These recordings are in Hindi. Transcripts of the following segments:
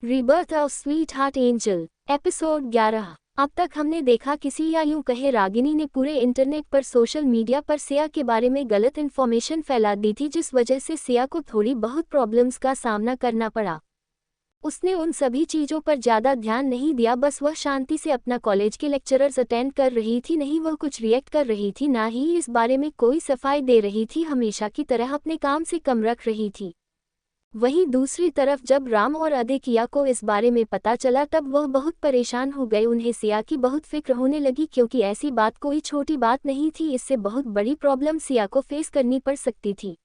Rebirth of sweet heart angel episode 11। अब तक हमने देखा किसी या यूं कहे रागिनी ने पूरे इंटरनेट पर सोशल मीडिया पर सिया के बारे में गलत इन्फॉर्मेशन फैला दी थी, जिस वजह से सिया को थोड़ी बहुत प्रॉब्लम्स का सामना करना पड़ा। उसने उन सभी चीज़ों पर ज़्यादा ध्यान नहीं दिया, बस वह शांति से अपना कॉलेज के लेक्चरर्स अटेंड कर रही थी। नहीं वह कुछ रिएक्ट कर रही थी, ना ही इस बारे में कोई सफाई दे रही थी, हमेशा की तरह अपने काम से कम रख रही थी। वहीं दूसरी तरफ जब राम और अदितिया को इस बारे में पता चला तब वह बहुत परेशान हो गए। उन्हें सिया की बहुत फिक्र होने लगी, क्योंकि ऐसी बात कोई छोटी बात नहीं थी, इससे बहुत बड़ी प्रॉब्लम सिया को फेस करनी पड़ सकती थी।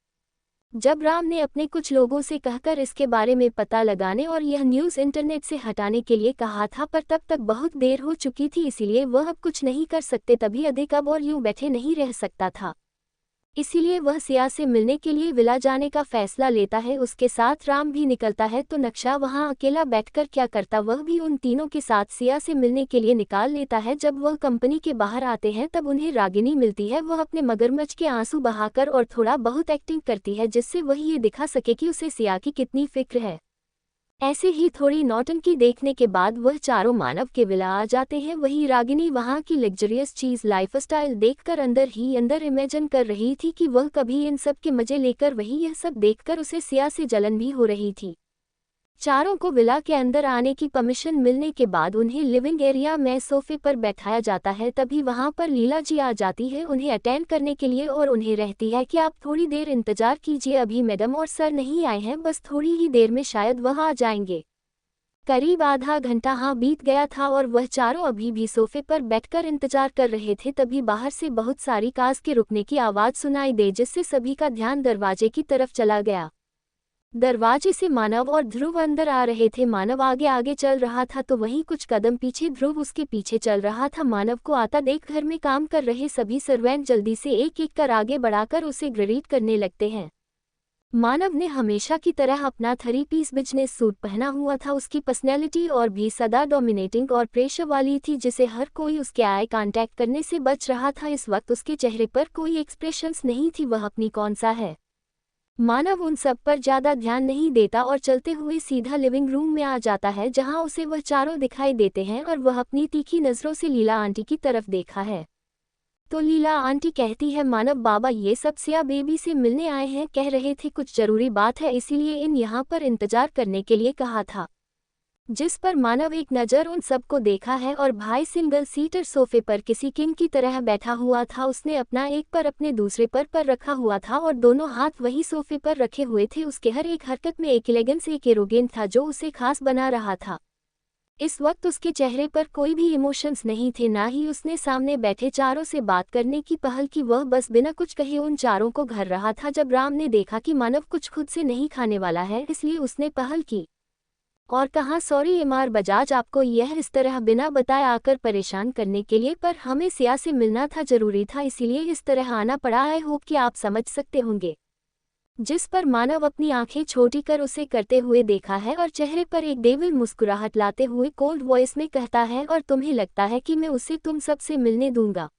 जब राम ने अपने कुछ लोगों से कहकर इसके बारे में पता लगाने और यह न्यूज़ इंटरनेट से हटाने के लिए कहा था, पर तब तक बहुत देर हो चुकी थी, इसीलिए वह अब कुछ नहीं कर सकते। तभी अधिक अब और यूं बैठे नहीं रह सकता था, इसीलिए वह सिया से मिलने के लिए विला जाने का फैसला लेता है। उसके साथ राम भी निकलता है, तो नक्शा वहां अकेला बैठकर क्या करता, वह भी उन तीनों के साथ सिया से मिलने के लिए निकाल लेता है। जब वह कंपनी के बाहर आते हैं तब उन्हें रागिनी मिलती है। वह अपने मगरमच्छ के आंसू बहाकर और थोड़ा बहुत एक्टिंग करती है, जिससे वह ये दिखा सके कि उसे सिया की कितनी फिक्र है। ऐसे ही थोड़ी नौटंकी देखने के बाद वह चारों मानव के विला आ जाते हैं। वही रागिनी वहां की लग्जरियस चीज लाइफस्टाइल देखकर अंदर ही अंदर इमेजिन कर रही थी कि वह कभी इन सब के मजे लेकर, वही यह सब देखकर उसे सिया से जलन भी हो रही थी। चारों को विला के अंदर आने की परमिशन मिलने के बाद उन्हें लिविंग एरिया में सोफे पर बैठाया जाता है। तभी वहां पर लीला जी आ जाती है उन्हें अटेंड करने के लिए, और उन्हें रहती है कि आप थोड़ी देर इंतजार कीजिए, अभी मैडम और सर नहीं आए हैं, बस थोड़ी ही देर में शायद वह आ जाएंगे। करीब आधा घंटा बीत गया था और वह चारों अभी भी सोफे पर बैठकर इंतजार कर रहे थे। तभी बाहर से बहुत सारी कार्स के रुकने की आवाज़ सुनाई दे, जिससे सभी का ध्यान दरवाजे की तरफ चला गया। दरवाजे से मानव और ध्रुव अंदर आ रहे थे। मानव आगे आगे चल रहा था, तो वहीं कुछ कदम पीछे ध्रुव उसके पीछे चल रहा था। मानव को आता देख घर में काम कर रहे सभी सर्वेंट जल्दी से एक एक कर आगे बढ़ाकर उसे ग्रीट करने लगते हैं। मानव ने हमेशा की तरह अपना 3 पीस बिजनेस सूट पहना हुआ था। उसकी पर्सनैलिटी और भी सदा डोमिनेटिंग और प्रेशर वाली थी, जिसे हर कोई उसके आई कांटेक्ट करने से बच रहा था। इस वक्त उसके चेहरे पर कोई एक्सप्रेशंस नहीं थी, वह अपनी कौन सा है। मानव उन सब पर ज्यादा ध्यान नहीं देता और चलते हुए सीधा लिविंग रूम में आ जाता है, जहां उसे वह चारों दिखाई देते हैं और वह अपनी तीखी नजरों से लीला आंटी की तरफ देखा है। तो लीला आंटी कहती है, मानव बाबा ये सब सिया बेबी से मिलने आए हैं, कह रहे थे कुछ जरूरी बात है, इसीलिए इन यहाँ पर इंतजार करने के लिए कहा था। जिस पर मानव एक नज़र उन सबको देखा है और भाई सिंगल सीटर सोफे पर किसी किंग की तरह बैठा हुआ था। उसने अपना एक पर अपने दूसरे पर रखा हुआ था और दोनों हाथ वही सोफे पर रखे हुए थे। उसके हर एक हरकत में एक एलिगेंस, एक एरोगेंट था जो उसे खास बना रहा था। इस वक्त उसके चेहरे पर कोई भी इमोशंस नहीं थे, ना ही उसने सामने बैठे चारों से बात करने की पहल की। वह बस बिना कुछ कहे उन चारों को घर रहा था। जब राम ने देखा कि मानव कुछ खुद से नहीं खाने वाला है, इसलिए उसने पहल की और कहा, सॉरी एमआर बजाज, आपको यह इस तरह बिना बताए आकर परेशान करने के लिए, पर हमें सिया से मिलना था, जरूरी था, इसीलिए इस तरह आना पड़ा। आई होप कि आप समझ सकते होंगे। जिस पर मानव अपनी आंखें छोटी कर उसे करते हुए देखा है और चेहरे पर एक डेविल मुस्कुराहट लाते हुए कोल्ड वॉइस में कहता है, और तुम्हें लगता है कि मैं उसे तुम सबसे मिलने दूंगा।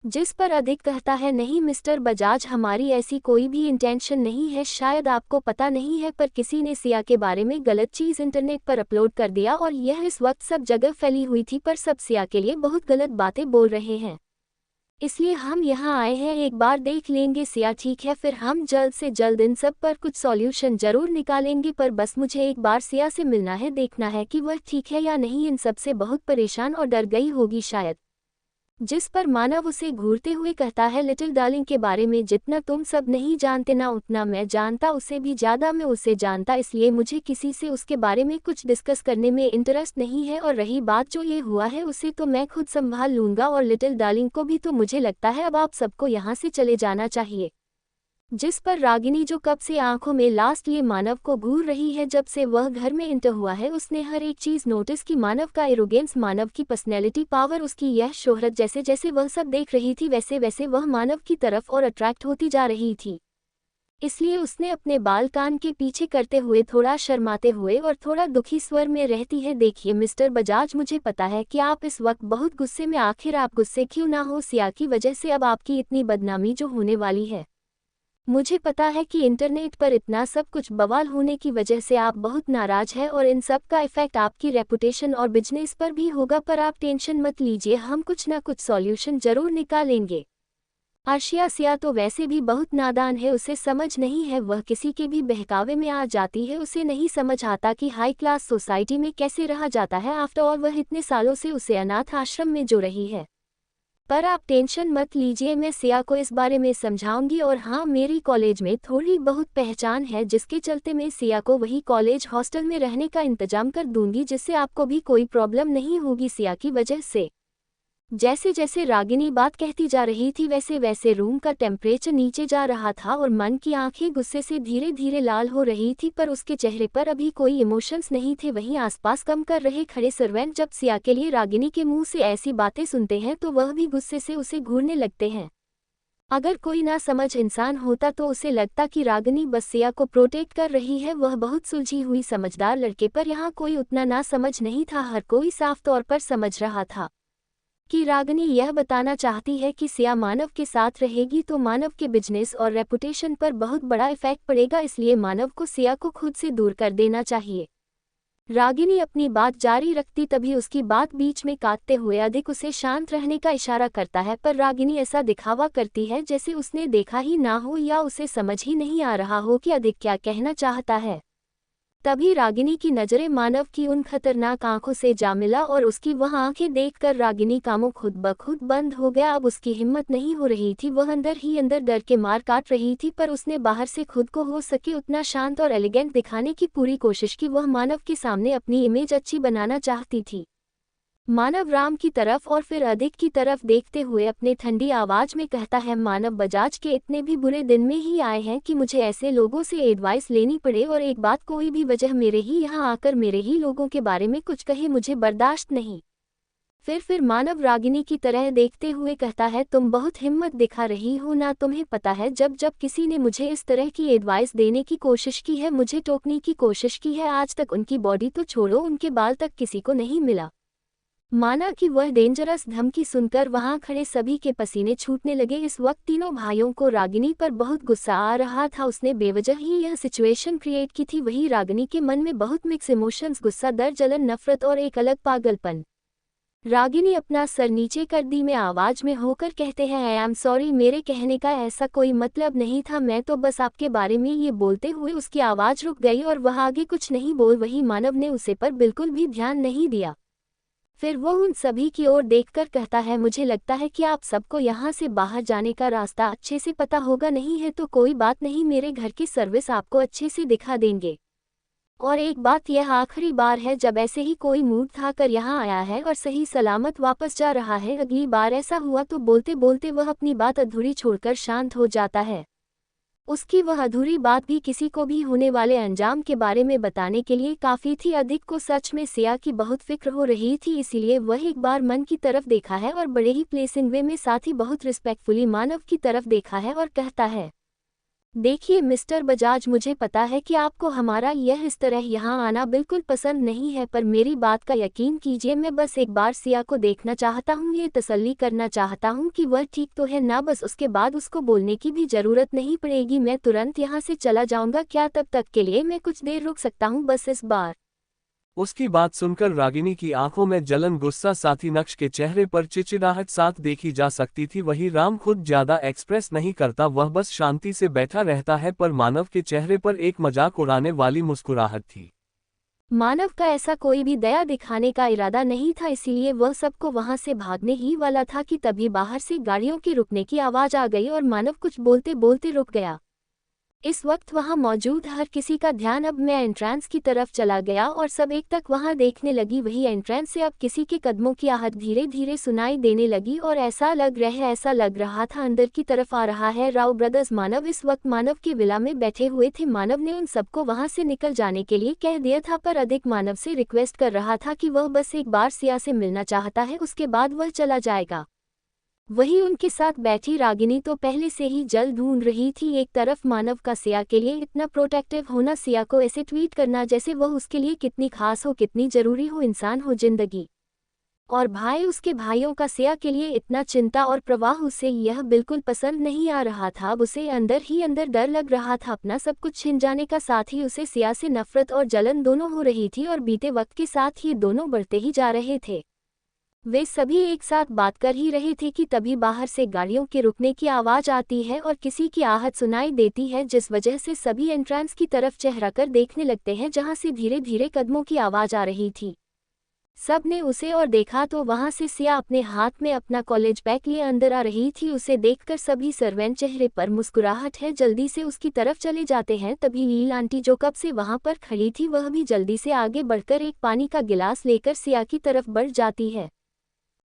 जिस पर अधिक कहता है, नहीं मिस्टर बजाज, हमारी ऐसी कोई भी इंटेंशन नहीं है। शायद आपको पता नहीं है, पर किसी ने सिया के बारे में गलत चीज़ इंटरनेट पर अपलोड कर दिया और यह इस वक्त सब जगह फैली हुई थी, पर सब सिया के लिए बहुत गलत बातें बोल रहे हैं, इसलिए हम यहाँ आए हैं, एक बार देख लेंगे सिया, ठीक है, फिर हम जल्द से जल्द इन सब पर कुछ सॉल्यूशन जरूर निकालेंगे, पर बस मुझे एक बार सिया से मिलना है, देखना है कि वह ठीक है या नहीं। इन सब से बहुत परेशान और डर गई होगी शायद। जिस पर मानव उसे घूरते हुए कहता है, लिटिल डार्लिंग के बारे में जितना तुम सब नहीं जानते ना उतना मैं जानता, उसे भी ज़्यादा मैं उसे जानता, इसलिए मुझे किसी से उसके बारे में कुछ डिस्कस करने में इंटरेस्ट नहीं है। और रही बात जो ये हुआ है, उसे तो मैं खुद संभाल लूँगा, और लिटिल डार्लिंग को भी। तो मुझे लगता है अब आप सबको यहाँ से चले जाना चाहिए। जिस पर रागिनी, जो कब से आंखों में लास्ट लिए मानव को घूर रही है जब से वह घर में इंटर हुआ है, उसने हर एक चीज़ नोटिस की, मानव का एरोगेंस, मानव की पर्सनैलिटी, पावर, उसकी यह शोहरत, जैसे जैसे वह सब देख रही थी वैसे वैसे वह मानव की तरफ और अट्रैक्ट होती जा रही थी। इसलिए उसने अपने बाल कान के पीछे करते हुए, थोड़ा शर्माते हुए और थोड़ा दुखी स्वर में रहती है, देखिए मिस्टर बजाज, मुझे पता है कि आप इस वक्त बहुत गुस्से में, आखिर आप गुस्से क्यों ना हो, सिया की वजह से अब आपकी इतनी बदनामी जो होने वाली है। मुझे पता है कि इंटरनेट पर इतना सब कुछ बवाल होने की वजह से आप बहुत नाराज हैं और इन सब का इफेक्ट आपकी रेपुटेशन और बिजनेस पर भी होगा, पर आप टेंशन मत लीजिए, हम कुछ ना कुछ सॉल्यूशन जरूर निकालेंगे। अर्शिया सिया तो वैसे भी बहुत नादान है, उसे समझ नहीं है, वह किसी के भी बहकावे में आ जाती है। उसे नहीं समझ आता कि हाई क्लास सोसाइटी में कैसे रहा जाता है। आफ्टर ऑल वह इतने सालों से उसे अनाथ आश्रम में जो रही है। पर आप टेंशन मत लीजिए, मैं सिया को इस बारे में समझाऊंगी। और हाँ, मेरी कॉलेज में थोड़ी बहुत पहचान है, जिसके चलते मैं सिया को वही कॉलेज हॉस्टल में रहने का इंतजाम कर दूंगी, जिससे आपको भी कोई प्रॉब्लम नहीं होगी सिया की वजह से। जैसे जैसे रागिनी बात कहती जा रही थी वैसे वैसे रूम का टेम्परेचर नीचे जा रहा था और मन की आंखें गुस्से से धीरे धीरे लाल हो रही थी, पर उसके चेहरे पर अभी कोई इमोशंस नहीं थे। वहीं आसपास काम कर रहे खड़े सर्वेंट जब सिया के लिए रागिनी के मुंह से ऐसी बातें सुनते हैं तो वह भी गुस्से से उसे घूरने लगते हैं। अगर कोई ना समझ इंसान होता तो उसे लगता कि रागिनी बस सिया को प्रोटेक्ट कर रही है। वह बहुत सुलझी हुई समझदार लड़के, पर यहाँ कोई उतना ना समझ नहीं था। हर कोई साफ तौर पर समझ रहा था कि रागिनी यह बताना चाहती है कि सिया मानव के साथ रहेगी तो मानव के बिजनेस और रेपुटेशन पर बहुत बड़ा इफेक्ट पड़ेगा, इसलिए मानव को सिया को खुद से दूर कर देना चाहिए। रागिनी अपनी बात जारी रखती तभी उसकी बात बीच में काटते हुए अधिक उसे शांत रहने का इशारा करता है, पर रागिनी ऐसा दिखावा करती है जैसे उसने देखा ही ना हो या उसे समझ ही नहीं आ रहा हो कि अधिक क्या कहना चाहता है। तभी रागिनी की नजरें मानव की उन खतरनाक आंखों से जा मिला और उसकी वह आंखें देखकर रागिनी का मुंह खुद ब खुद बंद हो गया। अब उसकी हिम्मत नहीं हो रही थी, वह अंदर ही अंदर डर के मार काट रही थी, पर उसने बाहर से खुद को हो सके उतना शांत और एलिगेंट दिखाने की पूरी कोशिश की। वह मानव के सामने अपनी इमेज अच्छी बनाना चाहती थी। मानव राम की तरफ और फिर अधिक की तरफ देखते हुए अपने ठंडी आवाज में कहता है, मानव बजाज के इतने भी बुरे दिन में ही आए हैं कि मुझे ऐसे लोगों से एडवाइस लेनी पड़े, और एक बात, कोई भी वजह मेरे ही यहाँ आकर मेरे ही लोगों के बारे में कुछ कहे, मुझे बर्दाश्त नहीं। फिर मानव रागिनी की तरह देखते हुए कहता है, तुम बहुत हिम्मत दिखा रही हो ना, तुम्हें पता है जब जब किसी ने मुझे इस तरह की एडवाइस देने की कोशिश की है, मुझे टोकने की कोशिश की है, आज तक उनकी बॉडी तो छोड़ो उनके बाल तक किसी को नहीं मिला। माना कि वह डेंजरस धमकी सुनकर वहां खड़े सभी के पसीने छूटने लगे। इस वक्त तीनों भाइयों को रागिनी पर बहुत गुस्सा आ रहा था, उसने बेवजह ही यह सिचुएशन क्रिएट की थी। वही रागिनी के मन में बहुत मिक्स इमोशंस, गुस्सा, दर्द, जलन, नफरत और एक अलग पागलपन। रागिनी अपना सर नीचे कर दी में आवाज में होकर कहते हैं, आई एम सॉरी, मेरे कहने का ऐसा कोई मतलब नहीं था, मैं तो बस आपके बारे में ये बोलते हुए उसकी आवाज रुक गई और वह आगे कुछ नहीं बोल। वही मानव ने उसे पर बिल्कुल भी ध्यान नहीं दिया। फिर वो उन सभी की ओर देखकर कहता है, मुझे लगता है कि आप सबको यहाँ से बाहर जाने का रास्ता अच्छे से पता होगा, नहीं है तो कोई बात नहीं, मेरे घर की सर्विस आपको अच्छे से दिखा देंगे। और एक बात, यह आखिरी बार है जब ऐसे ही कोई मूड था कर यहाँ आया है और सही सलामत वापस जा रहा है। अगली बार ऐसा हुआ तो बोलते बोलते वह अपनी बात अधूरी छोड़कर शांत हो जाता है। उसकी वह अधूरी बात भी किसी को भी होने वाले अंजाम के बारे में बताने के लिए काफ़ी थी। अधिक को सच में सिया की बहुत फिक्र हो रही थी, इसीलिए वह एक बार मन की तरफ देखा है और बड़े ही प्लेसिंग वे में, साथ ही बहुत रिस्पेक्टफुली मानव की तरफ देखा है और कहता है, देखिए मिस्टर बजाज, मुझे पता है कि आपको हमारा यह इस तरह यहाँ आना बिल्कुल पसंद नहीं है, पर मेरी बात का यकीन कीजिए, मैं बस एक बार सिया को देखना चाहता हूँ, ये तसल्ली करना चाहता हूँ कि वह ठीक तो है ना, बस उसके बाद उसको बोलने की भी ज़रूरत नहीं पड़ेगी, मैं तुरंत यहाँ से चला जाऊँगा। क्या तब तक के लिए मैं कुछ देर रुक सकता हूँ, बस इस बार? उसकी बात सुनकर रागिनी की आंखों में जलन, गुस्सा, साथ ही नक्श के चेहरे पर चिड़चिड़ाहट साथ देखी जा सकती थी। वही राम खुद ज्यादा एक्सप्रेस नहीं करता, वह बस शांति से बैठा रहता है, पर मानव के चेहरे पर एक मजाक उड़ाने वाली मुस्कुराहट थी। मानव का ऐसा कोई भी दया दिखाने का इरादा नहीं था, इसीलिए वह सबको वहां से भागने ही वाला था कि तभी बाहर से गाड़ियों के रुकने की आवाज आ गई और मानव कुछ बोलते बोलते रुक गया। इस वक्त वहां मौजूद हर किसी का ध्यान अब मैं एंट्रेंस की तरफ चला गया और सब एक तक वहां देखने लगी। वही एंट्रेंस से अब किसी के कदमों की आहट धीरे धीरे सुनाई देने लगी और ऐसा लग रहा था अंदर की तरफ आ रहा है राव ब्रदर्स। मानव इस वक्त मानव की विला में बैठे हुए थे। मानव ने उन सबको वहां से निकल जाने के लिए कह दिया था, पर अधिक मानव से रिक्वेस्ट कर रहा था कि वह बस एक बार सिया से मिलना चाहता है, उसके बाद वह चला जाएगा। वही उनके साथ बैठी रागिनी तो पहले से ही जल ढूंढ रही थी। एक तरफ मानव का सिया के लिए इतना प्रोटेक्टिव होना, सिया को ऐसे ट्वीट करना जैसे वह उसके लिए कितनी खास हो, कितनी जरूरी हो इंसान हो जिंदगी, और भाई उसके भाइयों का सिया के लिए इतना चिंता और प्रवाह उसे यह बिल्कुल पसंद नहीं आ रहा था। अब उसे अंदर ही अंदर डर लग रहा था अपना सब कुछ छिन जाने का, साथ ही उसे सिया से नफरत और जलन दोनों हो रही थी और बीते वक्त के साथ ये दोनों बढ़ते ही जा रहे थे। वे सभी एक साथ बात कर ही रहे थे कि तभी बाहर से गाड़ियों के रुकने की आवाज आती है और किसी की आहट सुनाई देती है, जिस वजह से सभी एंट्रेंस की तरफ चेहरा कर देखने लगते हैं जहां से धीरे धीरे कदमों की आवाज आ रही थी। सब ने उसे और देखा तो वहां से सिया अपने हाथ में अपना कॉलेज बैग लिए अंदर आ रही थी। उसे देखकर सभी सर्वेंट चेहरे पर मुस्कुराहट है जल्दी से उसकी तरफ चले जाते हैं। तभी लील आंटी जो कब से वहां पर खड़ी थी वह भी जल्दी से आगे बढ़कर एक पानी का गिलास लेकर सिया की तरफ बढ़ जाती है।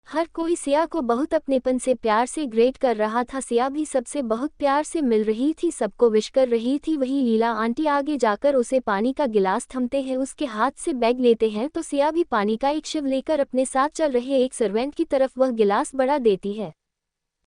हर कोई सिया को बहुत अपनेपन से प्यार से ग्रेट कर रहा था। सिया भी सबसे बहुत प्यार से मिल रही थी, सबको विश कर रही थी। वही लीला आंटी आगे जाकर उसे पानी का गिलास थमते हैं, उसके हाथ से बैग लेते हैं तो सिया भी पानी का एक शिव लेकर अपने साथ चल रहे एक सर्वेंट की तरफ वह गिलास बढ़ा देती है।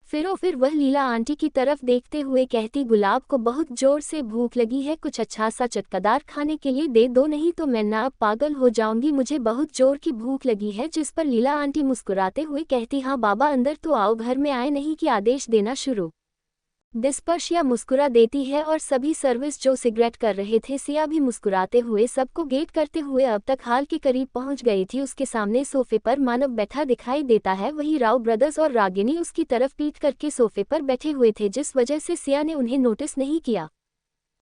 फिर वह लीला आंटी की तरफ देखते हुए कहती, गुलाब को बहुत जोर से भूख लगी है, कुछ अच्छा सा चटकदार खाने के लिए दे दो, नहीं तो मैं ना अब पागल हो जाऊंगी, मुझे बहुत जोर की भूख लगी है। जिस पर लीला आंटी मुस्कुराते हुए कहती, हाँ बाबा अंदर तो आओ, घर में आए नहीं कि आदेश देना शुरू। जिस पर सिया मुस्कुरा देती है और सभी सर्विस जो सिगरेट कर रहे थे सिया भी मुस्कुराते हुए सबको गेट करते हुए अब तक हाल के करीब पहुंच गई थी। उसके सामने सोफे पर मानव बैठा दिखाई देता है, वही राव ब्रदर्स और रागिनी उसकी तरफ पीट करके सोफे पर बैठे हुए थे, जिस वजह से सिया ने उन्हें नोटिस नहीं किया।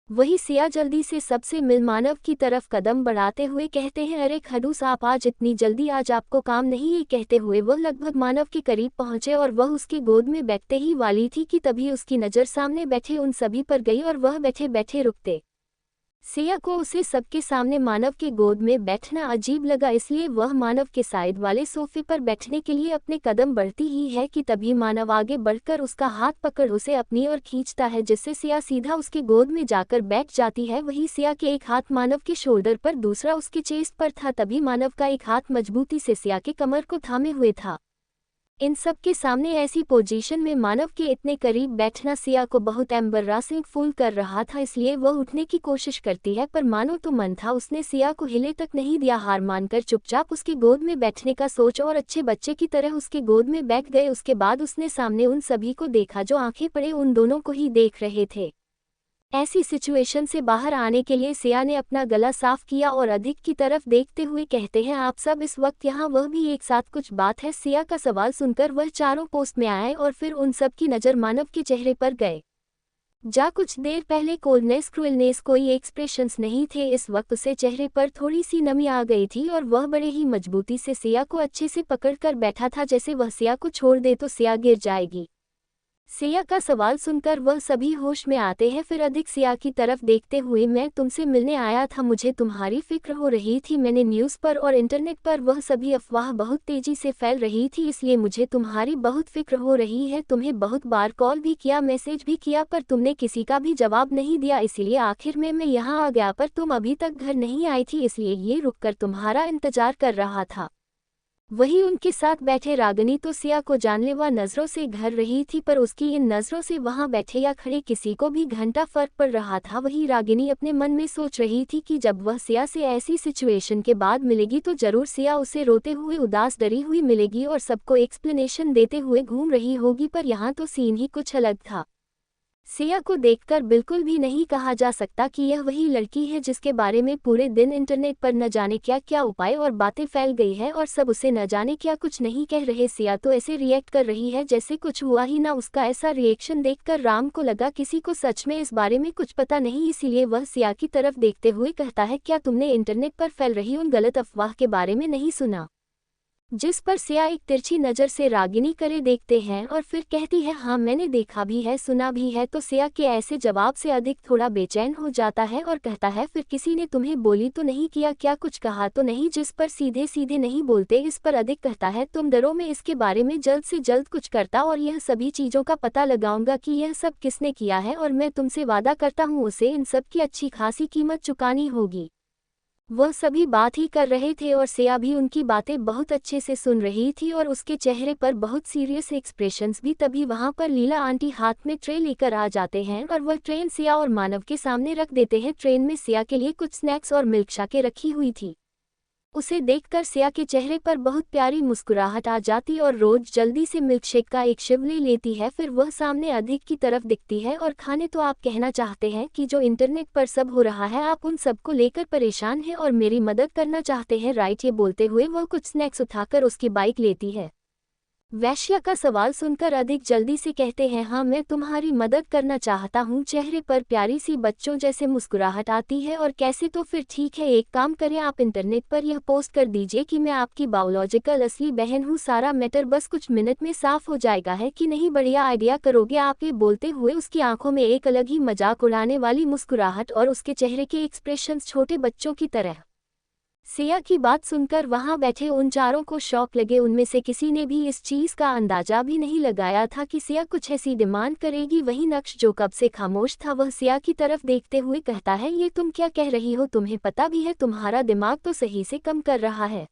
वही सिया जल्दी से सबसे मिल मानव की तरफ कदम बढ़ाते हुए कहते हैं, अरे खड़ूस आप आज इतनी जल्दी, आज आपको काम नहीं? ये कहते हुए वह लगभग मानव के करीब पहुंचे और वह उसके गोद में बैठते ही वाली थी कि तभी उसकी नज़र सामने बैठे उन सभी पर गई और वह बैठे बैठे रुकते। सिया को उसे सबके सामने मानव के गोद में बैठना अजीब लगा, इसलिए वह मानव के साइड वाले सोफे पर बैठने के लिए अपने कदम बढ़ती ही है कि तभी मानव आगे बढ़कर उसका हाथ पकड़ उसे अपनी ओर खींचता है, जिससे सिया सीधा उसके गोद में जाकर बैठ जाती है। वही सिया के एक हाथ मानव के शोल्डर पर, दूसरा उसके चेस्ट पर था। तभी मानव का एक हाथ मजबूती से सिया के कमर को थामे हुए था। इन सब के सामने ऐसी पोजीशन में मानव के इतने करीब बैठना सिया को बहुत एम्बरासिंग फील कर रहा था, इसलिए वह उठने की कोशिश करती है पर मानो तो मन था उसने सिया को हिले तक नहीं दिया। हार मानकर चुपचाप उसके गोद में बैठने का सोच और अच्छे बच्चे की तरह उसके गोद में बैठ गए। उसके बाद उसने सामने उन सभी को देखा जो आंखें पड़े उन दोनों को ही देख रहे थे। ऐसी सिचुएशन से बाहर आने के लिए सिया ने अपना गला साफ किया और अधिक की तरफ देखते हुए कहते हैं, आप सब इस वक्त यहाँ, वह भी एक साथ, कुछ बात है? सिया का सवाल सुनकर वह चारों पोस्ट में आए और फिर उन सब की नज़र मानव के चेहरे पर गए। जा कुछ देर पहले कोल्डनेस क्रूएलनेस कोई एक्सप्रेशंस नहीं थे, इस वक्त उसे चेहरे पर थोड़ी सी नमी आ गई थी और वह बड़े ही मजबूती से सिया को अच्छे से पकड़कर बैठा था, जैसे वह सिया को छोड़ दे तो सिया गिर जाएगी। सिया का सवाल सुनकर वह सभी होश में आते हैं, फिर अधिक सिया की तरफ देखते हुए, मैं तुमसे मिलने आया था, मुझे तुम्हारी फिक्र हो रही थी, मैंने न्यूज़ पर और इंटरनेट पर वह सभी अफवाह बहुत तेजी से फैल रही थी, इसलिए मुझे तुम्हारी बहुत फिक्र हो रही है। तुम्हें बहुत बार कॉल भी किया, मैसेज भी किया, पर तुमने किसी का भी जवाब नहीं दिया, इसीलिए आखिर में मैं यहाँ आ गया, पर तुम अभी तक घर नहीं आई थी, इसलिए ये रुककर तुम्हारा इंतजार कर रहा था। वही उनके साथ बैठे रागिनी तो सिया को जानलेवा नज़रों से घर रही थी, पर उसकी इन नज़रों से वहां बैठे या खड़े किसी को भी घंटा फर्क पड़ रहा था। वही रागिनी अपने मन में सोच रही थी कि जब वह सिया से ऐसी सिचुएशन के बाद मिलेगी तो जरूर सिया उसे रोते हुए, उदास, डरी हुई मिलेगी और सबको एक्सप्लेनेशन देते हुए घूम रही होगी, पर यहाँ तो सीन ही कुछ अलग था। सिया को देखकर बिल्कुल भी नहीं कहा जा सकता कि यह वही लड़की है जिसके बारे में पूरे दिन इंटरनेट पर न जाने क्या क्या उपाय और बातें फैल गई है और सब उसे न जाने क्या कुछ नहीं कह रहे। सिया तो ऐसे रिएक्ट कर रही है जैसे कुछ हुआ ही ना। उसका ऐसा रिएक्शन देखकर राम को लगा किसी को सच में इस बारे में कुछ पता नहीं, इसीलिए वह सिया की तरफ देखते हुए कहता है, क्या तुमने इंटरनेट पर फैल रही उन गलत अफवाह के बारे में नहीं सुना? जिस पर सिया एक तिरछी नज़र से रागिनी करे देखते हैं और फिर कहती है, हाँ मैंने देखा भी है, सुना भी है। तो सिया के ऐसे जवाब से अधिक थोड़ा बेचैन हो जाता है और कहता है, फिर किसी ने तुम्हें बोली तो नहीं किया, क्या कुछ कहा तो नहीं? जिस पर सीधे सीधे नहीं बोलते। इस पर अधिक कहता है, तुम डरो, मैं इसके बारे में जल्द से जल्द कुछ करता और यह सभी चीज़ों का पता लगाऊंगा कि यह सब किसने किया है, और मैं तुमसे वादा करता हूँ उसे इन सब की अच्छी खासी कीमत चुकानी होगी। वह सभी बात ही कर रहे थे और सिया भी उनकी बातें बहुत अच्छे से सुन रही थी और उसके चेहरे पर बहुत सीरियस एक्सप्रेशंस भी। तभी वहां पर लीला आंटी हाथ में ट्रे लेकर आ जाते हैं और वह ट्रेन सिया और मानव के सामने रख देते हैं। ट्रेन में सिया के लिए कुछ स्नैक्स और मिल्क शाकें रखी हुई थी। उसे देखकर सिया के चेहरे पर बहुत प्यारी मुस्कुराहट आ जाती और रोज जल्दी से मिल्कशेक का एक शिवली लेती है। फिर वह सामने अधिक की तरफ दिखती है और खाने तो आप कहना चाहते हैं कि जो इंटरनेट पर सब हो रहा है आप उन सबको लेकर परेशान हैं और मेरी मदद करना चाहते हैं, राइट। ये बोलते हुए वह कुछ स्नैक्स उठाकर उसकी बाइक लेती है। वैश्या का सवाल सुनकर अधिक जल्दी से कहते हैं, हाँ मैं तुम्हारी मदद करना चाहता हूँ। चेहरे पर प्यारी सी बच्चों जैसे मुस्कुराहट आती है। और कैसे? तो फिर ठीक है, एक काम करें, आप इंटरनेट पर यह पोस्ट कर दीजिए कि मैं आपकी बायोलॉजिकल असली बहन हूँ। सारा मैटर बस कुछ मिनट में साफ हो जाएगा, है कि नहीं? बढ़िया आइडिया करोगे आप? ये बोलते हुए उसकी आंखों में एक अलग ही मजाक उड़ाने वाली मुस्कुराहट और उसके चेहरे के एक्सप्रेशंस छोटे बच्चों की तरह। सिया की बात सुनकर वहां बैठे उन चारों को शौक लगे। उनमें से किसी ने भी इस चीज का अंदाजा भी नहीं लगाया था कि सिया कुछ ऐसी डिमांड करेगी। वहीं नक्श, जो कब से खामोश था, वह सिया की तरफ देखते हुए कहता है, ये तुम क्या कह रही हो? तुम्हें पता भी है तुम्हारा दिमाग तो सही से काम कर रहा है।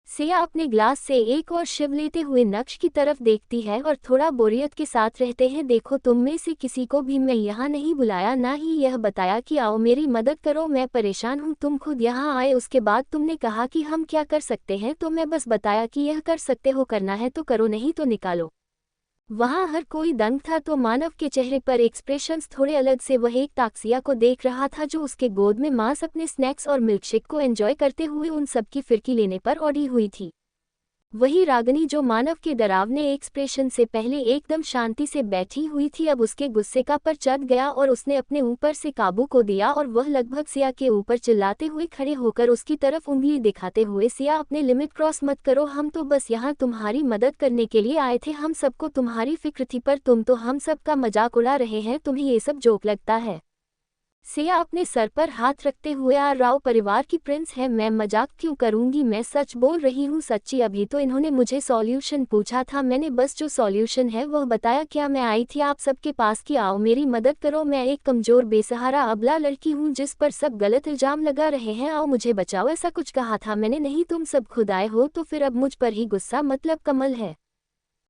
सिया अपने ग्लास से एक और शिव लेते हुए नक्श की तरफ देखती है और थोड़ा बोरियत के साथ रहते हैं, देखो तुम में से किसी को भी मैं यहाँ नहीं बुलाया, ना ही यह बताया कि आओ मेरी मदद करो, मैं परेशान हूँ। तुम खुद यहाँ आए, उसके बाद तुमने कहा कि हम क्या कर सकते हैं, तो मैं बस बताया कि यह कर सकते हो, करना है तो करो, नहीं तो निकालो। वहां हर कोई दंग था। तो मानव के चेहरे पर एक्सप्रेशंस थोड़े अलग से। वह एक ताक्सिया को देख रहा था जो उसके गोद में मांस अपने स्नैक्स और मिल्कशेक को एंजॉय करते हुए उन सबकी फिरकी लेने पर अड़ी हुई थी। वही रागिनी, जो मानव के डरावने एक्सप्रेशन से पहले एकदम शांति से बैठी हुई थी, अब उसके गुस्से का पर चढ़ गया और उसने अपने ऊपर से काबू को दिया और वह लगभग सिया के ऊपर चिल्लाते हुए खड़े होकर उसकी तरफ उंगली दिखाते हुए, सिया अपने लिमिट क्रॉस मत करो, हम तो बस यहाँ तुम्हारी मदद करने के लिए आए थे, हम सबको तुम्हारी फिक्र थी, पर तुम तो हम सब का मजाक उड़ा रहे हैं, तुम्हें ये सब जोक लगता है? सिया अपने सर पर हाथ रखते हुए, आर राव परिवार की प्रिंस है, मैं मजाक क्यों करूंगी, मैं सच बोल रही हूँ, सच्ची। अभी तो इन्होंने मुझे सॉल्यूशन पूछा था, मैंने बस जो सॉल्यूशन है वह बताया। क्या मैं आई थी आप सबके पास कि आओ मेरी मदद करो, मैं एक कमजोर बेसहारा अबला लड़की हूँ जिस पर सब गलत इल्जाम लगा रहे हैं, आओ मुझे बचाओ, ऐसा कुछ कहा था मैंने? नहीं, तुम सब खुद आए हो, तो फिर अब मुझ पर ही गुस्सा, मतलब कमल है।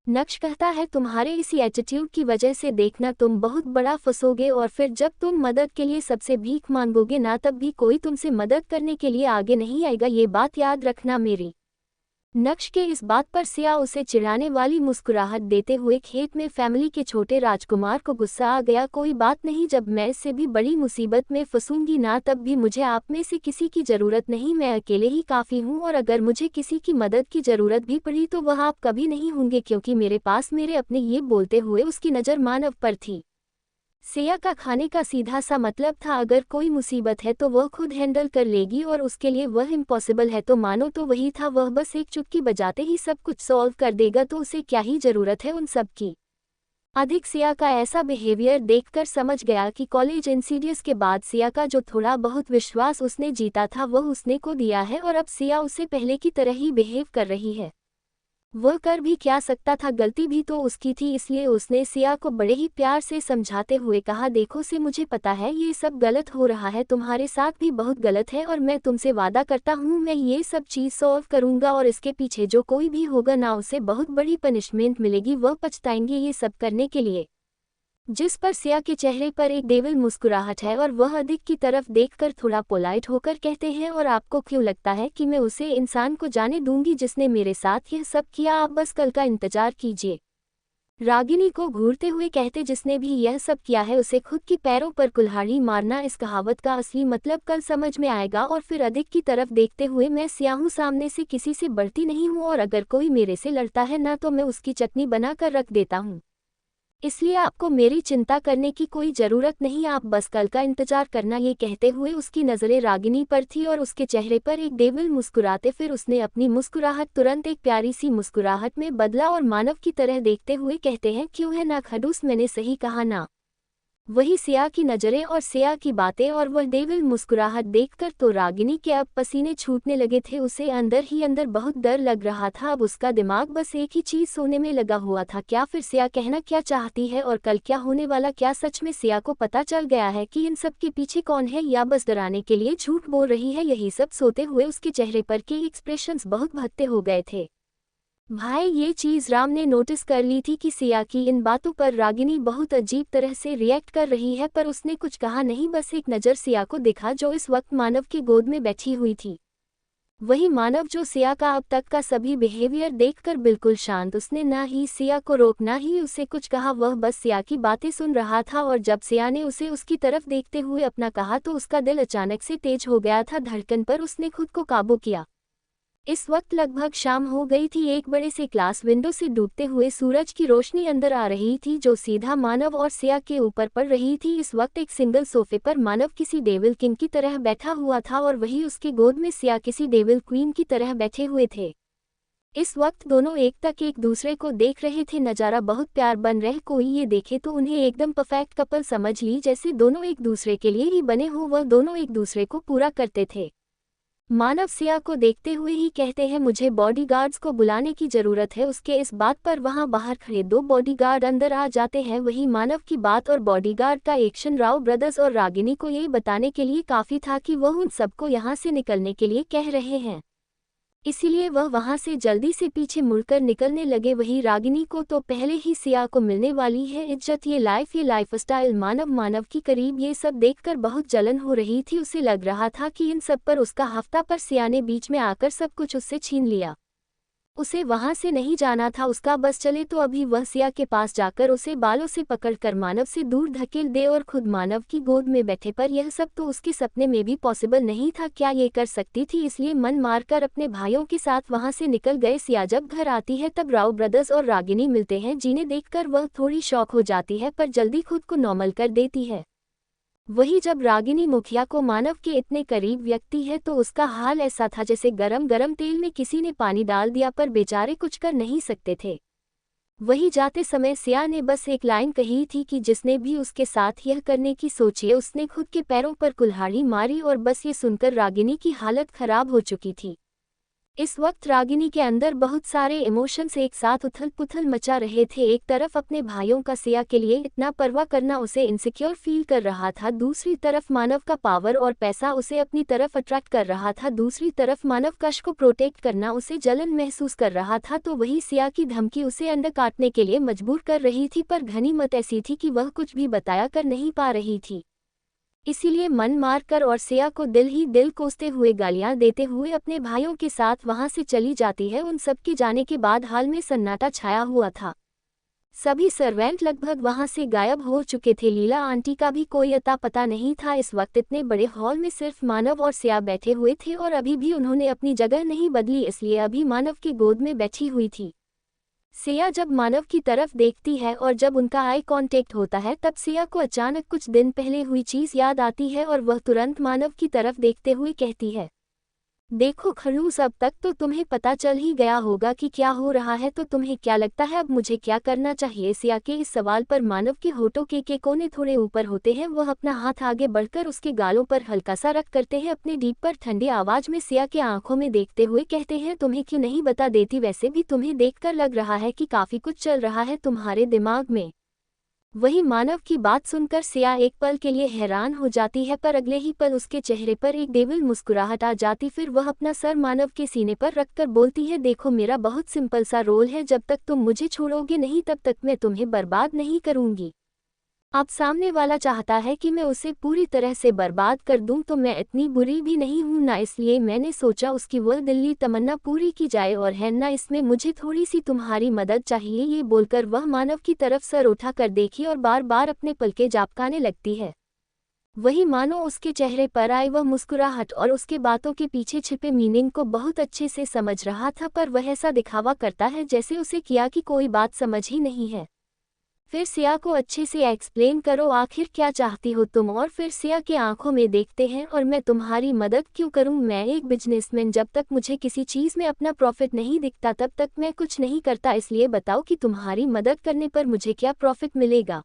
नक्श कहता है, तुम्हारे इसी एटीट्यूड की वजह से देखना तुम बहुत बड़ा फंसोगे, और फिर जब तुम मदद के लिए सबसे भीख मांगोगे ना, तब भी कोई तुमसे मदद करने के लिए आगे नहीं आएगा, ये बात याद रखना मेरी। नक्श के इस बात पर सिया उसे चिढ़ाने वाली मुस्कुराहट देते हुए, खेत में फैमिली के छोटे राजकुमार को गुस्सा आ गया, कोई बात नहीं, जब मैं इससे भी बड़ी मुसीबत में फंसूंगी ना, तब भी मुझे आप में से किसी की जरूरत नहीं, मैं अकेले ही काफ़ी हूँ, और अगर मुझे किसी की मदद की जरूरत भी पड़ी तो वह आप कभी नहीं होंगे, क्योंकि मेरे पास मेरे अपने। ये बोलते हुए उसकी नज़र मानव पर थी। सिया का खाने का सीधा सा मतलब था, अगर कोई मुसीबत है तो वह खुद हैंडल कर लेगी और उसके लिए वह इम्पॉसिबल है तो मानो तो वही था, वह बस एक चुटकी बजाते ही सब कुछ सॉल्व कर देगा, तो उसे क्या ही जरूरत है उन सब की। अधिक सिया का ऐसा बिहेवियर देखकर समझ गया कि कॉलेज इंसीडियस के बाद सिया का जो थोड़ा बहुत विश्वास उसने जीता था वह उसने को दिया है, और अब सिया उससे पहले की तरह ही बिहेव कर रही है। वह कर भी क्या सकता था, गलती भी तो उसकी थी, इसलिए उसने सिया को बड़े ही प्यार से समझाते हुए कहा, देखो से मुझे पता है ये सब गलत हो रहा है, तुम्हारे साथ भी बहुत गलत है, और मैं तुमसे वादा करता हूँ मैं ये सब चीज़ सॉल्व करूँगा, और इसके पीछे जो कोई भी होगा ना उसे बहुत बड़ी पनिशमेंट मिलेगी, वह पछताएंगे ये सब करने के लिए। जिस पर सिया के चेहरे पर एक डेविल मुस्कुराहट है और वह अधिक की तरफ देखकर थोड़ा पोलाइट होकर कहते हैं, और आपको क्यों लगता है कि मैं उसे इंसान को जाने दूंगी जिसने मेरे साथ यह सब किया, आप बस कल का इंतजार कीजिए। रागिनी को घूरते हुए कहते, जिसने भी यह सब किया है उसे खुद की पैरों पर कुल्हाड़ी मारना, इस कहावत का असली मतलब कल समझ में आएगा। और फिर अधिक की तरफ देखते हुए, मैं सिया हूँ, सामने से किसी से बढ़ती नहीं हूँ, और अगर कोई मेरे से लड़ता है ना तो मैं उसकी चटनी बनाकर रख देता हूँ, इसलिए आपको मेरी चिंता करने की कोई ज़रूरत नहीं, आप बस कल का इंतजार करना। ये कहते हुए उसकी नज़रें रागिनी पर थी और उसके चेहरे पर एक डेविल मुस्कुराते, फिर उसने अपनी मुस्कुराहट तुरंत एक प्यारी सी मुस्कुराहट में बदला और मानव की तरह देखते हुए कहते हैं, क्यों है ना खड़ूस, मैंने सही कहा ना? वही सिया की नज़रें और सिया की बातें और वह डेविल मुस्कुराहट देखकर तो रागिनी के अब पसीने छूटने लगे थे, उसे अंदर ही अंदर बहुत डर लग रहा था। अब उसका दिमाग बस एक ही चीज़ सोने में लगा हुआ था, क्या फिर सिया कहना क्या चाहती है और कल क्या होने वाला, क्या सच में सिया को पता चल गया है कि इन सब के पीछे कौन है, या बस डराने के लिए झूठ बोल रही है? यही सब सोते हुए उसके चेहरे पर के एक्सप्रेशंस बहुत भद्दे हो गए थे। भाई ये चीज़ राम ने नोटिस कर ली थी कि सिया की इन बातों पर रागिनी बहुत अजीब तरह से रिएक्ट कर रही है, पर उसने कुछ कहा नहीं, बस एक नज़र सिया को देखा जो इस वक्त मानव की गोद में बैठी हुई थी। वही मानव जो सिया का अब तक का सभी बिहेवियर देखकर बिल्कुल शांत, उसने ना ही सिया को रोक ना ही उसे कुछ कहा, वह बस सिया की बातें सुन रहा था। और जब सिया ने उसे उसकी तरफ देखते हुए अपना कहा तो उसका दिल अचानक से तेज हो गया था धड़कन पर उसने खुद को काबू किया। इस वक्त लगभग शाम हो गई थी। एक बड़े से क्लास विंडो से डूबते हुए सूरज की रोशनी अंदर आ रही थी जो सीधा मानव और सिया के ऊपर पड़ रही थी। इस वक्त एक सिंगल सोफे पर मानव किसी डेविल किंग की तरह बैठा हुआ था और वही उसके गोद में सिया किसी डेविल क्वीन की तरह बैठे हुए थे। इस वक्त दोनों एक तक एक दूसरे को देख रहे थे। नज़ारा बहुत प्यार बन रहे, कोई ये देखे तो उन्हें एकदम परफेक्ट कपल समझ ली, जैसे दोनों एक दूसरे के लिए ही बने हो, वह दोनों एक दूसरे को पूरा करते थे। मानव सिया को देखते हुए ही कहते हैं मुझे बॉडीगार्ड्स को बुलाने की जरूरत है। उसके इस बात पर वहां बाहर खड़े दो बॉडीगार्ड अंदर आ जाते हैं। वही मानव की बात और बॉडीगार्ड का एक्शन राव ब्रदर्स और रागिनी को ये बताने के लिए काफी था कि वह उन सबको यहां से निकलने के लिए कह रहे हैं, इसीलिए वह वहां से जल्दी से पीछे मुड़कर निकलने लगे। वही रागिनी को तो पहले ही सिया को मिलने वाली है इज्जत, ये लाइफस्टाइल, मानव की करीब, ये सब देखकर बहुत जलन हो रही थी। उसे लग रहा था कि इन सब पर उसका हफ्ता, पर सिया ने बीच में आकर सब कुछ उससे छीन लिया। उसे वहां से नहीं जाना था उसका, बस चले तो अभी वह सिया के पास जाकर उसे बालों से पकड़कर मानव से दूर धकेल दे और खुद मानव की गोद में बैठे। पर यह सब तो उसके सपने में भी पॉसिबल नहीं था, क्या ये कर सकती थी? इसलिए मन मारकर अपने भाइयों के साथ वहां से निकल गए। सिया जब घर आती है तब राव ब्रदर्स और रागिनी मिलते हैं, जिन्हें देखकर वह थोड़ी शॉक हो जाती है पर जल्दी खुद को नॉर्मल कर देती है। वही जब रागिनी मुखिया को मानव के इतने करीब व्यक्ति है तो उसका हाल ऐसा था जैसे गरम गरम तेल में किसी ने पानी डाल दिया, पर बेचारे कुछ कर नहीं सकते थे। वही जाते समय सिया ने बस एक लाइन कही थी कि जिसने भी उसके साथ यह करने की सोची उसने खुद के पैरों पर कुल्हाड़ी मारी, और बस ये सुनकर रागिनी की हालत खराब हो चुकी थी। इस वक्त रागिनी के अंदर बहुत सारे इमोशंस एक साथ उथल पुथल मचा रहे थे। एक तरफ अपने भाइयों का सिया के लिए इतना परवाह करना उसे इनसिक्योर फील कर रहा था, दूसरी तरफ मानव का पावर और पैसा उसे अपनी तरफ अट्रैक्ट कर रहा था, दूसरी तरफ मानव कश को प्रोटेक्ट करना उसे जलन महसूस कर रहा था। तो वही सिया की धमकी उसे अंडा काटने के लिए मजबूर कर रही थी, पर गनीमत ऐसी थी कि वह कुछ भी बताया कर नहीं पा रही थी। इसीलिए मन मारकर और सिया को दिल ही दिल कोसते हुए गालियां देते हुए अपने भाइयों के साथ वहां से चली जाती है। उन सबके जाने के बाद हाल में सन्नाटा छाया हुआ था। सभी सर्वेंट लगभग वहां से गायब हो चुके थे। लीला आंटी का भी कोई अता पता नहीं था। इस वक्त इतने बड़े हॉल में सिर्फ मानव और सिया बैठे हुए थे और अभी भी उन्होंने अपनी जगह नहीं बदली, इसलिए अभी मानव की गोद में बैठी हुई थी। सिया जब मानव की तरफ देखती है और जब उनका आई कांटेक्ट होता है तब सिया को अचानक कुछ दिन पहले हुई चीज़ याद आती है और वह तुरंत मानव की तरफ देखते हुए कहती है, देखो खड़ूस, अब तक तो तुम्हें पता चल ही गया होगा कि क्या हो रहा है, तो तुम्हें क्या लगता है अब मुझे क्या करना चाहिए? सिया के इस सवाल पर मानव के होठों के कोने थोड़े ऊपर होते हैं। वह अपना हाथ आगे बढ़कर उसके गालों पर हल्का सा रख करते हैं। अपने डीप पर ठंडी आवाज में सिया के आंखों में देखते हुए कहते हैं, तुम्हें क्यों नहीं बता देती? वैसे भी तुम्हें देखकर लग रहा है कि काफी कुछ चल रहा है तुम्हारे दिमाग में। वही मानव की बात सुनकर सिया एक पल के लिए हैरान हो जाती है, पर अगले ही पल उसके चेहरे पर एक डेविल मुस्कुराहट आ जाती। फिर वह अपना सर मानव के सीने पर रखकर बोलती है, देखो मेरा बहुत सिंपल सा रोल है, जब तक तुम मुझे छोड़ोगे नहीं तब तक मैं तुम्हें बर्बाद नहीं करूंगी। अब सामने वाला चाहता है कि मैं उसे पूरी तरह से बर्बाद कर दूं, तो मैं इतनी बुरी भी नहीं हूं ना, इसलिए मैंने सोचा उसकी वो दिल्ली तमन्ना पूरी की जाए, और है ना इसमें मुझे थोड़ी सी तुम्हारी मदद चाहिए। ये बोलकर वह मानव की तरफ सर उठा कर देखी और बार बार अपने पलके झपकाने लगती है। वही मानो उसके चेहरे पर आई वह मुस्कुराहट और उसके बातों के पीछे छिपे मीनिंग को बहुत अच्छे से समझ रहा था, पर वह ऐसा दिखावा करता है जैसे उसे किया कि कोई बात समझ ही नहीं है। फिर सिया को अच्छे से एक्सप्लेन करो, आखिर क्या चाहती हो तुम? और फिर सिया के आंखों में देखते हैं, और मैं तुम्हारी मदद क्यों करूं? मैं एक बिजनेसमैन, जब तक मुझे किसी चीज़ में अपना प्रॉफिट नहीं दिखता तब तक मैं कुछ नहीं करता, इसलिए बताओ कि तुम्हारी मदद करने पर मुझे क्या प्रॉफिट मिलेगा?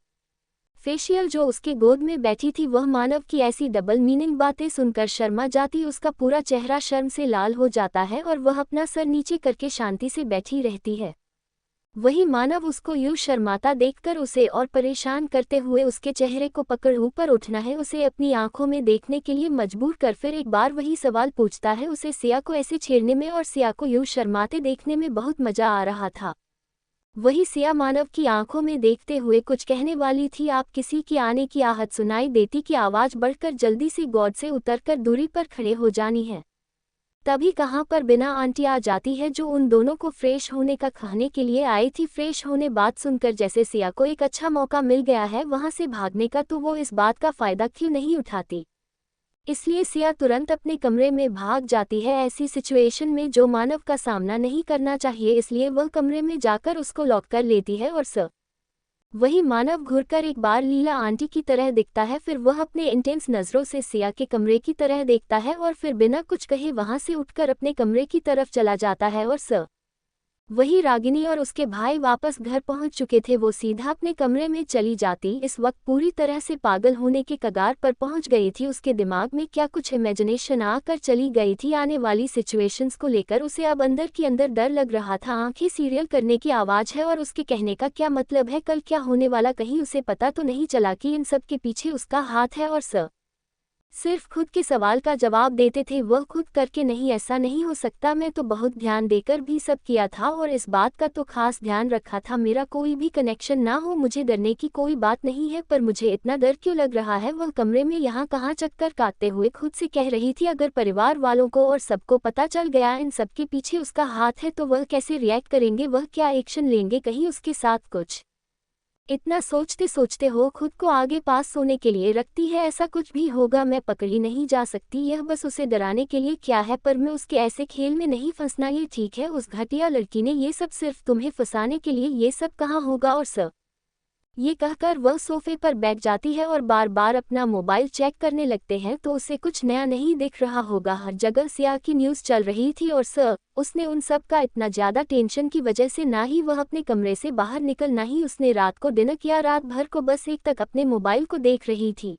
फेशियल जो उसके गोद में बैठी थी वह मानव की ऐसी डबल मीनिंग बातें सुनकर शर्मा जाती, उसका पूरा चेहरा शर्म से लाल हो जाता है और वह अपना सर नीचे करके शांति से बैठी रहती है। वही मानव उसको यूं शर्माता देखकर उसे और परेशान करते हुए उसके चेहरे को पकड़ ऊपर उठना है, उसे अपनी आंखों में देखने के लिए मजबूर कर फिर एक बार वही सवाल पूछता है। उसे सिया को ऐसे छेड़ने में और सिया को यूं शर्माते देखने में बहुत मजा आ रहा था। वही सिया मानव की आंखों में देखते हुए कुछ कहने वाली थी, आप किसी की आने की आहट सुनाई देती कि आवाज बढ़कर जल्दी से गोद से उतरकर दूरी पर खड़े हो जानी है। तभी कहाँ पर बिना आंटी आ जाती है जो उन दोनों को फ्रेश होने का खाने के लिए आई थी। फ्रेश होने बात सुनकर जैसे सिया को एक अच्छा मौका मिल गया है वहां से भागने का, तो वो इस बात का फायदा क्यों नहीं उठाती। इसलिए सिया तुरंत अपने कमरे में भाग जाती है ऐसी सिचुएशन में जो मानव का सामना नहीं करना चाहिए। इसलिए वह कमरे में जाकर उसको लॉक कर लेती है और वही मानव घुरकर एक बार लीला आंटी की तरह दिखता है। फिर वह अपने इंटेंस नज़रों से सिया के कमरे की तरह देखता है और फिर बिना कुछ कहे वहां से उठकर अपने कमरे की तरफ चला जाता है और वही रागिनी और उसके भाई वापस घर पहुंच चुके थे। वो सीधा अपने कमरे में चली जाती। इस वक्त पूरी तरह से पागल होने के कगार पर पहुंच गई थी। उसके दिमाग में क्या कुछ इमेजिनेशन आकर चली गई थी आने वाली सिचुएशंस को लेकर। उसे अब अंदर की अंदर डर लग रहा था। आंखें सीरियल करने की आवाज़ है और उसके कहने का क्या मतलब है, कल क्या होने वाला, कहीं उसे पता तो नहीं चला कि इन सब के पीछे उसका हाथ है। और सिर्फ खुद के सवाल का जवाब देते थे वह खुद करके नहीं, ऐसा नहीं हो सकता, मैं तो बहुत ध्यान देकर भी सब किया था और इस बात का तो खास ध्यान रखा था मेरा कोई भी कनेक्शन ना हो। मुझे डरने की कोई बात नहीं है, पर मुझे इतना डर क्यों लग रहा है। वह कमरे में यहाँ कहाँ चक्कर काटते हुए खुद से कह रही थी। अगर परिवार वालों को और सबको पता चल गया इन सब के पीछे उसका हाथ है तो वह कैसे रिएक्ट करेंगे, वह क्या एक्शन लेंगे, कहीं उसके साथ कुछ। इतना सोचते सोचते हो खुद को आगे पास सोने के लिए रखती है, ऐसा कुछ भी होगा मैं पकड़ी नहीं जा सकती। यह बस उसे डराने के लिए क्या है, पर मैं उसके ऐसे खेल में नहीं फंसना, ये ठीक है। उस घटिया लड़की ने ये सब सिर्फ तुम्हें फंसाने के लिए, ये सब कहाँ होगा। और ये कहकर वह सोफे पर बैठ जाती है और बार बार अपना मोबाइल चेक करने लगते हैं तो उसे कुछ नया नहीं दिख रहा होगा। हर जगह सिया की न्यूज़ चल रही थी और उसने उन सब का इतना ज़्यादा टेंशन की वजह से ना ही वह अपने कमरे से बाहर निकल, ना ही उसने रात को डिनर किया। रात भर को बस एक तक अपने मोबाइल को देख रही थी,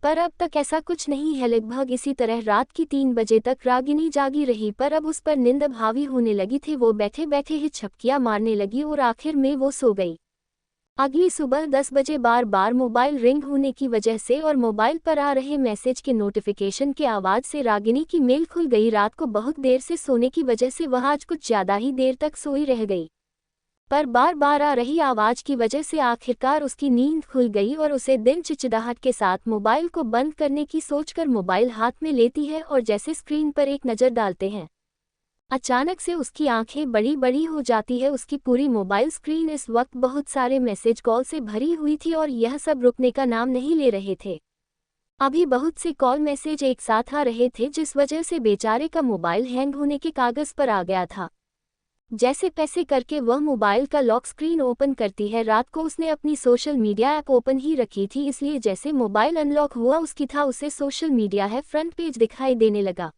पर अब तक ऐसा कुछ नहीं है। लगभग इसी तरह रात की 3 बजे तक रागिनी जागी रही, पर अब उस पर नींद हावी होने लगी थी। वो बैठे बैठे ही झपकियां मारने लगी और आखिर में वो सो गई। अगली सुबह 10 बजे बार बार मोबाइल रिंग होने की वजह से और मोबाइल पर आ रहे मैसेज के नोटिफिकेशन के आवाज़ से रागिनी की मेल खुल गई। रात को बहुत देर से सोने की वजह से वह आज कुछ ज़्यादा ही देर तक सोई रह गई, पर बार बार आ रही आवाज़ की वजह से आखिरकार उसकी नींद खुल गई और उसे दिन चिचिड़ाहट के साथ मोबाइल को बंद करने की सोचकर मोबाइल हाथ में लेती है और जैसे स्क्रीन पर एक नज़र डालते हैं अचानक से उसकी आंखें बड़ी बड़ी हो जाती है। उसकी पूरी मोबाइल स्क्रीन इस वक्त बहुत सारे मैसेज कॉल से भरी हुई थी और यह सब रुकने का नाम नहीं ले रहे थे। अभी बहुत से कॉल मैसेज एक साथ आ रहे थे जिस वजह से बेचारे का मोबाइल हैंग होने के कागज़ पर आ गया था। जैसे तैसे करके वह मोबाइल का लॉक स्क्रीन ओपन करती है। रात को उसने अपनी सोशल मीडिया ऐप ओपन ही रखी थी, इसलिए जैसे मोबाइल अनलॉक हुआ उसकी था उसे सोशल मीडिया है फ्रंट पेज दिखाई देने लगा।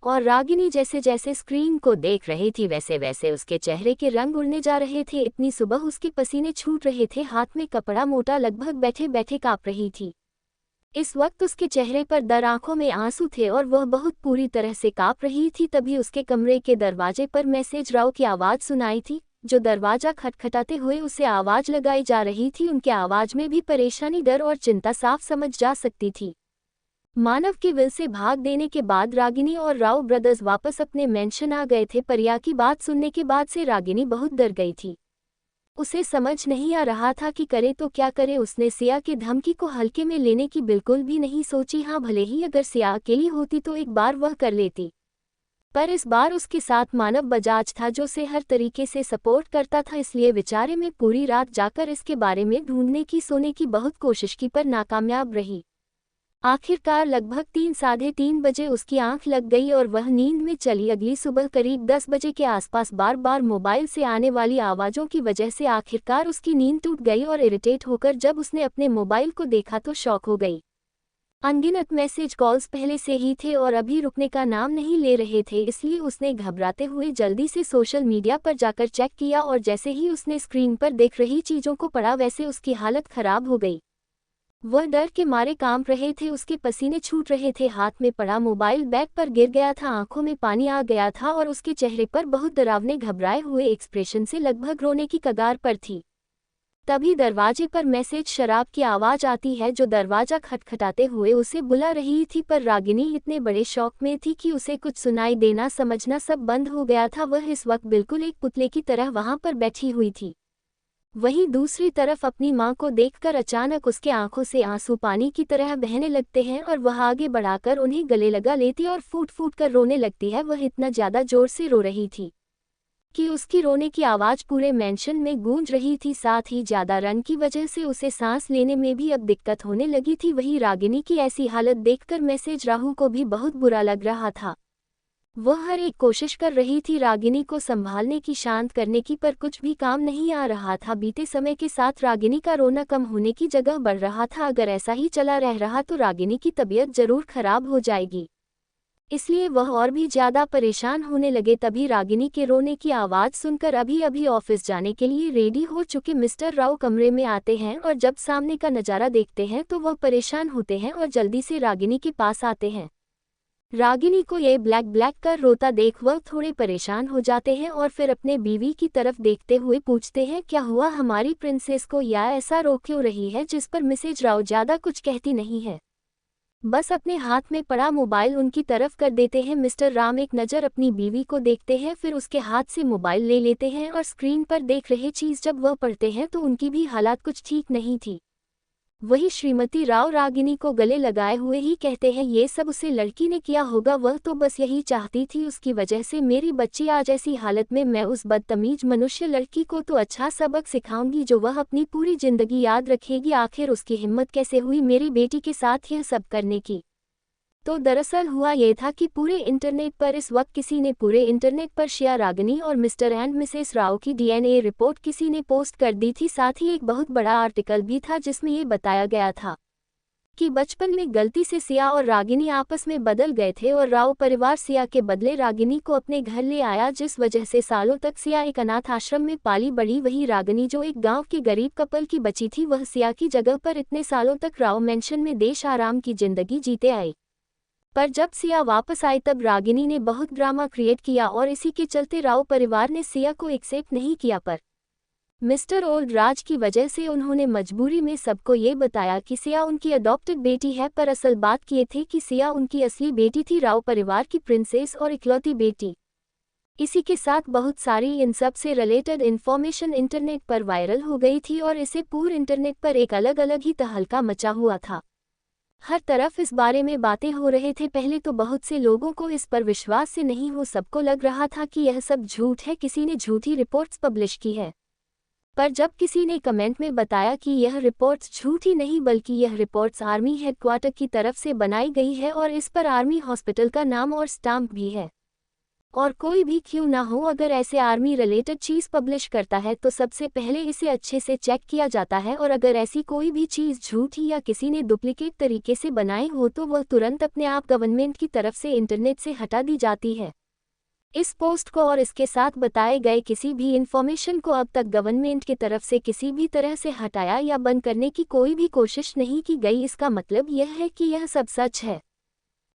और रागिनी जैसे जैसे स्क्रीन को देख रही थी वैसे वैसे उसके चेहरे के रंग उड़ने जा रहे थे। इतनी सुबह उसके पसीने छूट रहे थे, हाथ में कपड़ा मोटा, लगभग बैठे बैठे काँप रही थी। इस वक्त उसके चेहरे पर दर, आंखों में आंसू थे और वह बहुत पूरी तरह से काँप रही थी। तभी उसके कमरे के दरवाजे पर मैसेज राव की आवाज़ सुनाई थी, जो दरवाज़ा खटखटाते हुए उसे आवाज़ लगाई जा रही थी। उनके आवाज़ में भी परेशानी, डर और चिंता साफ समझ जा सकती थी। मानव के विल से भाग देने के बाद रागिनी और राव ब्रदर्स वापस अपने मेंशन आ गए थे। परिया की बात सुनने के बाद से रागिनी बहुत डर गई थी। उसे समझ नहीं आ रहा था कि करे तो क्या करे। उसने सिया के धमकी को हल्के में लेने की बिल्कुल भी नहीं सोची। हाँ, भले ही अगर सिया अकेली होती तो एक बार वह कर लेती, पर इस बार उसके साथ मानव बजाज था जो उसे हर तरीके से सपोर्ट करता था। इसलिए बेचारे में पूरी रात जाकर इसके बारे में ढूंढने की, सोने की बहुत कोशिश की, पर नाकामयाब रही। आखिरकार लगभग 3 साढ़े 3 बजे उसकी आंख लग गई और वह नींद में चली। अगली सुबह करीब 10 बजे के आसपास बार बार मोबाइल से आने वाली आवाज़ों की वजह से आखिरकार उसकी नींद टूट गई और इरिटेट होकर जब उसने अपने मोबाइल को देखा तो शॉक हो गई। अनगिनत मैसेज कॉल्स पहले से ही थे और अभी रुकने का नाम नहीं ले रहे थे, इसलिए उसने घबराते हुए जल्दी से सोशल मीडिया पर जाकर चेक किया और जैसे ही उसने स्क्रीन पर देख रही चीज़ों को पढ़ा वैसे उसकी हालत खराब हो गई। वह डर के मारे कांप रहे थे, उसके पसीने छूट रहे थे, हाथ में पड़ा मोबाइल बैग पर गिर गया था, आंखों में पानी आ गया था और उसके चेहरे पर बहुत डरावने घबराए हुए एक्सप्रेशन से लगभग रोने की कगार पर थी। तभी दरवाजे पर मैसेज शराब की आवाज़ आती है जो दरवाज़ा खटखटाते हुए उसे बुला रही थी, पर रागिनी इतने बड़े शौक में थी कि उसे कुछ सुनाई देना समझना सब बंद हो गया था। वह इस वक्त बिल्कुल एक पुतले की तरह वहां पर बैठी हुई थी। वहीं दूसरी तरफ अपनी मां को देखकर अचानक उसके आंखों से आंसू पानी की तरह बहने लगते हैं और वह आगे बढ़ाकर उन्हें गले लगा लेती और फूट फूट कर रोने लगती है। वह इतना ज्यादा जोर से रो रही थी कि उसकी रोने की आवाज पूरे मेंशन में गूंज रही थी। साथ ही ज्यादा रन की वजह से उसे सांस लेने में भी अब दिक्कत होने लगी थी। वहीं रागिनी की ऐसी हालत देखकर मैसेज राहु को भी बहुत बुरा लग रहा था। वह हर एक कोशिश कर रही थी रागिनी को संभालने की, शांत करने की, पर कुछ भी काम नहीं आ रहा था। बीते समय के साथ रागिनी का रोना कम होने की जगह बढ़ रहा था। अगर ऐसा ही चला रह रहा तो रागिनी की तबीयत जरूर खराब हो जाएगी, इसलिए वह और भी ज्यादा परेशान होने लगे। तभी रागिनी के रोने की आवाज सुनकर अभी अभी ऑफिस जाने के लिए रेडी हो चुके मिस्टर राव कमरे में आते हैं और जब सामने का नजारा देखते हैं तो वह परेशान होते हैं और जल्दी से रागिनी के पास आते हैं। रागिनी को ये ब्लैक ब्लैक कर रोता देख वह थोड़े परेशान हो जाते हैं और फिर अपने बीवी की तरफ देखते हुए पूछते हैं, क्या हुआ हमारी प्रिंसेस को, या ऐसा रो क्यों रही है? जिस पर मिसेज राव ज्यादा कुछ कहती नहीं है, बस अपने हाथ में पड़ा मोबाइल उनकी तरफ कर देते हैं। मिस्टर राम एक नज़र अपनी बीवी को देखते हैं, फिर उसके हाथ से मोबाइल ले लेते हैं और स्क्रीन पर देख रहे चीज़ जब वह पढ़ते हैं तो उनकी भी हालात कुछ ठीक नहीं थी। वही श्रीमती राव रागिनी को गले लगाए हुए ही कहते हैं, ये सब उसे लड़की ने किया होगा, वह तो बस यही चाहती थी, उसकी वजह से मेरी बच्ची आज ऐसी हालत में। मैं उस बदतमीज मनुष्य लड़की को तो अच्छा सबक सिखाऊंगी जो वह अपनी पूरी जिंदगी याद रखेगी। आखिर उसकी हिम्मत कैसे हुई मेरी बेटी के साथ यह सब करने की? तो दरअसल हुआ ये था कि पूरे इंटरनेट पर इस वक्त किसी ने पूरे इंटरनेट पर शिया रागिनी और मिस्टर एंड मिसेस राव की डीएनए रिपोर्ट किसी ने पोस्ट कर दी थी। साथ ही एक बहुत बड़ा आर्टिकल भी था जिसमें ये बताया गया था कि बचपन में गलती से सिया और रागिनी आपस में बदल गए थे और राव परिवार सिया के बदले रागिनी को अपने घर ले आया, जिस वजह से सालों तक सिया एक अनाथ आश्रम में पाली बड़ी। वही रागिनी जो एक गांव के गरीब कपल की बची थी, वह सिया की जगह पर इतने सालों तक राव मेंशन में देश आराम की जिंदगी जीते आई। पर जब सिया वापस आई तब रागिनी ने बहुत ड्रामा क्रिएट किया और इसी के चलते राव परिवार ने सिया को एक्सेप्ट नहीं किया। पर मिस्टर ओल्ड राज की वजह से उन्होंने मजबूरी में सबको ये बताया कि सिया उनकी अडॉप्टेड बेटी है, पर असल बात ये थी कि सिया उनकी असली बेटी थी, राव परिवार की प्रिंसेस और इकलौती बेटी। इसी के साथ बहुत सारी इन सब से रिलेटेड इन्फॉर्मेशन इंटरनेट पर वायरल हो गई थी और इसे पूरे इंटरनेट पर एक अलग अलग ही तहलका मचा हुआ था। हर तरफ इस बारे में बातें हो रहे थे। पहले तो बहुत से लोगों को इस पर विश्वास से नहीं हो, सबको लग रहा था कि यह सब झूठ है, किसी ने झूठी रिपोर्ट्स पब्लिश की है। पर जब किसी ने कमेंट में बताया कि यह रिपोर्ट्स झूठी नहीं बल्कि यह रिपोर्ट्स आर्मी हेडक्वार्टर की तरफ से बनाई गई है और इस पर आर्मी हॉस्पिटल का नाम और स्टाम्प भी है, और कोई भी क्यों ना हो, अगर ऐसे आर्मी रिलेटेड चीज़ पब्लिश करता है तो सबसे पहले इसे अच्छे से चेक किया जाता है, और अगर ऐसी कोई भी चीज़ झूठी या किसी ने डुप्लीकेट तरीके से बनाई हो तो वह तुरंत अपने आप गवर्नमेंट की तरफ से इंटरनेट से हटा दी जाती है। इस पोस्ट को और इसके साथ बताए गए किसी भी इन्फॉर्मेशन को अब तक गवर्नमेंट की तरफ से किसी भी तरह से हटाया या बंद करने की कोई भी कोशिश नहीं की गई। इसका मतलब यह है कि यह सब सच है।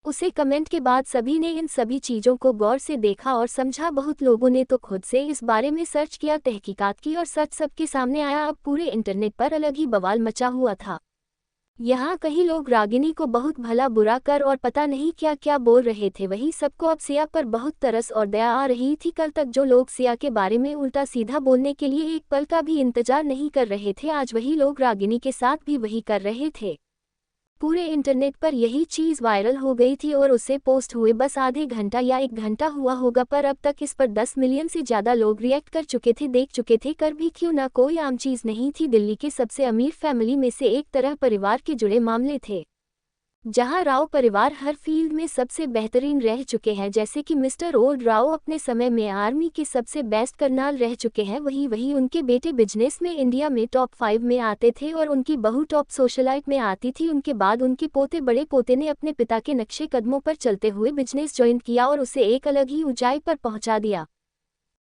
उसे कमेंट के बाद सभी ने इन सभी चीज़ों को गौर से देखा और समझा। बहुत लोगों ने तो खुद से इस बारे में सर्च किया, तहकीकात की और सच सबके सामने आया। अब पूरे इंटरनेट पर अलग ही बवाल मचा हुआ था। यहाँ कहीं लोग रागिनी को बहुत भला बुरा कर और पता नहीं क्या क्या बोल रहे थे, वहीं सबको अब सिया पर बहुत तरस और दया आ रही थी। कल तक जो लोग सिया के बारे में उल्टा सीधा बोलने के लिए एक पल का भी इंतजार नहीं कर रहे थे, आज वही लोग रागिनी के साथ भी वही कर रहे थे। पूरे इंटरनेट पर यही चीज़ वायरल हो गई थी और उसे पोस्ट हुए बस आधे घंटा या 1 घंटा हुआ होगा, पर अब तक इस पर 10 मिलियन से ज़्यादा लोग रिएक्ट कर चुके थे, देख चुके थे। कर भी क्यों ना, कोई आम चीज़ नहीं थी। दिल्ली के सबसे अमीर फैमिली में से एक तरह परिवार के जुड़े मामले थे, जहां राव परिवार हर फील्ड में सबसे बेहतरीन रह चुके हैं। जैसे कि मिस्टर ओल्ड राव अपने समय में आर्मी के सबसे बेस्ट कर्नल रह चुके हैं, वही उनके बेटे बिजनेस में इंडिया में टॉप 5 में आते थे और उनकी बहू टॉप सोशलाइट में आती थी। उनके बाद उनके पोते बड़े पोते ने अपने पिता के नक्शे कदमों पर चलते हुए बिजनेस ज्वाइन किया और उसे एक अलग ही ऊंचाई पर पहुंचा दिया।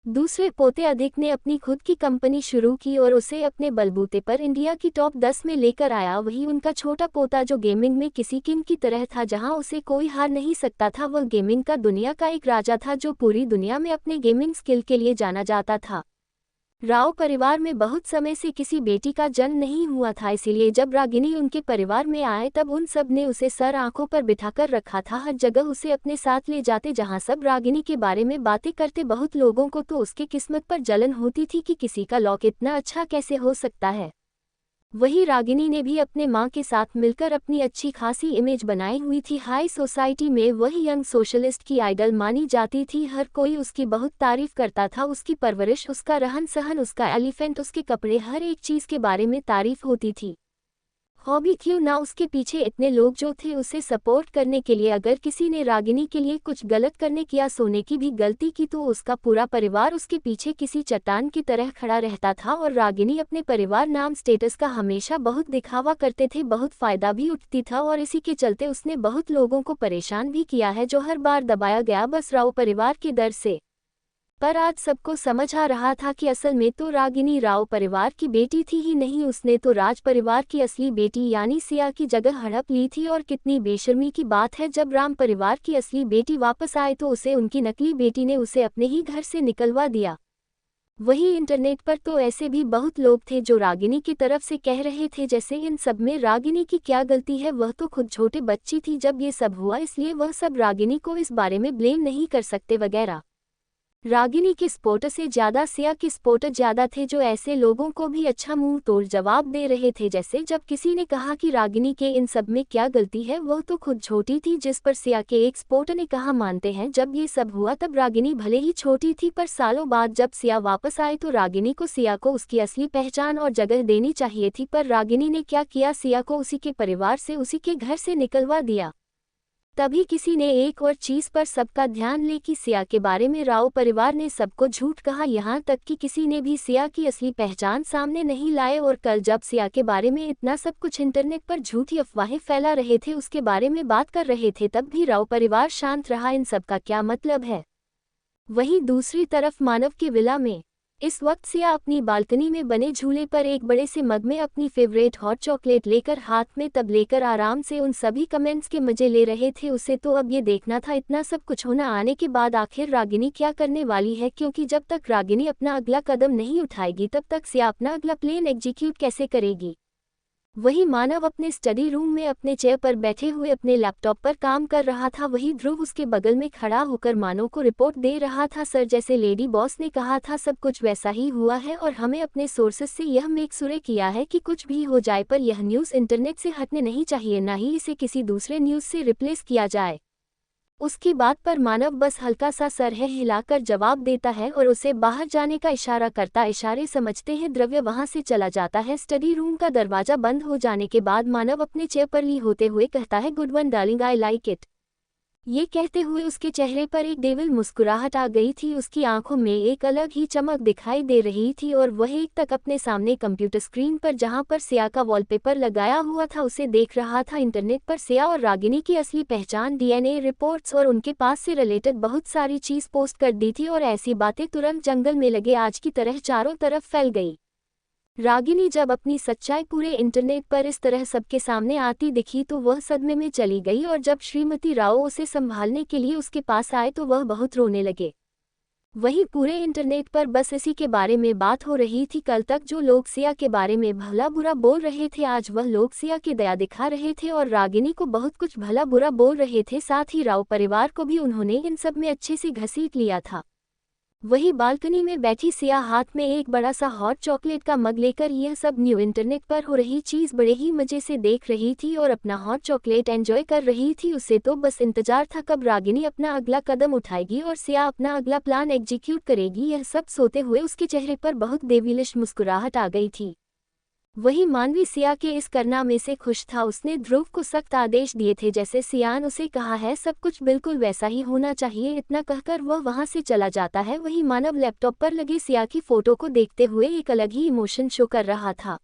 दूसरे पोते अधिक ने अपनी खुद की कंपनी शुरू की और उसे अपने बलबूते पर इंडिया की टॉप 10 में लेकर आया। वही उनका छोटा पोता जो गेमिंग में किसी किंग की तरह था, जहां उसे कोई हार नहीं सकता था। वह गेमिंग का दुनिया का एक राजा था जो पूरी दुनिया में अपने गेमिंग स्किल के लिए जाना जाता था। राव परिवार में बहुत समय से किसी बेटी का जन्म नहीं हुआ था, इसीलिए जब रागिनी उनके परिवार में आए तब उन सब ने उसे सर आंखों पर बिठाकर रखा था। हर जगह उसे अपने साथ ले जाते, जहां सब रागिनी के बारे में बातें करते। बहुत लोगों को तो उसके किस्मत पर जलन होती थी कि किसी का लॉक इतना अच्छा कैसे हो सकता है। वही रागिनी ने भी अपने मां के साथ मिलकर अपनी अच्छी खासी इमेज बनाई हुई थी। हाई सोसाइटी में वही यंग सोशलिस्ट की आइडल मानी जाती थी। हर कोई उसकी बहुत तारीफ करता था। उसकी परवरिश, उसका रहन सहन, उसका एलिफेंट, उसके कपड़े, हर एक चीज के बारे में तारीफ होती थी। हॉबी क्यों ना, उसके पीछे इतने लोग जो थे उसे सपोर्ट करने के लिए। अगर किसी ने रागिनी के लिए कुछ गलत करने की या सोने की भी गलती की तो उसका पूरा परिवार उसके पीछे किसी चट्टान की तरह खड़ा रहता था। और रागिनी अपने परिवार नाम स्टेटस का हमेशा बहुत दिखावा करते थे, बहुत फायदा भी उठती था और इसी के चलते उसने बहुत लोगों को परेशान भी किया है, जो हर बार दबाया गया बस राव परिवार के डर से। पर आज सबको समझ आ रहा था कि असल में तो रागिनी राव परिवार की बेटी थी ही नहीं, उसने तो राज परिवार की असली बेटी यानी सिया की जगह हड़प ली थी। और कितनी बेशर्मी की बात है, जब राम परिवार की असली बेटी वापस आए तो उसे उनकी नकली बेटी ने उसे अपने ही घर से निकलवा दिया। वही इंटरनेट पर तो ऐसे भी बहुत लोग थे जो रागिनी की तरफ से कह रहे थे जैसे इन सब में रागिनी की क्या गलती है, वह तो खुद छोटे बच्ची थी जब ये सब हुआ, इसलिए वह सब रागिनी को इस बारे में ब्लेम नहीं कर सकते वगैरह। रागिनी के स्पोर्ट से ज्यादा सिया के स्पोर्ट ज्यादा थे, जो ऐसे लोगों को भी अच्छा मुंह तोड़ जवाब दे रहे थे। जैसे जब किसी ने कहा कि रागिनी के इन सब में क्या गलती है, वह तो खुद छोटी थी, जिस पर सिया के एक स्पोर्ट ने कहा मानते हैं जब ये सब हुआ तब रागिनी भले ही छोटी थी, पर सालों बाद जब सिया वापस आए तो रागिनी को सिया को उसकी असली पहचान और जगह देनी चाहिए थी। पर रागिनी ने क्या किया, सिया को उसी के परिवार से, उसी के घर से निकलवा दिया। तभी किसी ने एक और चीज पर सबका ध्यान ले कि सिया के बारे में राव परिवार ने सबको झूठ कहा, यहाँ तक कि किसी ने भी सिया की असली पहचान सामने नहीं लाए। और कल जब सिया के बारे में इतना सब कुछ इंटरनेट पर झूठी अफवाहें फैला रहे थे, उसके बारे में बात कर रहे थे, तब भी राव परिवार शांत रहा। इन सब का क्या मतलब है? वहीं दूसरी तरफ मानव की विला में इस वक्त सिया अपनी बालकनी में बने झूले पर एक बड़े से मग में अपनी फेवरेट हॉट चॉकलेट लेकर हाथ में तब लेकर आराम से उन सभी कमेंट्स के मजे ले रहे थे। उसे तो अब ये देखना था इतना सब कुछ होना आने के बाद आखिर रागिनी क्या करने वाली है, क्योंकि जब तक रागिनी अपना अगला कदम नहीं उठाएगी तब तक सिया अपना अगला प्लान एग्जीक्यूट कैसे करेगी। वही मानव अपने स्टडी रूम में अपने चेयर पर बैठे हुए अपने लैपटॉप पर काम कर रहा था। वही ध्रुव उसके बगल में खड़ा होकर मानव को रिपोर्ट दे रहा था। सर, जैसे लेडी बॉस ने कहा था सब कुछ वैसा ही हुआ है और हमें अपने सोर्सेस से यह मेक श्योर किया है कि कुछ भी हो जाए पर यह न्यूज़ इंटरनेट से हटने नहीं चाहिए, ना ही इसे किसी दूसरे न्यूज़ से रिप्लेस किया जाए। उसकी बात पर मानव बस हल्का सा सर है हिलाकर जवाब देता है और उसे बाहर जाने का इशारा करता। इशारे समझते हैं द्रव्य वहां से चला जाता है। स्टडी रूम का दरवाजा बंद हो जाने के बाद मानव अपने चेयर पर ली होते हुए कहता है, good one darling, I like it. ये कहते हुए उसके चेहरे पर एक डेविल मुस्कुराहट आ गई थी। उसकी आंखों में एक अलग ही चमक दिखाई दे रही थी और वह एक तक अपने सामने कंप्यूटर स्क्रीन पर जहां पर सिया का वॉलपेपर लगाया हुआ था उसे देख रहा था। इंटरनेट पर सिया और रागिनी की असली पहचान, डीएनए रिपोर्ट्स और उनके पास से रिलेटेड बहुत सारी चीज पोस्ट कर दी थी और ऐसी बातें तुरंत जंगल में लगे आज की तरह चारों तरफ फैल गई। रागिनी जब अपनी सच्चाई पूरे इंटरनेट पर इस तरह सबके सामने आती दिखी तो वह सदमे में चली गई और जब श्रीमती राव उसे संभालने के लिए उसके पास आए तो वह बहुत रोने लगे। वहीं पूरे इंटरनेट पर बस इसी के बारे में बात हो रही थी। कल तक जो लोग सिया के बारे में भला बुरा बोल रहे थे, आज वह लोग सिया की दया दिखा रहे थे और रागिनी को बहुत कुछ भला बुरा बोल रहे थे। साथ ही राव परिवार को भी उन्होंने इन सब में अच्छे से घसीट लिया था। वही बालकनी में बैठी सिया हाथ में एक बड़ा सा हॉट चॉकलेट का मग लेकर यह सब न्यू इंटरनेट पर हो रही चीज बड़े ही मजे से देख रही थी और अपना हॉट चॉकलेट एंजॉय कर रही थी। उसे तो बस इंतजार था कब रागिनी अपना अगला कदम उठाएगी और सिया अपना अगला प्लान एग्जीक्यूट करेगी। यह सब सोते हुए उसके चेहरे पर बहुत देविलिश मुस्कुराहट आ गई थी। वही मानवी सिया के इस कारनामे से खुश था। उसने ध्रुव को सख्त आदेश दिए थे जैसे सियान उसे कहा है सब कुछ बिल्कुल वैसा ही होना चाहिए। इतना कहकर वह वहां से चला जाता है। वही मानव लैपटॉप पर लगे सिया की फोटो को देखते हुए एक अलग ही इमोशन शो कर रहा था।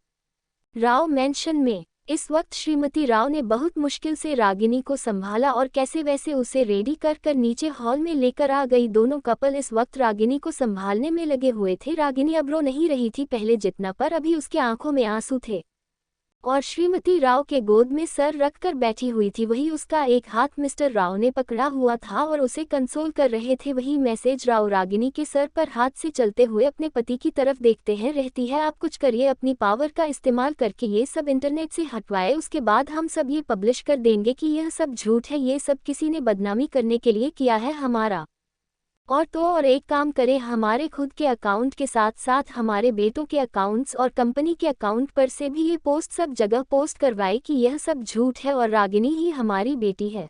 राव मैंशन में इस वक्त श्रीमती राव ने बहुत मुश्किल से रागिनी को संभाला और कैसे वैसे उसे रेडी कर नीचे हॉल में लेकर आ गई। दोनों कपल इस वक्त रागिनी को संभालने में लगे हुए थे। रागिनी अब रो नहीं रही थी पहले जितना, पर अभी उसके आंखों में आंसू थे। और श्रीमती राव के गोद में सर रखकर बैठी हुई थी। वही उसका एक हाथ मिस्टर राव ने पकड़ा हुआ था और उसे कंसोल कर रहे थे। वही मैसेज राव रागिनी के सर पर हाथ से चलते हुए अपने पति की तरफ देखते हैं रहती है, आप कुछ करिए, अपनी पावर का इस्तेमाल करके ये सब इंटरनेट से हटवाए, उसके बाद हम सब ये पब्लिश कर देंगे कि यह सब झूठ है, ये सब किसी ने बदनामी करने के लिए किया है हमारा। और एक काम करें, हमारे खुद के अकाउंट के साथ साथ हमारे बेटों के अकाउंट्स और कंपनी के अकाउंट पर से भी ये पोस्ट सब जगह पोस्ट करवाए कि यह सब झूठ है और रागिनी ही हमारी बेटी है।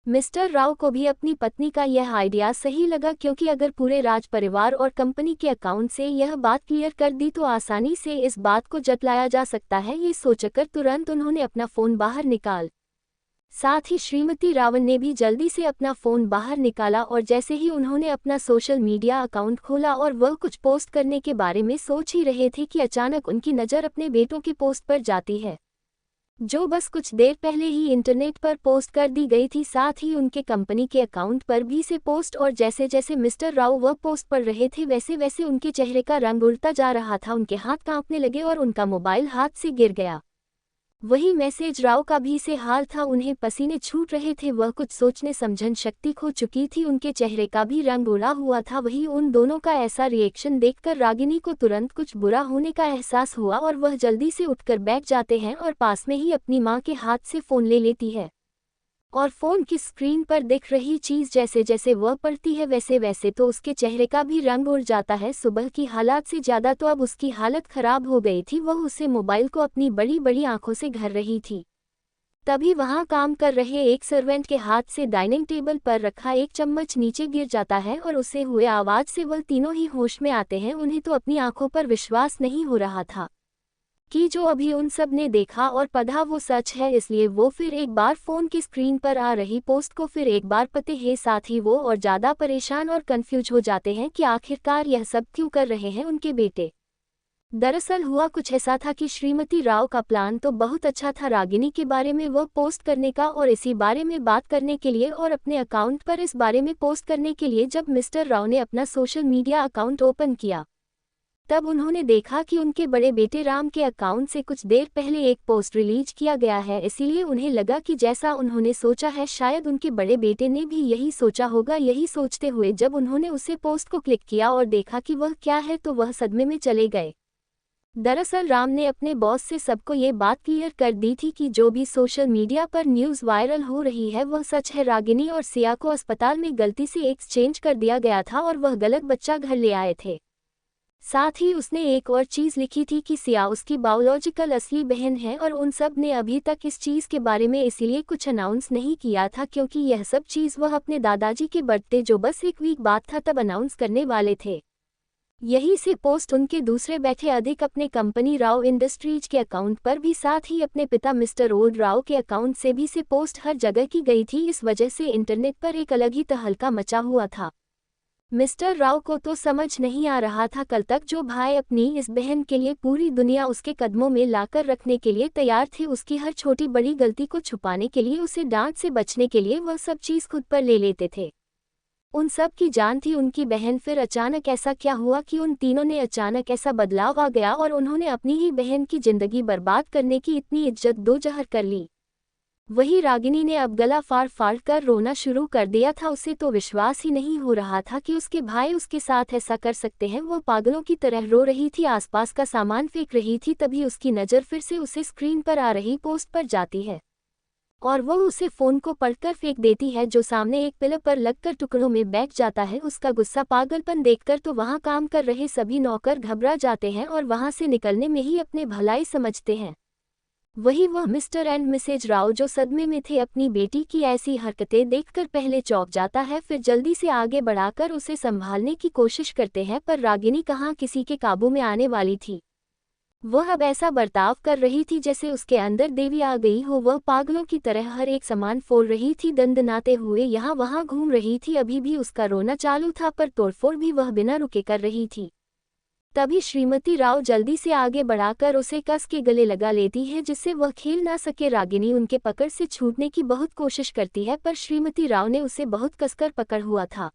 मिस्टर राव को भी अपनी पत्नी का यह आइडिया सही लगा, क्योंकि अगर पूरे राज परिवार और कंपनी के अकाउंट से यह बात क्लियर कर दी तो आसानी से इस बात को जतलाया जा सकता है। ये सोचकर तुरंत उन्होंने अपना फ़ोन बाहर निकाल, साथ ही श्रीमती रावल ने भी जल्दी से अपना फ़ोन बाहर निकाला और जैसे ही उन्होंने अपना सोशल मीडिया अकाउंट खोला और वह कुछ पोस्ट करने के बारे में सोच ही रहे थे कि अचानक उनकी नज़र अपने बेटों की पोस्ट पर जाती है, जो बस कुछ देर पहले ही इंटरनेट पर पोस्ट कर दी गई थी। साथ ही उनके कंपनी के अकाउंट पर भी से पोस्ट, और जैसे जैसे मिस्टर राव वह पोस्ट पढ़ रहे थे वैसे वैसे उनके चेहरे का रंग उड़ता जा रहा था, उनके हाथ कांपने लगे और उनका मोबाइल हाथ से गिर गया। वही मैसेज राव का भी से हाल था, उन्हें पसीने छूट रहे थे, वह कुछ सोचने समझन शक्ति खो चुकी थी, उनके चेहरे का भी रंग उड़ा हुआ था। वही उन दोनों का ऐसा रिएक्शन देखकर रागिनी को तुरंत कुछ बुरा होने का एहसास हुआ और वह जल्दी से उठकर बैठ जाते हैं और पास में ही अपनी मां के हाथ से फ़ोन ले लेती है। और फ़ोन की स्क्रीन पर दिख रही चीज़ जैसे जैसे वह पढ़ती है वैसे वैसे तो उसके चेहरे का भी रंग उड़ जाता है। सुबह की हालात से ज़्यादा तो अब उसकी हालत ख़राब हो गई थी, वह उसे मोबाइल को अपनी बड़ी बड़ी आंखों से घर रही थी। तभी वहाँ काम कर रहे एक सर्वेंट के हाथ से डाइनिंग टेबल पर रखा एक चम्मच नीचे गिर जाता है और उसे हुए आवाज़ से वह तीनों ही होश में आते हैं। उन्हें तो अपनी आंखों पर विश्वास नहीं हो रहा था कि जो अभी उन सब ने देखा और पढ़ा वो सच है, इसलिए वो फिर एक बार फ़ोन की स्क्रीन पर आ रही पोस्ट को फिर एक बार पढ़ते हैं। साथ ही वो और ज़्यादा परेशान और कंफ्यूज हो जाते हैं कि आखिरकार यह सब क्यों कर रहे हैं उनके बेटे। दरअसल हुआ कुछ ऐसा था कि श्रीमती राव का प्लान तो बहुत अच्छा था रागिनी के बारे में वह पोस्ट करने का और इसी बारे में बात करने के लिए और अपने अकाउंट पर इस बारे में पोस्ट करने के लिए। जब मिस्टर राव ने अपना सोशल मीडिया अकाउंट ओपन किया तब उन्होंने देखा कि उनके बड़े बेटे राम के अकाउंट से कुछ देर पहले एक पोस्ट रिलीज किया गया है, इसीलिए उन्हें लगा कि जैसा उन्होंने सोचा है शायद उनके बड़े बेटे ने भी यही सोचा होगा। यही सोचते हुए जब उन्होंने उसे पोस्ट को क्लिक किया और देखा कि वह क्या है तो वह सदमे में चले गए। दरअसल राम ने अपने बॉस से सबको ये बात क्लियर कर दी थी कि जो भी सोशल मीडिया पर न्यूज़ वायरल हो रही है वह सच है। रागिनी और सिया को अस्पताल में गलती से एक्सचेंज कर दिया गया था और वह गलत बच्चा घर ले आए थे। साथ ही उसने एक और चीज़ लिखी थी कि सिया उसकी बायोलॉजिकल असली बहन है और उन सब ने अभी तक इस चीज़ के बारे में इसीलिए कुछ अनाउंस नहीं किया था क्योंकि यह सब चीज़ वह अपने दादाजी के बर्थडे जो बस एक वीक बाद था तब अनाउंस करने वाले थे। यही से पोस्ट उनके दूसरे बैठे अधिक अपने कंपनी राव इंडस्ट्रीज के अकाउंट पर भी साथ ही अपने पिता मिस्टर ओल्ड राव के अकाउंट से भी से पोस्ट हर जगह की गई थी। इस वजह से इंटरनेट पर एक अलग ही तहलका मचा हुआ था। मिस्टर राव को तो समझ नहीं आ रहा था कल तक जो भाई अपनी इस बहन के लिए पूरी दुनिया उसके कदमों में लाकर रखने के लिए तैयार थे, उसकी हर छोटी बड़ी गलती को छुपाने के लिए, उसे डांट से बचने के लिए वह सब चीज़ खुद पर ले लेते थे। उन सब की जान थी उनकी बहन, फिर अचानक ऐसा क्या हुआ कि उन तीनों ने अचानक ऐसा बदलाव आ गया और उन्होंने अपनी ही बहन की जिंदगी बर्बाद करने की इतनी इज्जत दो जहर कर ली। वही रागिनी ने अब गला फाड़ फाड़ कर रोना शुरू कर दिया था। उसे तो विश्वास ही नहीं हो रहा था कि उसके भाई उसके साथ ऐसा कर सकते हैं। वो पागलों की तरह रो रही थी, आसपास का सामान फेंक रही थी। तभी उसकी नज़र फिर से उसे स्क्रीन पर आ रही पोस्ट पर जाती है और वो उसे फ़ोन को पढ़कर फेंक देती है जो सामने एक पिलर पर लगकर टुकड़ों में बैठ जाता है। उसका गुस्सा पागलपन देखकर तो वहाँ काम कर रहे सभी नौकर घबरा जाते हैं और वहाँ से निकलने में ही अपने भलाई समझते हैं। वही वह मिस्टर एंड मिसेज राव जो सदमे में थे अपनी बेटी की ऐसी हरकतें देखकर पहले चौंक जाता है, फिर जल्दी से आगे बढ़ाकर उसे संभालने की कोशिश करते हैं, पर रागिनी कहाँ किसी के काबू में आने वाली थी। वह अब ऐसा बर्ताव कर रही थी जैसे उसके अंदर देवी आ गई हो। वह पागलों की तरह हर एक सामान फोड़ रही थी, दंदनाते हुए यहाँ वहाँ घूम रही थी। अभी भी उसका रोना चालू था पर तोड़फोड़ भी वह बिना रुके कर रही थी। तभी श्रीमती राव जल्दी से आगे बढ़ाकर उसे कस के गले लगा लेती है जिससे वह खेल ना सके। रागिनी उनके पकड़ से छूटने की बहुत कोशिश करती है पर श्रीमती राव ने उसे बहुत कसकर पकड़ हुआ था।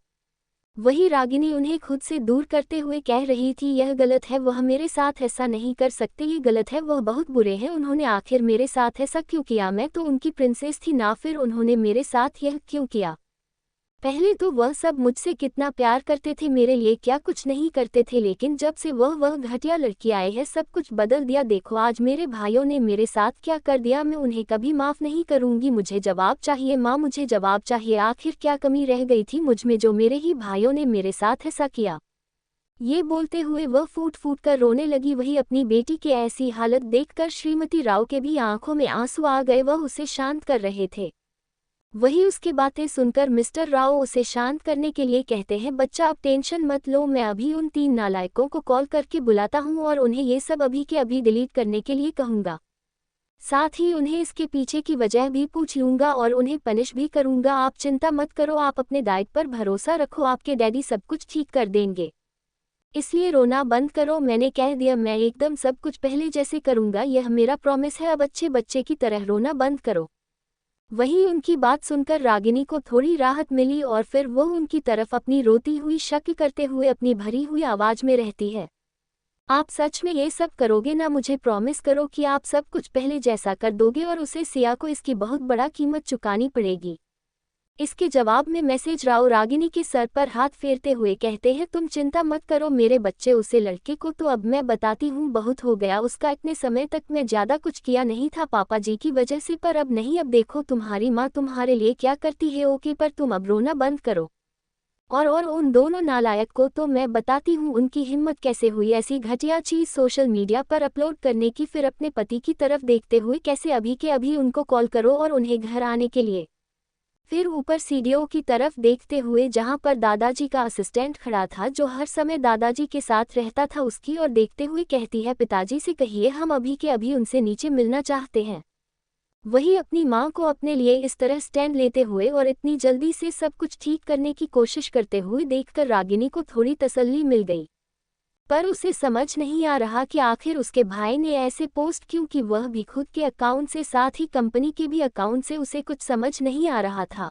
वही रागिनी उन्हें खुद से दूर करते हुए कह रही थी, यह गलत है, वह मेरे साथ ऐसा नहीं कर सकते, ये गलत है, वह बहुत बुरे हैं, उन्होंने आखिर मेरे साथ ऐसा क्यों किया, मैं तो उनकी प्रिंसेस थी ना, फिर उन्होंने मेरे साथ यह क्यों किया। पहले तो वह सब मुझसे कितना प्यार करते थे, मेरे लिए क्या कुछ नहीं करते थे, लेकिन जब से वह घटिया लड़की आए है सब कुछ बदल दिया। देखो आज मेरे भाइयों ने मेरे साथ क्या कर दिया, मैं उन्हें कभी माफ़ नहीं करूंगी। मुझे जवाब चाहिए माँ, मुझे जवाब चाहिए। आखिर क्या कमी रह गई थी मुझ में जो मेरे ही भाइयों ने मेरे साथ ऐसा किया। ये बोलते हुए वह फूट फूट कर रोने लगी। वही अपनी बेटी की ऐसी हालत देखकर श्रीमती राव के भी आंखों में आंसू आ गए, वह उसे शांत कर रहे थे। वही उसकी बातें सुनकर मिस्टर राव उसे शांत करने के लिए कहते हैं, बच्चा अब टेंशन मत लो, मैं अभी उन 3 नालायकों को कॉल करके बुलाता हूँ और उन्हें ये सब अभी के अभी डिलीट करने के लिए कहूँगा। साथ ही उन्हें इसके पीछे की वजह भी पूछ लूँगा और उन्हें पनिश भी करूँगा। आप चिंता मत करो, आप अपने डाइट पर भरोसा रखो, आपके डैडी सब कुछ ठीक कर देंगे, इसलिए रोना बंद करो। मैंने कह दिया, मैं एकदम सब कुछ पहले जैसे करूँगा, यह मेरा प्रॉमिस है। अब अच्छे बच्चे की तरह रोना बंद करो। वहीं उनकी बात सुनकर रागिनी को थोड़ी राहत मिली और फिर वो उनकी तरफ अपनी रोती हुई शक्ल करते हुए अपनी भरी हुई आवाज में रहती है, आप सच में ये सब करोगे ना, मुझे प्रॉमिस करो कि आप सब कुछ पहले जैसा कर दोगे और उसे सिया को इसकी बहुत बड़ा कीमत चुकानी पड़ेगी। इसके जवाब में मैसेज राव रागिनी के सर पर हाथ फेरते हुए कहते हैं, तुम चिंता मत करो मेरे बच्चे, उसे लड़के को तो अब मैं बताती हूँ, बहुत हो गया उसका, इतने समय तक मैं ज़्यादा कुछ किया नहीं था पापा जी की वजह से, पर अब नहीं, अब देखो तुम्हारी माँ तुम्हारे लिए क्या करती है। ओके, पर तुम अब रोना बंद करो। और उन दोनों नालायक को तो मैं बताती हूँ उनकी हिम्मत कैसे हुई ऐसी घटिया चीज़ सोशल मीडिया पर अपलोड करने की, फिर अपने पति की तरफ देखते हुए कैसे अभी के अभी उनको कॉल करो और उन्हें घर आने के लिए। फिर ऊपर सीढ़ियों की तरफ देखते हुए जहां पर दादाजी का असिस्टेंट खड़ा था जो हर समय दादाजी के साथ रहता था, उसकी ओर देखते हुए कहती है, पिताजी से कहिए हम अभी के अभी उनसे नीचे मिलना चाहते हैं। वही अपनी मां को अपने लिए इस तरह स्टैंड लेते हुए और इतनी जल्दी से सब कुछ ठीक करने की कोशिश करते हुए देखकर रागिनी को थोड़ी तसल्ली मिल गई, पर उसे समझ नहीं आ रहा कि आखिर उसके भाई ने ऐसे पोस्ट क्यों की। वह भी खुद के अकाउंट से, साथ ही कंपनी के भी अकाउंट से, उसे कुछ समझ नहीं आ रहा था।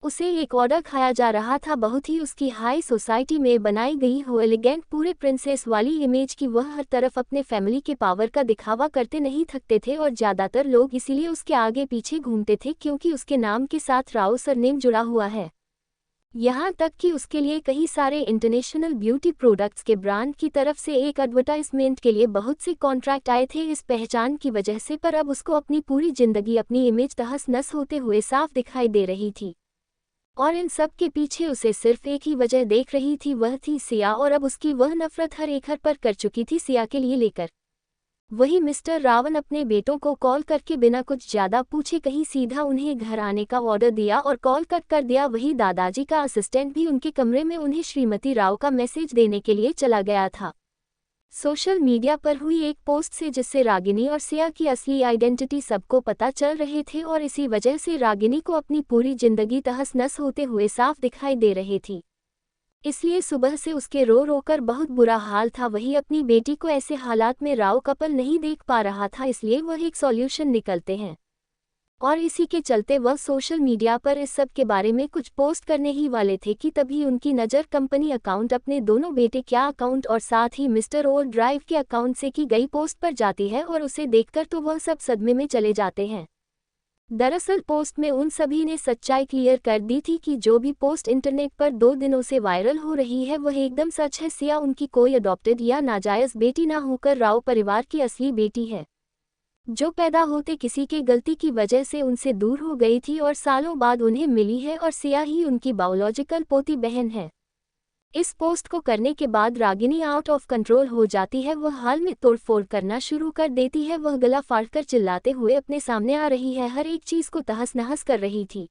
उसे एक ऑर्डर खाया जा रहा था, बहुत ही उसकी हाई सोसाइटी में बनाई गई हो एलिगेंट पूरे प्रिंसेस वाली इमेज की। वह हर तरफ अपने फैमिली के पावर का दिखावा करते नहीं थकते थे और ज़्यादातर लोग इसीलिए उसके आगे पीछे घूमते थे क्योंकि उसके नाम के साथ राव सरनेम जुड़ा हुआ है। यहाँ तक कि उसके लिए कई सारे इंटरनेशनल ब्यूटी प्रोडक्ट्स के ब्रांड की तरफ से एक एडवर्टाइजमेंट के लिए बहुत से कॉन्ट्रैक्ट आए थे इस पहचान की वजह से, पर अब उसको अपनी पूरी जिंदगी अपनी इमेज तहस नस होते हुए साफ दिखाई दे रही थी। और इन सब के पीछे उसे सिर्फ एक ही वजह देख रही थी, वह थी सिया, और अब उसकी वह नफरत हर एक हद पर कर चुकी थी सिया के लिए लेकर। वही मिस्टर रावण अपने बेटों को कॉल करके बिना कुछ ज़्यादा पूछे कहीं सीधा उन्हें घर आने का ऑर्डर दिया और कॉल कट कर दिया। वही दादाजी का असिस्टेंट भी उनके कमरे में उन्हें श्रीमती राव का मैसेज देने के लिए चला गया था। सोशल मीडिया पर हुई एक पोस्ट से जिससे रागिनी और सिया की असली आइडेंटिटी सबको पता चल रहे थे और इसी वजह से रागिनी को अपनी पूरी जिंदगी तहस नस होते हुए साफ दिखाई दे रही थी। इसलिए सुबह से उसके रो रो कर बहुत बुरा हाल था। वही अपनी बेटी को ऐसे हालात में राव कपल नहीं देख पा रहा था, इसलिए वह एक सॉल्यूशन निकलते हैं और इसी के चलते वह सोशल मीडिया पर इस सब के बारे में कुछ पोस्ट करने ही वाले थे कि तभी उनकी नज़र कंपनी अकाउंट, अपने दोनों बेटे क्या अकाउंट और साथ ही मिस्टर ओल्ड ड्राइव के अकाउंट से की गई पोस्ट पर जाती है और उसे देखकर तो वह सब सदमे में चले जाते हैं। दरअसल पोस्ट में उन सभी ने सच्चाई क्लियर कर दी थी कि जो भी पोस्ट इंटरनेट पर 2 दिनों से वायरल हो रही है वह एकदम सच है। सिया उनकी कोई अडॉप्टेड या नाजायज़ बेटी ना होकर राव परिवार की असली बेटी है, जो पैदा होते किसी के गलती की वजह से उनसे दूर हो गई थी और सालों बाद उन्हें मिली है, और सिया ही उनकी बायोलॉजिकल पोती बहन है। इस पोस्ट को करने के बाद रागिनी आउट ऑफ कंट्रोल हो जाती है, वह हाल में तोड़फोड़ करना शुरू कर देती है। वह गला फाड़कर चिल्लाते हुए अपने सामने आ रही है, हर एक चीज़ को तहस नहस कर रही थी।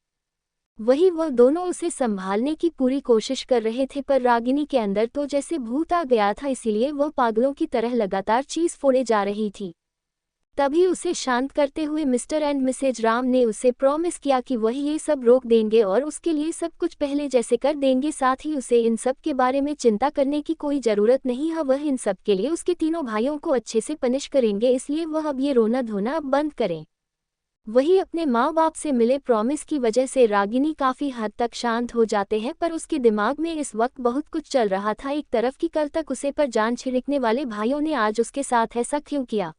वही वह दोनों उसे संभालने की पूरी कोशिश कर रहे थे, पर रागिनी के अंदर तो जैसे भूत आ गया था, इसीलिए वह पागलों की तरह लगातार चीज़ फोड़े जा रही थी। तभी उसे शांत करते हुए मिस्टर एंड मिसेज राम ने उसे प्रॉमिस किया कि वह ये सब रोक देंगे और उसके लिए सब कुछ पहले जैसे कर देंगे। साथ ही उसे इन सब के बारे में चिंता करने की कोई ज़रूरत नहीं है, वह इन सब के लिए उसके तीनों भाइयों को अच्छे से पनिश करेंगे, इसलिए वह अब ये रोना धोना अब बंद करें। वही अपने माँ बाप से मिले प्रॉमिस की वजह से रागिनी काफी हद तक शांत हो जाते हैं, पर उसके दिमाग में इस वक्त बहुत कुछ चल रहा था। एक तरफ की कल तक उसे पर जान छिड़कने वाले भाइयों ने आज उसके साथ ऐसा क्यों किया।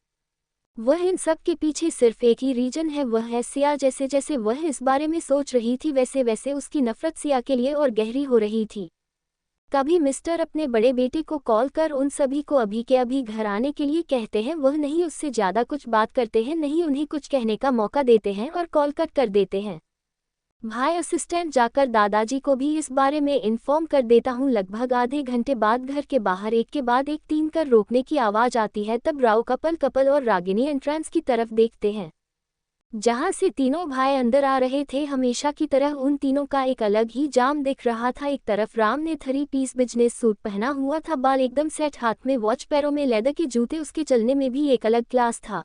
वह इन सब के पीछे सिर्फ एक ही रीजन है, वह है सिया। जैसे जैसे वह इस बारे में सोच रही थी वैसे वैसे उसकी नफरत सिया के लिए और गहरी हो रही थी। कभी मिस्टर अपने बड़े बेटे को कॉल कर उन सभी को अभी के अभी घर आने के लिए कहते हैं, वह नहीं उससे ज़्यादा कुछ बात करते हैं, नहीं उन्हें कुछ कहने का मौका देते हैं और कॉल कट कर देते हैं। भाई असिस्टेंट जाकर दादाजी को भी इस बारे में इन्फॉर्म कर देता हूँ। लगभग आधे घंटे बाद घर के बाहर एक के बाद एक तीन कर रोकने की आवाज़ आती है। तब राव कपल और रागिनी एंट्रेंस की तरफ देखते हैं, जहां से तीनों भाई अंदर आ रहे थे। हमेशा की तरह उन तीनों का एक अलग ही जाम दिख रहा था। एक तरफ राम ने 3 पीस बिजनेस सूट पहना हुआ था, बाल एकदम सेट, हाथ में वॉच, पैरों में लेदर के जूते, उसके चलने में भी एक अलग क्लास था।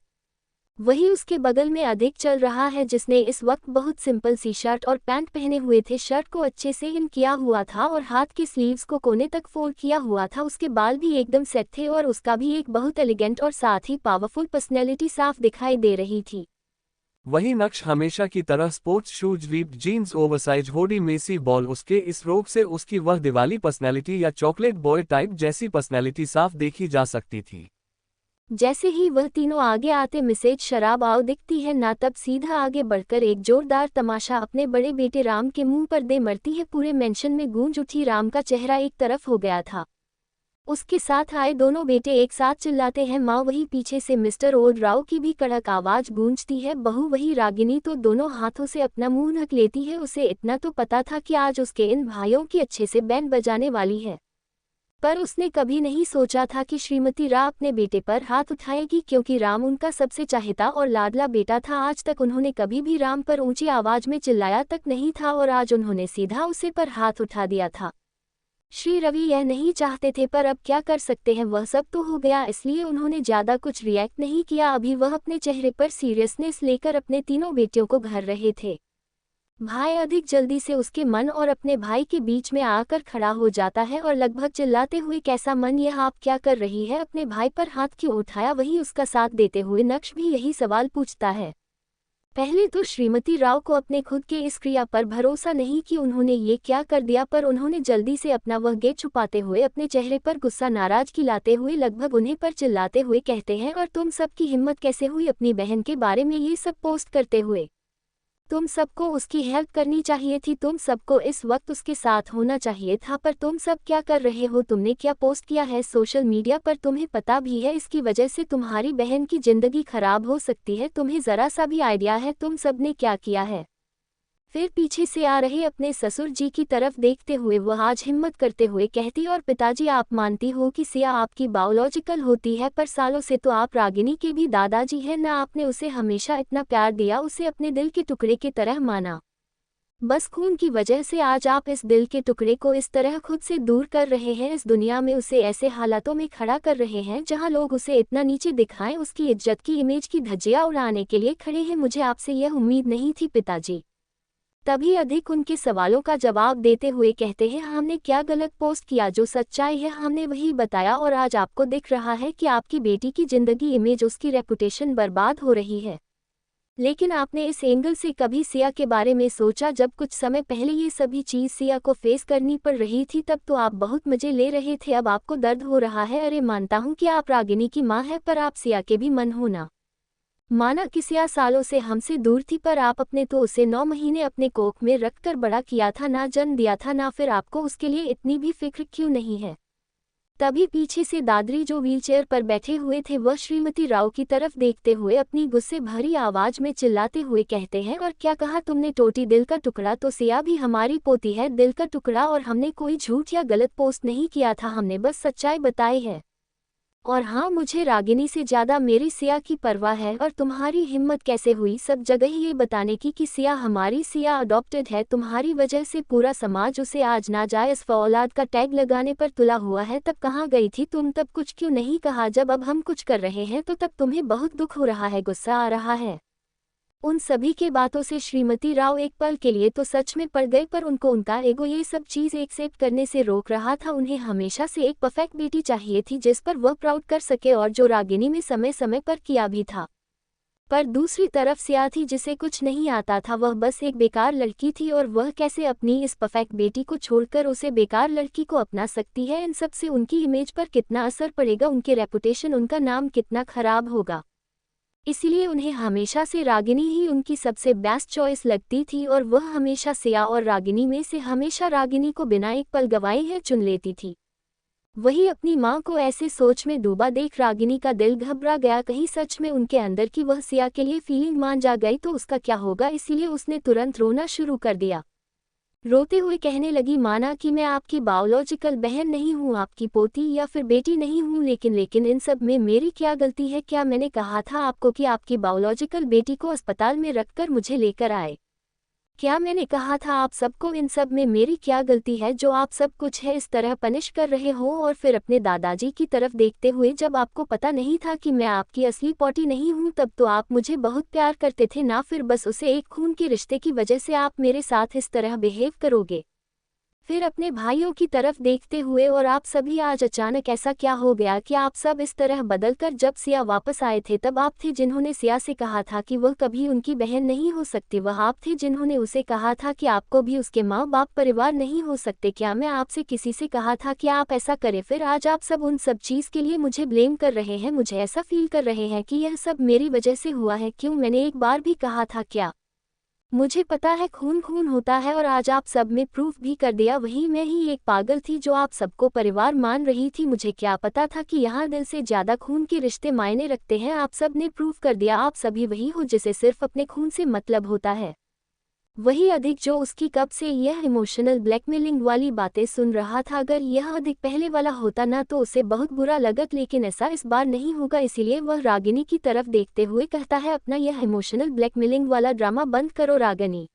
वही उसके बगल में अधिक चल रहा है, जिसने इस वक्त बहुत सिंपल सी शर्ट और पैंट पहने हुए थे। शर्ट को अच्छे से इन किया हुआ था और हाथ के स्लीव्स को कोने तक फोल्ड किया हुआ था। उसके बाल भी एकदम सेट थे और उसका भी एक बहुत एलिगेंट और साथ ही पावरफुल पर्सनैलिटी साफ दिखाई दे रही थी। वही नक्श हमेशा की तरह sports shoes, ripped jeans, oversize hoodie, messy ball. उसके इस रोग से उसकी वह दिवाली पर्सनैलिटी या चॉकलेट बॉय टाइप जैसी पर्सनैलिटी साफ देखी जा सकती थी। जैसे ही वह तीनों आगे आते मिसेज शराब आओ दिखती है ना, तब सीधा आगे बढ़कर एक जोरदार तमाशा अपने बड़े बेटे राम के मुंह पर दे मरती है। पूरे मेंशन में गूंज उठी, राम का चेहरा एक तरफ हो गया था। उसके साथ आए दोनों बेटे एक साथ चिल्लाते हैं माँ। वही पीछे से मिस्टर ओड राव की भी कड़क आवाज गूंजती है, बहू। वही रागिनी तो दोनों हाथों से अपना मुंह ढक लेती है। उसे इतना तो पता था कि आज उसके इन भाइयों की अच्छे से बैंड बजाने वाली है, पर उसने कभी नहीं सोचा था कि श्रीमती रा अपने बेटे पर हाथ उठाएगी, क्योंकि राम उनका सबसे चाहता और लाडला बेटा था। आज तक उन्होंने कभी भी राम पर ऊंची आवाज में चिल्लाया तक नहीं था और आज उन्होंने सीधा उसे पर हाथ उठा दिया था। श्री रवि यह नहीं चाहते थे, पर अब क्या कर सकते हैं, वह सब तो हो गया, इसलिए उन्होंने ज्यादा कुछ रिएक्ट नहीं किया। अभी वह अपने चेहरे पर सीरियसनेस लेकर अपने तीनों बेटियों को घर रहे थे। भाई अधिक जल्दी से उसके मन और अपने भाई के बीच में आकर खड़ा हो जाता है और लगभग चिल्लाते हुए, कैसा मन, यह आप क्या कर रही है, अपने भाई पर हाथ क्यों उठाया। वही उसका साथ देते हुए नक्श भी यही सवाल पूछता है। पहले तो श्रीमती राव को अपने खुद के इस क्रिया पर भरोसा नहीं कि उन्होंने ये क्या कर दिया, पर उन्होंने जल्दी से अपना वह गेट छुपाते हुए अपने चेहरे पर गुस्सा नाराजगी लाते हुए लगभग उन्हें पर चिल्लाते हुए कहते हैं, और तुम सबकी हिम्मत कैसे हुई अपनी बहन के बारे में ये सब पोस्ट करते हुए। तुम सबको उसकी हेल्प करनी चाहिए थी, तुम सबको इस वक्त उसके साथ होना चाहिए था, पर तुम सब क्या कर रहे हो। तुमने क्या पोस्ट किया है सोशल मीडिया पर, तुम्हें पता भी है इसकी वजह से तुम्हारी बहन की जिंदगी खराब हो सकती है। तुम्हें जरा सा भी आइडिया है तुम सब ने क्या किया है। फिर पीछे से आ रहे अपने ससुर जी की तरफ देखते हुए वह आज हिम्मत करते हुए कहती, और पिताजी आप मानती हो कि सिया आपकी बायोलॉजिकल होती है, पर सालों से तो आप रागिनी के भी दादाजी हैं ना। आपने उसे हमेशा इतना प्यार दिया, उसे अपने दिल के टुकड़े की तरह माना। बस खून की वजह से आज आप इस दिल के टुकड़े को इस तरह खुद से दूर कर रहे हैं, इस दुनिया में उसे ऐसे हालातों में खड़ा कर रहे हैं जहां लोग उसे इतना नीचे दिखाएं, उसकी इज्जत की इमेज की धज्जियां उड़ाने के लिए खड़े हैं। मुझे आपसे यह उम्मीद नहीं थी पिताजी। तभी अधिक उनके सवालों का जवाब देते हुए कहते हैं, हमने क्या गलत पोस्ट किया, जो सच्चाई है हमने वही बताया, और आज आपको दिख रहा है कि आपकी बेटी की जिंदगी, इमेज, उसकी रेपुटेशन बर्बाद हो रही है। लेकिन आपने इस एंगल से कभी सिया के बारे में सोचा? जब कुछ समय पहले ये सभी चीज़ सिया को फेस करनी पड़ रही थी तब तो आप बहुत मजे ले रहे थे, अब आपको दर्द हो रहा है। अरे मानता हूँ कि आप रागिनी की माँ है, पर आप सिया के भी मन हो ना। माना कि सिया सालों से हमसे दूर थी, पर आप अपने तो उसे 9 महीने अपने कोख में रखकर बड़ा किया था, ना जन्म दिया था ना, फिर आपको उसके लिए इतनी भी फिक्र क्यों नहीं है। तभी पीछे से दादरी जो व्हीलचेयर पर बैठे हुए थे वह श्रीमती राव की तरफ देखते हुए अपनी गुस्से भरी आवाज में चिल्लाते हुए कहते हैं, और क्या कहा तुमने, टोटी दिल का टुकड़ा, तो सिया भी हमारी पोती है, दिल का टुकड़ा, और हमने कोई झूठ या गलत पोस्ट नहीं किया था, हमने बस सच्चाई बताई है। और हाँ, मुझे रागिनी से ज्यादा मेरी सिया की परवाह है, और तुम्हारी हिम्मत कैसे हुई सब जगह ये बताने की कि सिया हमारी, सिया अडॉप्टेड है, तुम्हारी वजह से पूरा समाज उसे आज नाजायज औलाद का टैग लगाने पर तुला हुआ है। तब कहाँ गई थी तुम, तब कुछ क्यों नहीं कहा, जब अब हम कुछ कर रहे हैं तो तब तुम्हें बहुत दुख हो रहा है, गुस्सा आ रहा है। उन सभी के बातों से श्रीमती राव एक पल के लिए तो सच में पड़ गए, पर उनको उनका एगो ये सब चीज़ एक्सेप्ट करने से रोक रहा था। उन्हें हमेशा से एक परफेक्ट बेटी चाहिए थी जिस पर वह प्राउड कर सके, और जो रागिनी में समय समय पर किया भी था। पर दूसरी तरफ सिया थी जिसे कुछ नहीं आता था, वह बस एक बेकार लड़की थी और वह कैसे अपनी इस परफेक्ट बेटी को छोड़कर उसे बेकार लड़की को अपना सकती है। इन सब से उनकी इमेज पर कितना असर पड़ेगा, उनके रेपुटेशन, उनका नाम कितना खराब होगा। इसलिए उन्हें हमेशा से रागिनी ही उनकी सबसे बेस्ट चॉइस लगती थी और वह हमेशा सिया और रागिनी में से हमेशा रागिनी को बिना एक पल गवाए है चुन लेती थी। वही अपनी माँ को ऐसे सोच में डूबा देख रागिनी का दिल घबरा गया, कहीं सच में उनके अंदर की वह सिया के लिए फीलिंग मान जा गई तो उसका क्या होगा। इसीलिए उसने तुरंत रोना शुरू कर दिया। रोते हुए कहने लगी, माना कि मैं आपकी बायोलॉजिकल बहन नहीं हूँ, आपकी पोती या फिर बेटी नहीं हूँ, लेकिन इन सब में मेरी क्या गलती है? क्या मैंने कहा था आपको कि आपकी बायोलॉजिकल बेटी को अस्पताल में रखकर मुझे लेकर आए? क्या मैंने कहा था आप सबको? इन सब में मेरी क्या गलती है जो आप सब कुछ है इस तरह पनिश कर रहे हो? और फिर अपने दादाजी की तरफ देखते हुए, जब आपको पता नहीं था कि मैं आपकी असली पोती नहीं हूँ तब तो आप मुझे बहुत प्यार करते थे ना, फिर बस उसे एक खून के रिश्ते की वजह से आप मेरे साथ इस तरह बिहेव करोगे? फिर अपने भाइयों की तरफ देखते हुए, और आप सभी आज अचानक ऐसा क्या हो गया कि आप सब इस तरह बदलकर? जब सिया वापस आए थे तब आप थे जिन्होंने सिया से कहा था कि वह कभी उनकी बहन नहीं हो सकती। वह आप थे जिन्होंने उसे कहा था कि आपको भी उसके माँ बाप परिवार नहीं हो सकते। क्या मैं आपसे किसी से कहा था कि आप ऐसा करें? फिर आज आप सब उन सब चीज़ के लिए मुझे ब्लेम कर रहे हैं, मुझे ऐसा फील कर रहे हैं कि यह सब मेरी वजह से हुआ है। क्यों? मैंने एक बार भी कहा था क्या? मुझे पता है खून खून होता है और आज आप सब में प्रूफ भी कर दिया। वही मैं ही एक पागल थी जो आप सबको परिवार मान रही थी। मुझे क्या पता था कि यहाँ दिल से ज़्यादा खून के रिश्ते मायने रखते हैं। आप सब ने प्रूफ कर दिया। आप सभी वही हो जिसे सिर्फ अपने खून से मतलब होता है, वही अधिक जो उसकी कब से यह इमोशनल ब्लैकमेलिंग वाली बातें सुन रहा था। अगर यह अधिक पहले वाला होता ना तो उसे बहुत बुरा लगत, लेकिन ऐसा इस बार नहीं होगा। इसीलिए वह रागिनी की तरफ देखते हुए कहता है, अपना यह इमोशनल ब्लैकमेलिंग वाला ड्रामा बंद करो रागिनी।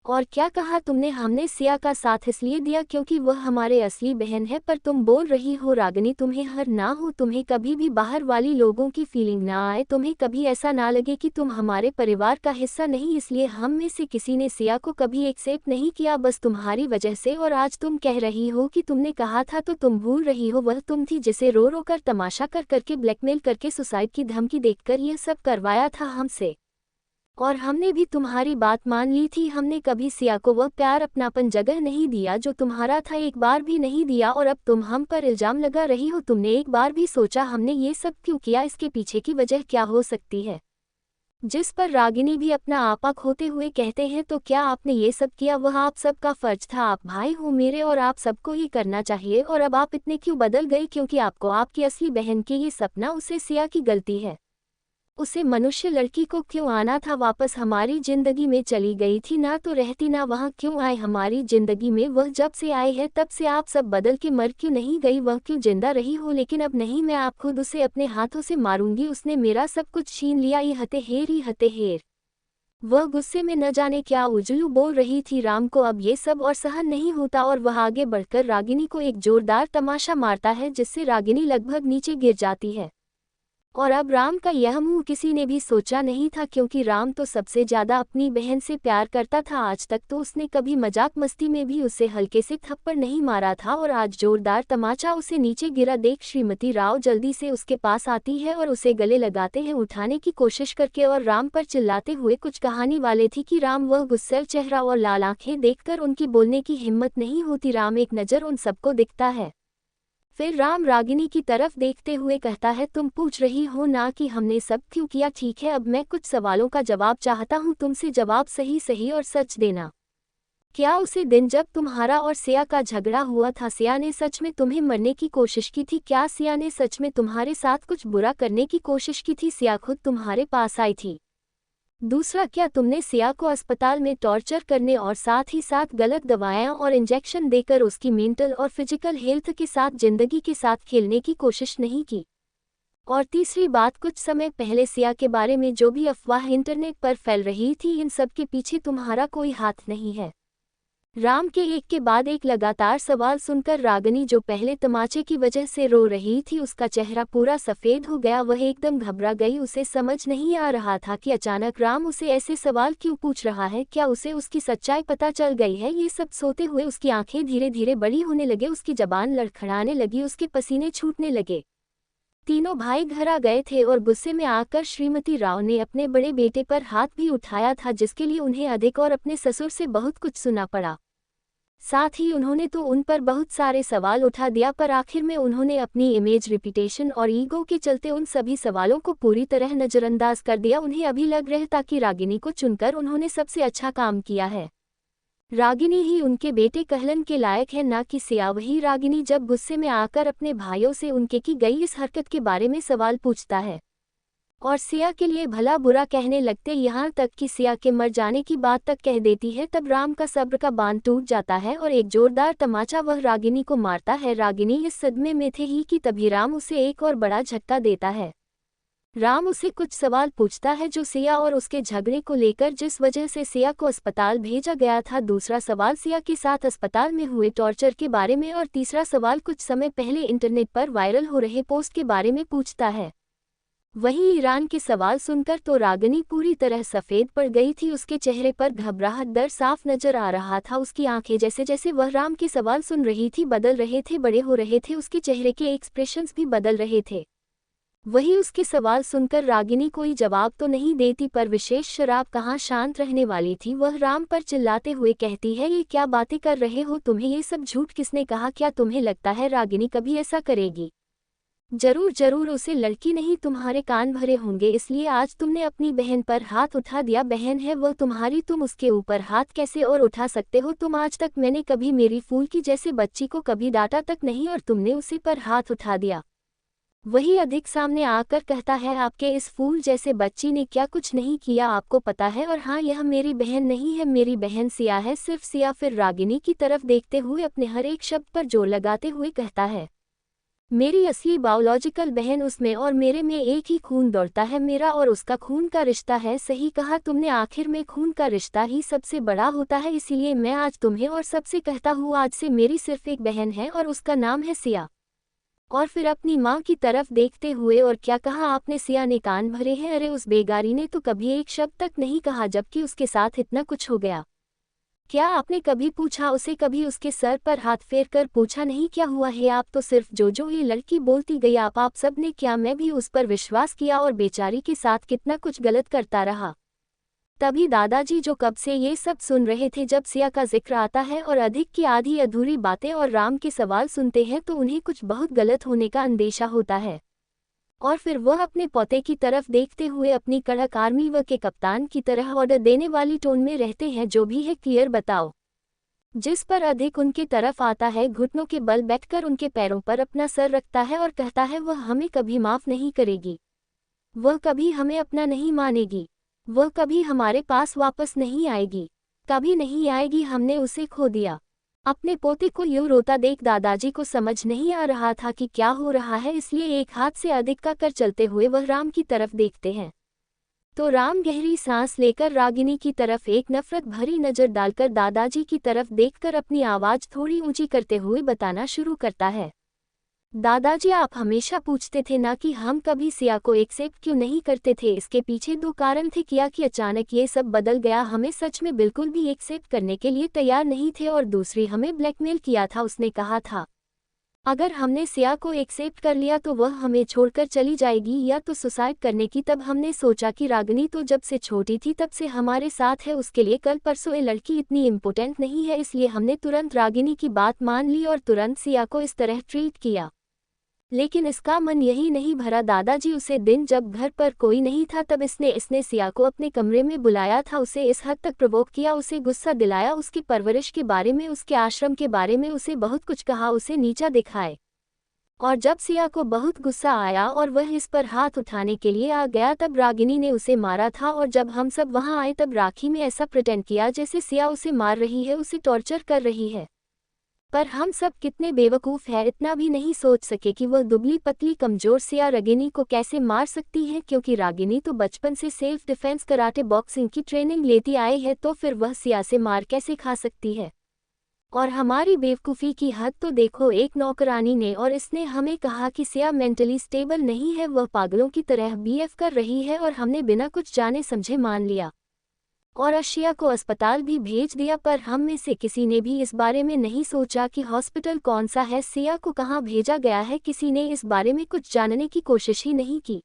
और क्या कहा तुमने? हमने सिया का साथ इसलिए दिया क्योंकि वह हमारे असली बहन है। पर तुम बोल रही हो रागिनी, तुम्हें हर ना हो, तुम्हें कभी भी बाहर वाली लोगों की फीलिंग ना आए, तुम्हें कभी ऐसा ना लगे कि तुम हमारे परिवार का हिस्सा नहीं। इसलिए हम में से किसी ने सिया को कभी एक्सेप्ट नहीं किया, बस तुम्हारी वजह से। और आज तुम कह रही हो कि तुमने कहा था, तो तुम भूल रही हो वह तुम थी जिसे रो रो कर, तमाशा कर करके, ब्लैकमेल करके, सुसाइड की धमकी देकर यह सब करवाया था हमसे। और हमने भी तुम्हारी बात मान ली थी। हमने कभी सिया को वह प्यार, अपनापन जगह नहीं दिया जो तुम्हारा था, एक बार भी नहीं दिया। और अब तुम हम पर इल्जाम लगा रही हो। तुमने एक बार भी सोचा हमने ये सब क्यों किया? इसके पीछे की वजह क्या हो सकती है? जिस पर रागिनी भी अपना आपा खोते हुए कहते हैं, तो क्या आपने ये सब किया? वह आप सबका फर्ज था। आप भाई हो मेरे और आप सबको ये करना चाहिए। और अब आप इतने क्यों बदल गए? क्योंकि आपको आपकी असली बहन के ये सपना, उसे सिया की गलती है। उसे मनुष्य लड़की को क्यों आना था वापस? हमारी जिंदगी में चली गई थी ना तो रहती ना, वहाँ क्यों आए हमारी जिंदगी में? वह जब से आए हैं तब से आप सब बदल के मर क्यों नहीं गई? वह क्यों जिंदा रही हो? लेकिन अब नहीं, मैं आप खुद उसे अपने हाथों से मारूंगी। उसने मेरा सब कुछ छीन लिया, ये हते हेर ही हते हेर। वह गुस्से में न जाने क्या उजलू बोल रही थी। राम को अब ये सब और सहन नहीं होता और वह आगे बढ़कर रागिनी को एक जोरदार तमाशा मारता है जिससे रागिनी लगभग नीचे गिर जाती है। और अब राम का यह मुंह किसी ने भी सोचा नहीं था, क्योंकि राम तो सबसे ज्यादा अपनी बहन से प्यार करता था। आज तक तो उसने कभी मजाक मस्ती में भी उसे हल्के से थप्पड़ नहीं मारा था, और आज जोरदार तमाचा उसे नीचे गिरा देख श्रीमती राव जल्दी से उसके पास आती है और उसे गले लगाते हैं उठाने की कोशिश करके, और राम पर चिल्लाते हुए कुछ कहानी वाले थी कि राम वह गुस्सैल चेहरा और लाल आंखें देखकर उनकी बोलने की हिम्मत नहीं होती। राम एक नज़र उन सबको दिखता है। फिर राम रागिनी की तरफ देखते हुए कहता है, तुम पूछ रही हो ना कि हमने सब क्यों किया? ठीक है, अब मैं कुछ सवालों का जवाब चाहता हूँ तुमसे। जवाब सही सही और सच देना। क्या उसी दिन जब तुम्हारा और सिया का झगड़ा हुआ था, सिया ने सच में तुम्हें मरने की कोशिश की थी? क्या सिया ने सच में तुम्हारे साथ कुछ बुरा करने की कोशिश की थी? सिया खुद तुम्हारे पास आई थी? दूसरा, क्या तुमने सिया को अस्पताल में टॉर्चर करने और साथ ही साथ गलत दवाएं और इंजेक्शन देकर उसकी मेंटल और फिजिकल हेल्थ के साथ, जिंदगी के साथ खेलने की कोशिश नहीं की? और तीसरी बात, कुछ समय पहले सिया के बारे में जो भी अफवाह इंटरनेट पर फैल रही थी, इन सब के पीछे तुम्हारा कोई हाथ नहीं है? राम के एक के बाद एक लगातार सवाल सुनकर रागिनी, जो पहले तमाचे की वजह से रो रही थी, उसका चेहरा पूरा सफ़ेद हो गया। वह एकदम घबरा गई। उसे समझ नहीं आ रहा था कि अचानक राम उसे ऐसे सवाल क्यों पूछ रहा है। क्या उसे उसकी सच्चाई पता चल गई है? ये सब सोते हुए उसकी आंखें धीरे धीरे बड़ी होने लगे, उसकी जबान लड़खड़ाने लगी, उसके पसीने छूटने लगे। तीनों भाई घर आ गए थे और गुस्से में आकर श्रीमती राव ने अपने बड़े बेटे पर हाथ भी उठाया था, जिसके लिए उन्हें अधिक और अपने ससुर से बहुत कुछ सुनना पड़ा। साथ ही उन्होंने तो उन पर बहुत सारे सवाल उठा दिया, पर आखिर में उन्होंने अपनी इमेज, रिपुटेशन और ईगो के चलते उन सभी सवालों को पूरी तरह नज़रअंदाज कर दिया। उन्हें अभी लग रहा था कि रागिनी को चुनकर उन्होंने सबसे अच्छा काम किया है। रागिनी ही उनके बेटे कहलन के लायक है, ना कि सिया। वही रागिनी जब गुस्से में आकर अपने भाइयों से उनके की गई इस हरकत के बारे में सवाल पूछता है और सिया के लिए भला बुरा कहने लगते, यहाँ तक कि सिया के मर जाने की बात तक कह देती है। तब राम का सब्र का बांध टूट जाता है और एक जोरदार तमाचा वह रागिनी को मारता है। रागिनी इस सदमे में थे ही कि तभी राम उसे एक और बड़ा झटका देता है। राम उसे कुछ सवाल पूछता है जो सिया और उसके झगड़े को लेकर, जिस वजह से सिया को अस्पताल भेजा गया था। दूसरा सवाल सिया के साथ अस्पताल में हुए टॉर्चर के बारे में और तीसरा सवाल कुछ समय पहले इंटरनेट पर वायरल हो रहे पोस्ट के बारे में पूछता है। वहीं ईरान के सवाल सुनकर तो रागिनी पूरी तरह सफ़ेद पड़ गई थी। उसके चेहरे पर घबराहट, डर साफ नजर आ रहा था। उसकी आंखें जैसे जैसे वह राम के सवाल सुन रही थी बदल रहे थे, बड़े हो रहे थे। उसके चेहरे के एक्सप्रेशंस भी बदल रहे थे। वही उसके सवाल सुनकर रागिनी कोई जवाब तो नहीं देती, पर विशेष शराब कहाँ शांत रहने वाली थी। वह राम पर चिल्लाते हुए कहती है, ये क्या बातें कर रहे हो? तुम्हें ये सब झूठ किसने कहा? क्या तुम्हें लगता है रागिनी कभी ऐसा करेगी? जरूर जरूर, उसे लड़की नहीं तुम्हारे कान भरे होंगे, इसलिए आज तुमने अपनी बहन पर हाथ उठा दिया। बहन है वो तुम्हारी, तुम उसके ऊपर हाथ कैसे और उठा सकते हो? तुम आज तक मैंने कभी मेरी फूल की जैसे बच्ची को कभी डांटा तक नहीं और तुमने उसी पर हाथ उठा दिया। वही अधिक सामने आकर कहता है, आपके इस फूल जैसे बच्ची ने क्या कुछ नहीं किया आपको पता है? और हाँ, यह मेरी बहन नहीं है, मेरी बहन सिया है, सिर्फ सिया। फिर रागिनी की तरफ देखते हुए अपने हर एक शब्द पर जोर लगाते हुए कहता है, मेरी असली बायोलॉजिकल बहन, उसमें और मेरे में एक ही खून दौड़ता है, मेरा और उसका खून का रिश्ता है। सही कहा तुमने, आखिर में खून का रिश्ता ही सबसे बड़ा होता है। इसीलिए मैं आज तुम्हें और सबसे कहता हूँ, आज से मेरी सिर्फ एक बहन है और उसका नाम है सिया। और फिर अपनी माँ की तरफ देखते हुए, और क्या कहा आपने? सिया ने कान भरे हैं। अरे उस बेगारी ने तो कभी एक शब्द तक नहीं कहा, जबकि उसके साथ इतना कुछ हो गया। क्या आपने कभी पूछा उसे? कभी उसके सर पर हाथ फेर कर पूछा नहीं क्या हुआ है? आप तो सिर्फ जो ये लड़की बोलती गई, आप सब ने क्या? मैं भी उस पर विश्वास किया और बेचारी के साथ कितना कुछ गलत करता रहा। तभी दादाजी जो कब से ये सब सुन रहे थे, जब सिया का जिक्र आता है और अधिक की आधी अधूरी बातें और राम के सवाल सुनते हैं, तो उन्हें कुछ बहुत गलत होने का अंदेशा होता है। और फिर वह अपने पोते की तरफ देखते हुए अपनी कड़क आर्मी व के कप्तान की तरह ऑर्डर देने वाली टोन में रहते हैं, जो भी है क्लियर बताओ। जिस पर अधिक उनके तरफ आता है, घुटनों के बल बैठकर उनके पैरों पर अपना सर रखता है और कहता है, वह हमें कभी माफ़ नहीं करेगी, वह कभी हमें अपना नहीं मानेगी, वह कभी हमारे पास वापस नहीं आएगी, कभी नहीं आएगी। हमने उसे खो दिया। अपने पोते को यूं रोता देख दादाजी को समझ नहीं आ रहा था कि क्या हो रहा है, इसलिए एक हाथ से अधिक का कर चलते हुए वह राम की तरफ देखते हैं। तो राम गहरी सांस लेकर रागिनी की तरफ एक नफरत भरी नज़र डालकर दादाजी की तरफ देखकर अपनी आवाज़ थोड़ी ऊंची करते हुए बताना शुरू करता है, दादाजी आप हमेशा पूछते थे ना कि हम कभी सिया को एक्सेप्ट क्यों नहीं करते थे। इसके पीछे दो कारण थे, किया कि अचानक ये सब बदल गया, हमें सच में बिल्कुल भी एक्सेप्ट करने के लिए तैयार नहीं थे, और दूसरी हमें ब्लैकमेल किया था। उसने कहा था अगर हमने सिया को एक्सेप्ट कर लिया तो वह हमें छोड़कर चली जाएगी या तो सुसाइड करने की। तब हमने सोचा कि रागिनी तो जब से छोटी थी तब से हमारे साथ है, उसके लिए कल परसों ये लड़की इतनी इम्पोर्टेंट नहीं है, इसलिए हमने तुरंत रागिनी की बात मान ली और तुरंत सिया को इस तरह ट्रीट किया। लेकिन इसका मन यही नहीं भरा दादाजी, उसे दिन जब घर पर कोई नहीं था तब इसने सिया को अपने कमरे में बुलाया था, उसे इस हद तक प्रोवोक किया, उसे गुस्सा दिलाया, उसकी परवरिश के बारे में, उसके आश्रम के बारे में उसे बहुत कुछ कहा, उसे नीचा दिखाए। और जब सिया को बहुत गुस्सा आया और वह इस पर हाथ उठाने के लिए आ गया, तब रागिनी ने उसे मारा था। और जब हम सब वहां आए तब राखी में ऐसा प्रिटेंड किया जैसे सिया उसे मार रही है, उसे टॉर्चर कर रही है। पर हम सब कितने बेवकूफ़ हैं, इतना भी नहीं सोच सके कि वह दुबली पतली कमज़ोर सिया रागिनी को कैसे मार सकती है, क्योंकि रागिनी तो बचपन से सेल्फ डिफेंस कराटे बॉक्सिंग की ट्रेनिंग लेती आई है, तो फिर वह सिया से मार कैसे खा सकती है। और हमारी बेवकूफ़ी की हद तो देखो, एक नौकरानी ने और इसने हमें कहा कि सिया मेंटली स्टेबल नहीं है, वह पागलों की तरह बीएफ कर रही है, और हमने बिना कुछ जाने समझे मान लिया। और अशिया को अस्पताल भी भेज दिया, पर हम में से किसी ने भी इस बारे में नहीं सोचा कि हॉस्पिटल कौन सा है, सिया को कहाँ भेजा गया है। किसी ने इस बारे में कुछ जानने की कोशिश ही नहीं की।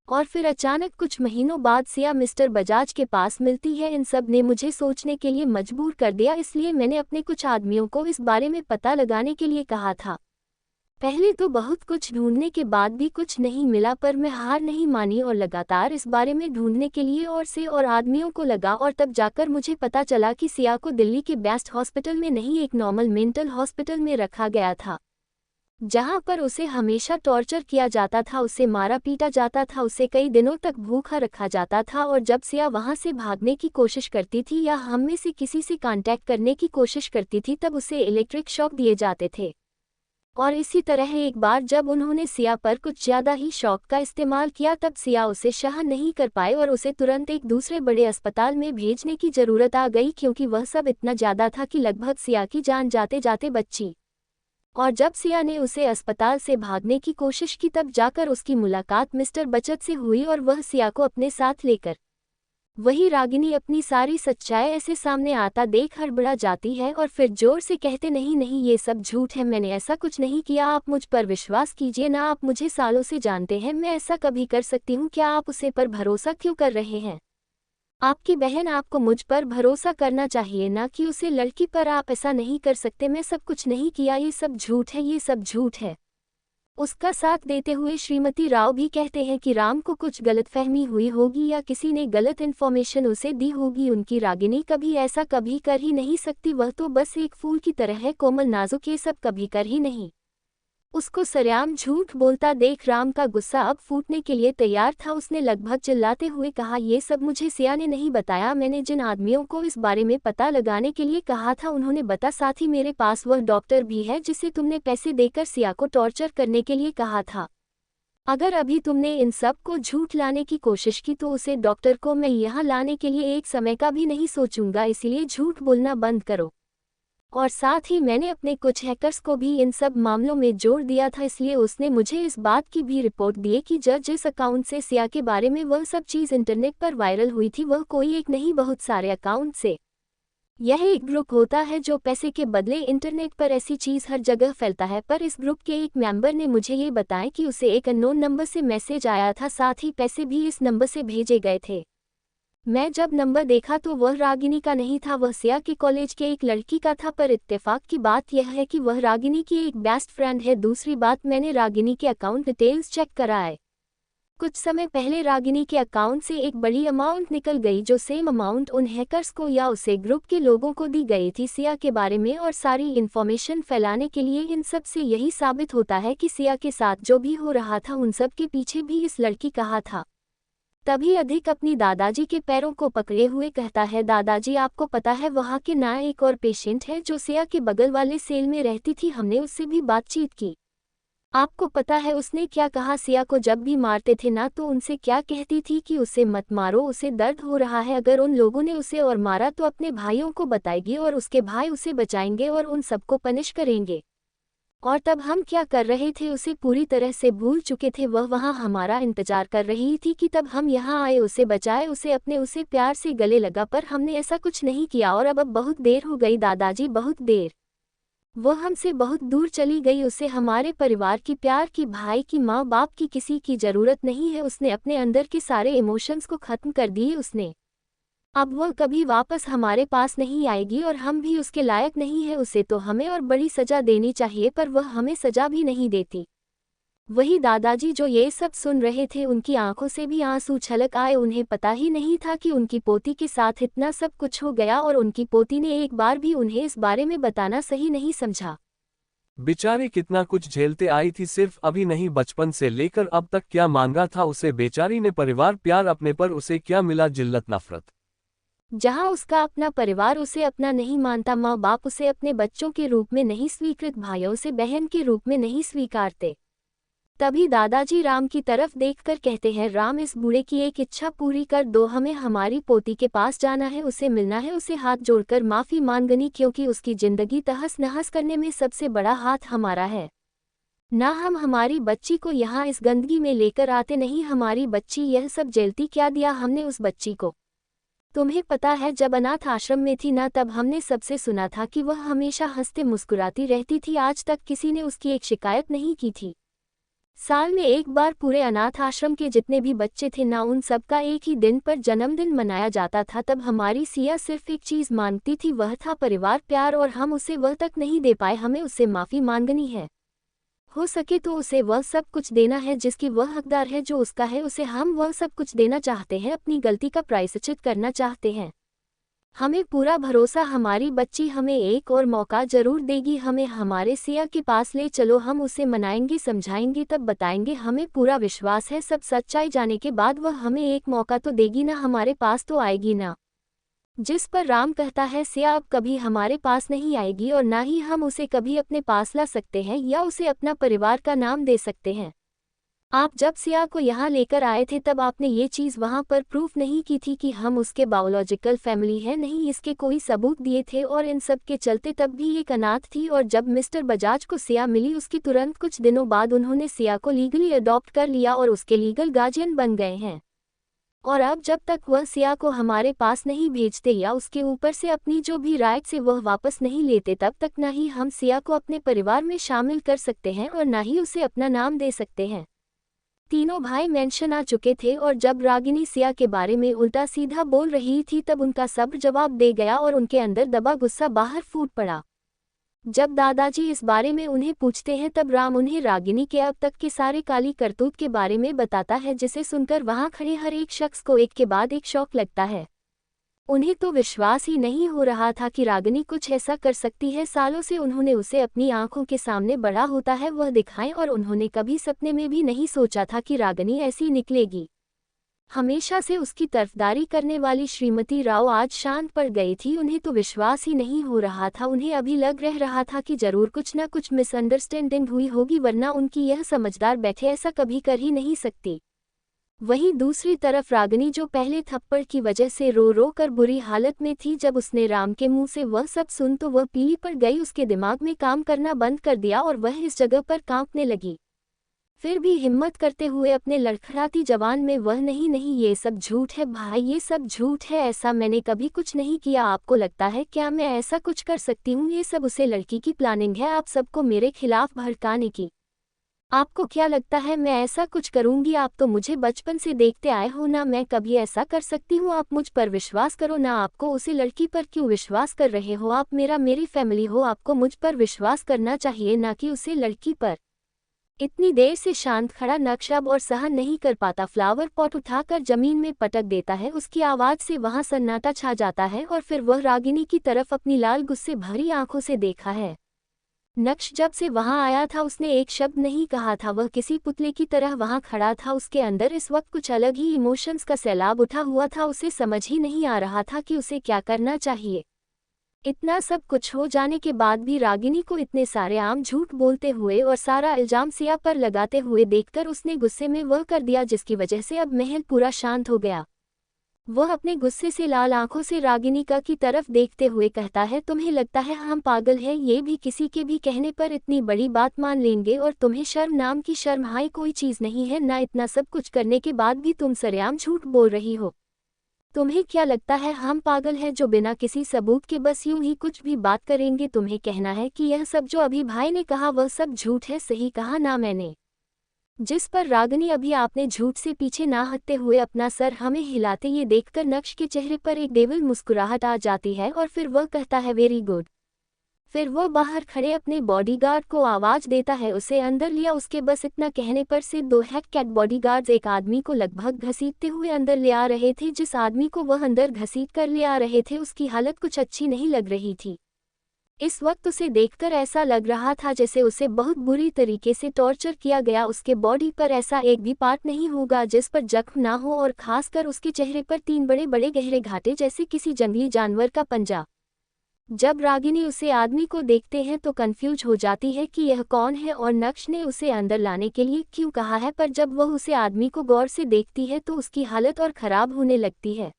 और फिर अचानक कुछ महीनों बाद सिया मिस्टर बजाज के पास मिलती है। इन सब ने मुझे सोचने के लिए मजबूर कर दिया, इसलिए मैंने अपने कुछ आदमियों को इस बारे में पता लगाने के लिए कहा था। पहले तो बहुत कुछ ढूंढने के बाद भी कुछ नहीं मिला, पर मैं हार नहीं मानी और लगातार इस बारे में ढूंढने के लिए और आदमियों को लगा, और तब जाकर मुझे पता चला कि सिया को दिल्ली के बेस्ट हॉस्पिटल में नहीं, एक नॉर्मल मेंटल हॉस्पिटल में रखा गया था, जहां पर उसे हमेशा टॉर्चर किया जाता था, उसे मारा पीटा जाता था, उसे कई दिनों तक भूखा रखा जाता था। और जब सिया वहां से भागने की कोशिश करती थी या हम में से किसी से कांटेक्ट करने की कोशिश करती थी, तब उसे इलेक्ट्रिक शॉक दिए जाते थे। और इसी तरह एक बार जब उन्होंने सिया पर कुछ ज्यादा ही शॉक का इस्तेमाल किया, तब सिया उसे सहन नहीं कर पाए और उसे तुरंत एक दूसरे बड़े अस्पताल में भेजने की जरूरत आ गई, क्योंकि वह सब इतना ज्यादा था कि लगभग सिया की जान जाते जाते बची। और जब सिया ने उसे अस्पताल से भागने की कोशिश की, तब जाकर उसकी मुलाकात मिस्टर बचत से हुई और वह सिया को अपने साथ लेकर, वही रागिनी अपनी सारी सच्चाई ऐसे सामने आता देख हड़बड़ा जाती है और फिर जोर से कहते, नहीं नहीं, ये सब झूठ है, मैंने ऐसा कुछ नहीं किया, आप मुझ पर विश्वास कीजिए ना, आप मुझे सालों से जानते हैं, मैं ऐसा कभी कर सकती हूँ क्या, आप उसे पर भरोसा क्यों कर रहे हैं? आपकी बहन, आपको मुझ पर भरोसा करना चाहिए ना कि उसे लड़की पर, आप ऐसा नहीं कर सकते, मैं सब कुछ नहीं किया, ये सब झूठ है, ये सब झूठ है। उसका साथ देते हुए श्रीमती राव भी कहते हैं कि राम को कुछ गलतफहमी हुई होगी या किसी ने गलत इन्फॉर्मेशन उसे दी होगी। उनकी रागिनी कभी ऐसा कभी कर ही नहीं सकती, वह तो बस एक फूल की तरह है, कोमल नाजुक, ये सब कभी कर ही नहीं। उसको सरेआम झूठ बोलता देख राम का गुस्सा अब फूटने के लिए तैयार था। उसने लगभग चिल्लाते हुए कहा, ये सब मुझे सिया ने नहीं बताया, मैंने जिन आदमियों को इस बारे में पता लगाने के लिए कहा था उन्होंने बता, साथ ही मेरे पास वह डॉक्टर भी है जिसे तुमने पैसे देकर सिया को टॉर्चर करने के लिए कहा था। अगर अभी तुमने इन सब को झूठ लाने की कोशिश की तो उसे डॉक्टर को मैं यहाँ लाने के लिए एक समय का भी नहीं सोचूंगा, इसलिए झूठ बोलना बंद करो। और साथ ही मैंने अपने कुछ हैकर्स को भी इन सब मामलों में जोड़ दिया था, इसलिए उसने मुझे इस बात की भी रिपोर्ट दी कि जिस अकाउंट से सिया के बारे में वह सब चीज़ इंटरनेट पर वायरल हुई थी, वह कोई एक नहीं, बहुत सारे अकाउंट से। यह एक ग्रुप होता है जो पैसे के बदले इंटरनेट पर ऐसी चीज़ हर जगह फैलता है। पर इस ग्रुप के एक मेंबर ने मुझे ये बताया कि उसे एक अननोन नंबर से मैसेज आया था, साथ ही पैसे भी इस नंबर से भेजे गए थे। मैं जब नंबर देखा तो वह रागिनी का नहीं था, वह सिया के कॉलेज के एक लड़की का था। पर इत्तेफाक की बात यह है कि वह रागिनी की एक बेस्ट फ्रेंड है। दूसरी बात, मैंने रागिनी के अकाउंट डिटेल्स चेक कराए। कुछ समय पहले रागिनी के अकाउंट से एक बड़ी अमाउंट निकल गई, जो सेम अमाउंट उन हैकर्स को या उसे ग्रुप के लोगों को दी गई थी सिया के बारे में और सारी इन्फॉर्मेशन फैलाने के लिए। इन सब से यही साबित होता है कि सिया के साथ जो भी हो रहा था उन सब के पीछे भी इस लड़की का हाथ था। तभी अधिक अपनी दादाजी के पैरों को पकड़े हुए कहता है, दादाजी आपको पता है वहाँ के ना एक और पेशेंट है जो सिया के बगल वाले सेल में रहती थी, हमने उससे भी बातचीत की। आपको पता है उसने क्या कहा? सिया को जब भी मारते थे ना तो उनसे क्या कहती थी कि उसे मत मारो, उसे दर्द हो रहा है, अगर उन लोगों ने उसे और मारा तो अपने भाइयों को बताएगी और उसके भाई उसे बचाएंगे और उन सबको पनिश करेंगे। और तब हम क्या कर रहे थे, उसे पूरी तरह से भूल चुके थे। वह वहाँ हमारा इंतजार कर रही थी कि तब हम यहाँ आए, उसे बचाए, उसे प्यार से गले लगा, पर हमने ऐसा कुछ नहीं किया। और अब बहुत देर हो गई दादाजी, बहुत देर। वह हमसे बहुत दूर चली गई, उसे हमारे परिवार की, प्यार की, भाई की, माँ बाप की, किसी की ज़रूरत नहीं है। उसने अपने अंदर के सारे इमोशंस को ख़त्म कर दिए उसने। अब वह कभी वापस हमारे पास नहीं आएगी और हम भी उसके लायक नहीं है। उसे तो हमें और बड़ी सज़ा देनी चाहिए, पर वह हमें सज़ा भी नहीं देती। वही दादाजी जो ये सब सुन रहे थे, उनकी आंखों से भी आंसू छलक आए। उन्हें पता ही नहीं था कि उनकी पोती के साथ इतना सब कुछ हो गया और उनकी पोती ने एक बार भी उन्हें इस बारे में बताना सही नहीं समझा। बेचारी कितना कुछ झेलते आई थी, सिर्फ अभी नहीं, बचपन से लेकर अब तक क्या मांगा था उसे बेचारी ने? परिवार, प्यार, अपने पर उसे क्या मिला? जिल्लत, नफरत। जहां उसका अपना परिवार उसे अपना नहीं मानता, माँ बाप उसे अपने बच्चों के रूप में नहीं स्वीकृत, भाइयों से बहन के रूप में नहीं स्वीकारते। तभी दादाजी राम की तरफ देखकर कहते हैं, राम इस बूढ़े की एक इच्छा पूरी कर दो, हमें हमारी पोती के पास जाना है, उसे मिलना है, उसे हाथ जोड़कर माफ़ी मांगनी, क्योंकि उसकी ज़िंदगी तहस नहस करने में सबसे बड़ा हाथ हमारा है। ना हम हमारी बच्ची को यहाँ इस गंदगी में लेकर आते, नहीं हमारी बच्ची यह सब झेलती, क्या दिया हमने उस बच्ची को? तुम्हें पता है जब अनाथ आश्रम में थी ना तब हमने सबसे सुना था कि वह हमेशा हंसते मुस्कुराती रहती थी। आज तक किसी ने उसकी एक शिकायत नहीं की थी। साल में एक बार पूरे अनाथ आश्रम के जितने भी बच्चे थे ना उन सबका एक ही दिन पर जन्मदिन मनाया जाता था। तब हमारी सिया सिर्फ एक चीज़ मांगती थी, वह था परिवार, प्यार, और हम उसे वह तक नहीं दे पाए। हमें उससे माफ़ी मांगनी है। हो सके तो उसे वह सब कुछ देना है जिसकी वह हकदार है, जो उसका है उसे हम वह सब कुछ देना चाहते हैं। अपनी गलती का प्रायश्चित करना चाहते हैं। हमें पूरा भरोसा हमारी बच्ची हमें एक और मौका जरूर देगी। हमें हमारे सिया के पास ले चलो, हम उसे मनाएंगे, समझाएंगे, तब बताएंगे। हमें पूरा विश्वास है सब सच्चाई जाने के बाद वह हमें एक मौका तो देगी ना, हमारे पास तो आएगी ना। जिस पर राम कहता है सिया अब कभी हमारे पास नहीं आएगी और ना ही हम उसे कभी अपने पास ला सकते हैं या उसे अपना परिवार का नाम दे सकते हैं। आप जब सिया को यहाँ लेकर आए थे तब आपने ये चीज़ वहाँ पर प्रूफ नहीं की थी कि हम उसके बायोलॉजिकल फैमिली हैं, नहीं इसके कोई सबूत दिए थे। और इन सब के चलते तब भी एक अनाथ थी। और जब मिस्टर बजाज को सिया मिली उसकी तुरंत कुछ दिनों बाद उन्होंने सिया को लीगली अडॉप्ट कर लिया और उसके लीगल गार्जियन बन गए हैं। और अब जब तक वह सिया को हमारे पास नहीं भेजते या उसके ऊपर से अपनी जो भी राइट से वह वापस नहीं लेते तब तक ना ही हम सिया को अपने परिवार में शामिल कर सकते हैं और ना ही उसे अपना नाम दे सकते हैं। तीनों भाई मेंशन आ चुके थे और जब रागिनी सिया के बारे में उल्टा सीधा बोल रही थी तब उनका सब्र जवाब दे गया और उनके अंदर दबा गुस्सा बाहर फूट पड़ा। जब दादाजी इस बारे में उन्हें पूछते हैं तब राम उन्हें रागिनी के अब तक के सारे काली करतूत के बारे में बताता है, जिसे सुनकर वहां खड़े हर एक शख्स को एक के बाद एक शौक लगता है। उन्हें तो विश्वास ही नहीं हो रहा था कि रागिनी कुछ ऐसा कर सकती है। सालों से उन्होंने उसे अपनी आंखों के सामने बड़ा होता है वह दिखाएं और उन्होंने कभी सपने में भी नहीं सोचा था कि रागिनी ऐसी निकलेगी। हमेशा से उसकी तरफदारी करने वाली श्रीमती राव आज शांत पड़ गई थी। उन्हें तो विश्वास ही नहीं हो रहा था। उन्हें अभी लग रहा था कि जरूर कुछ न कुछ मिसअंडरस्टैंडिंग हुई होगी, वरना उनकी यह समझदार बैठे ऐसा कभी कर ही नहीं सकती। वहीं दूसरी तरफ रागिनी जो पहले थप्पड़ की वजह से रो रो कर बुरी हालत में थी, जब उसने राम के मुंह से वह सब सुन तो वह पीली पड़ गई। उसके दिमाग में काम करना बंद कर दिया और वह इस जगह पर कांपने लगी। फिर भी हिम्मत करते हुए अपने लड़खड़ाती जवान में वह नहीं नहीं ये सब झूठ है भाई, ये सब झूठ है, ऐसा मैंने कभी कुछ नहीं किया। आपको लगता है क्या मैं ऐसा कुछ कर सकती हूँ? ये सब उसे लड़की की प्लानिंग है आप सबको मेरे खिलाफ भड़काने की। आपको क्या लगता है मैं ऐसा कुछ करूंगी? आप तो मुझे बचपन से देखते आए हो ना, मैं कभी ऐसा कर सकती हूँ? आप मुझ पर विश्वास करो ना। आपको उसी लड़की पर क्यों विश्वास कर रहे हो? आप मेरी फैमिली हो, आपको मुझ पर विश्वास करना चाहिए ना कि उसी लड़की पर। इतनी देर से शांत खड़ा नक्श अब और सहन नहीं कर पाता। फ्लावर पॉट उठाकर जमीन में पटक देता है। उसकी आवाज़ से वहां सन्नाटा छा जाता है और फिर वह रागिनी की तरफ अपनी लाल गुस्से भरी आंखों से देखा है। नक्श जब से वहां आया था उसने एक शब्द नहीं कहा था। वह किसी पुतले की तरह वहां खड़ा था। उसके अंदर इस वक्त कुछ अलग ही इमोशंस का सैलाब उठा हुआ था। उसे समझ ही नहीं आ रहा था कि उसे क्या करना चाहिए। इतना सब कुछ हो जाने के बाद भी रागिनी को इतने सारे आम झूठ बोलते हुए और सारा इल्जाम सिया पर लगाते हुए देखकर उसने गुस्से में वह कर दिया जिसकी वजह से अब महल पूरा शांत हो गया। वह अपने गुस्से से लाल आंखों से रागिनी का की तरफ देखते हुए कहता है, तुम्हें लगता है हम पागल हैं? ये भी किसी के भी कहने पर इतनी बड़ी बात मान लेंगे? और तुम्हें शर्म नाम की शर्म हाय कोई चीज़ नहीं है ना? इतना सब कुछ करने के बाद भी तुम सरेआम झूठ बोल रही हो। तुम्हें क्या लगता है हम पागल हैं जो बिना किसी सबूत के बस यूं ही कुछ भी बात करेंगे? तुम्हें कहना है कि यह सब जो अभी भाई ने कहा वह सब झूठ है, सही कहा ना मैंने? जिस पर रागिनी अभी आपने झूठ से पीछे ना हटते हुए अपना सर हमें हिलाते ये देखकर नक्श के चेहरे पर एक डेविल मुस्कुराहट आ जाती है और फिर वह कहता है वेरी गुड। फिर वह बाहर खड़े अपने बॉडीगार्ड को आवाज देता है उसे अंदर लिया। उसके बस इतना कहने पर से दो हैक बॉडीगार्ड्स एक आदमी को लगभग घसीटते हुए अंदर ले आ रहे थे। जिस आदमी को वह अंदर घसीट कर ले आ रहे थे उसकी हालत कुछ अच्छी नहीं लग रही थी। इस वक्त उसे देखकर ऐसा लग रहा था जैसे उसे बहुत बुरी तरीके से टॉर्चर किया गया। उसके बॉडी पर ऐसा एक भी पार्ट नहीं होगा जिस पर जख्म ना हो और खासकर उसके चेहरे पर 3 बड़े बड़े गहरे घाटे जैसे किसी जंगली जानवर का पंजा। जब रागिनी उसे आदमी को देखते हैं तो कंफ्यूज हो जाती है कि यह कौन है और नक्श ने उसे अंदर लाने के लिए क्यों कहा है, पर जब वह उसे आदमी को गौर से देखती है तो उसकी हालत और ख़राब होने लगती है,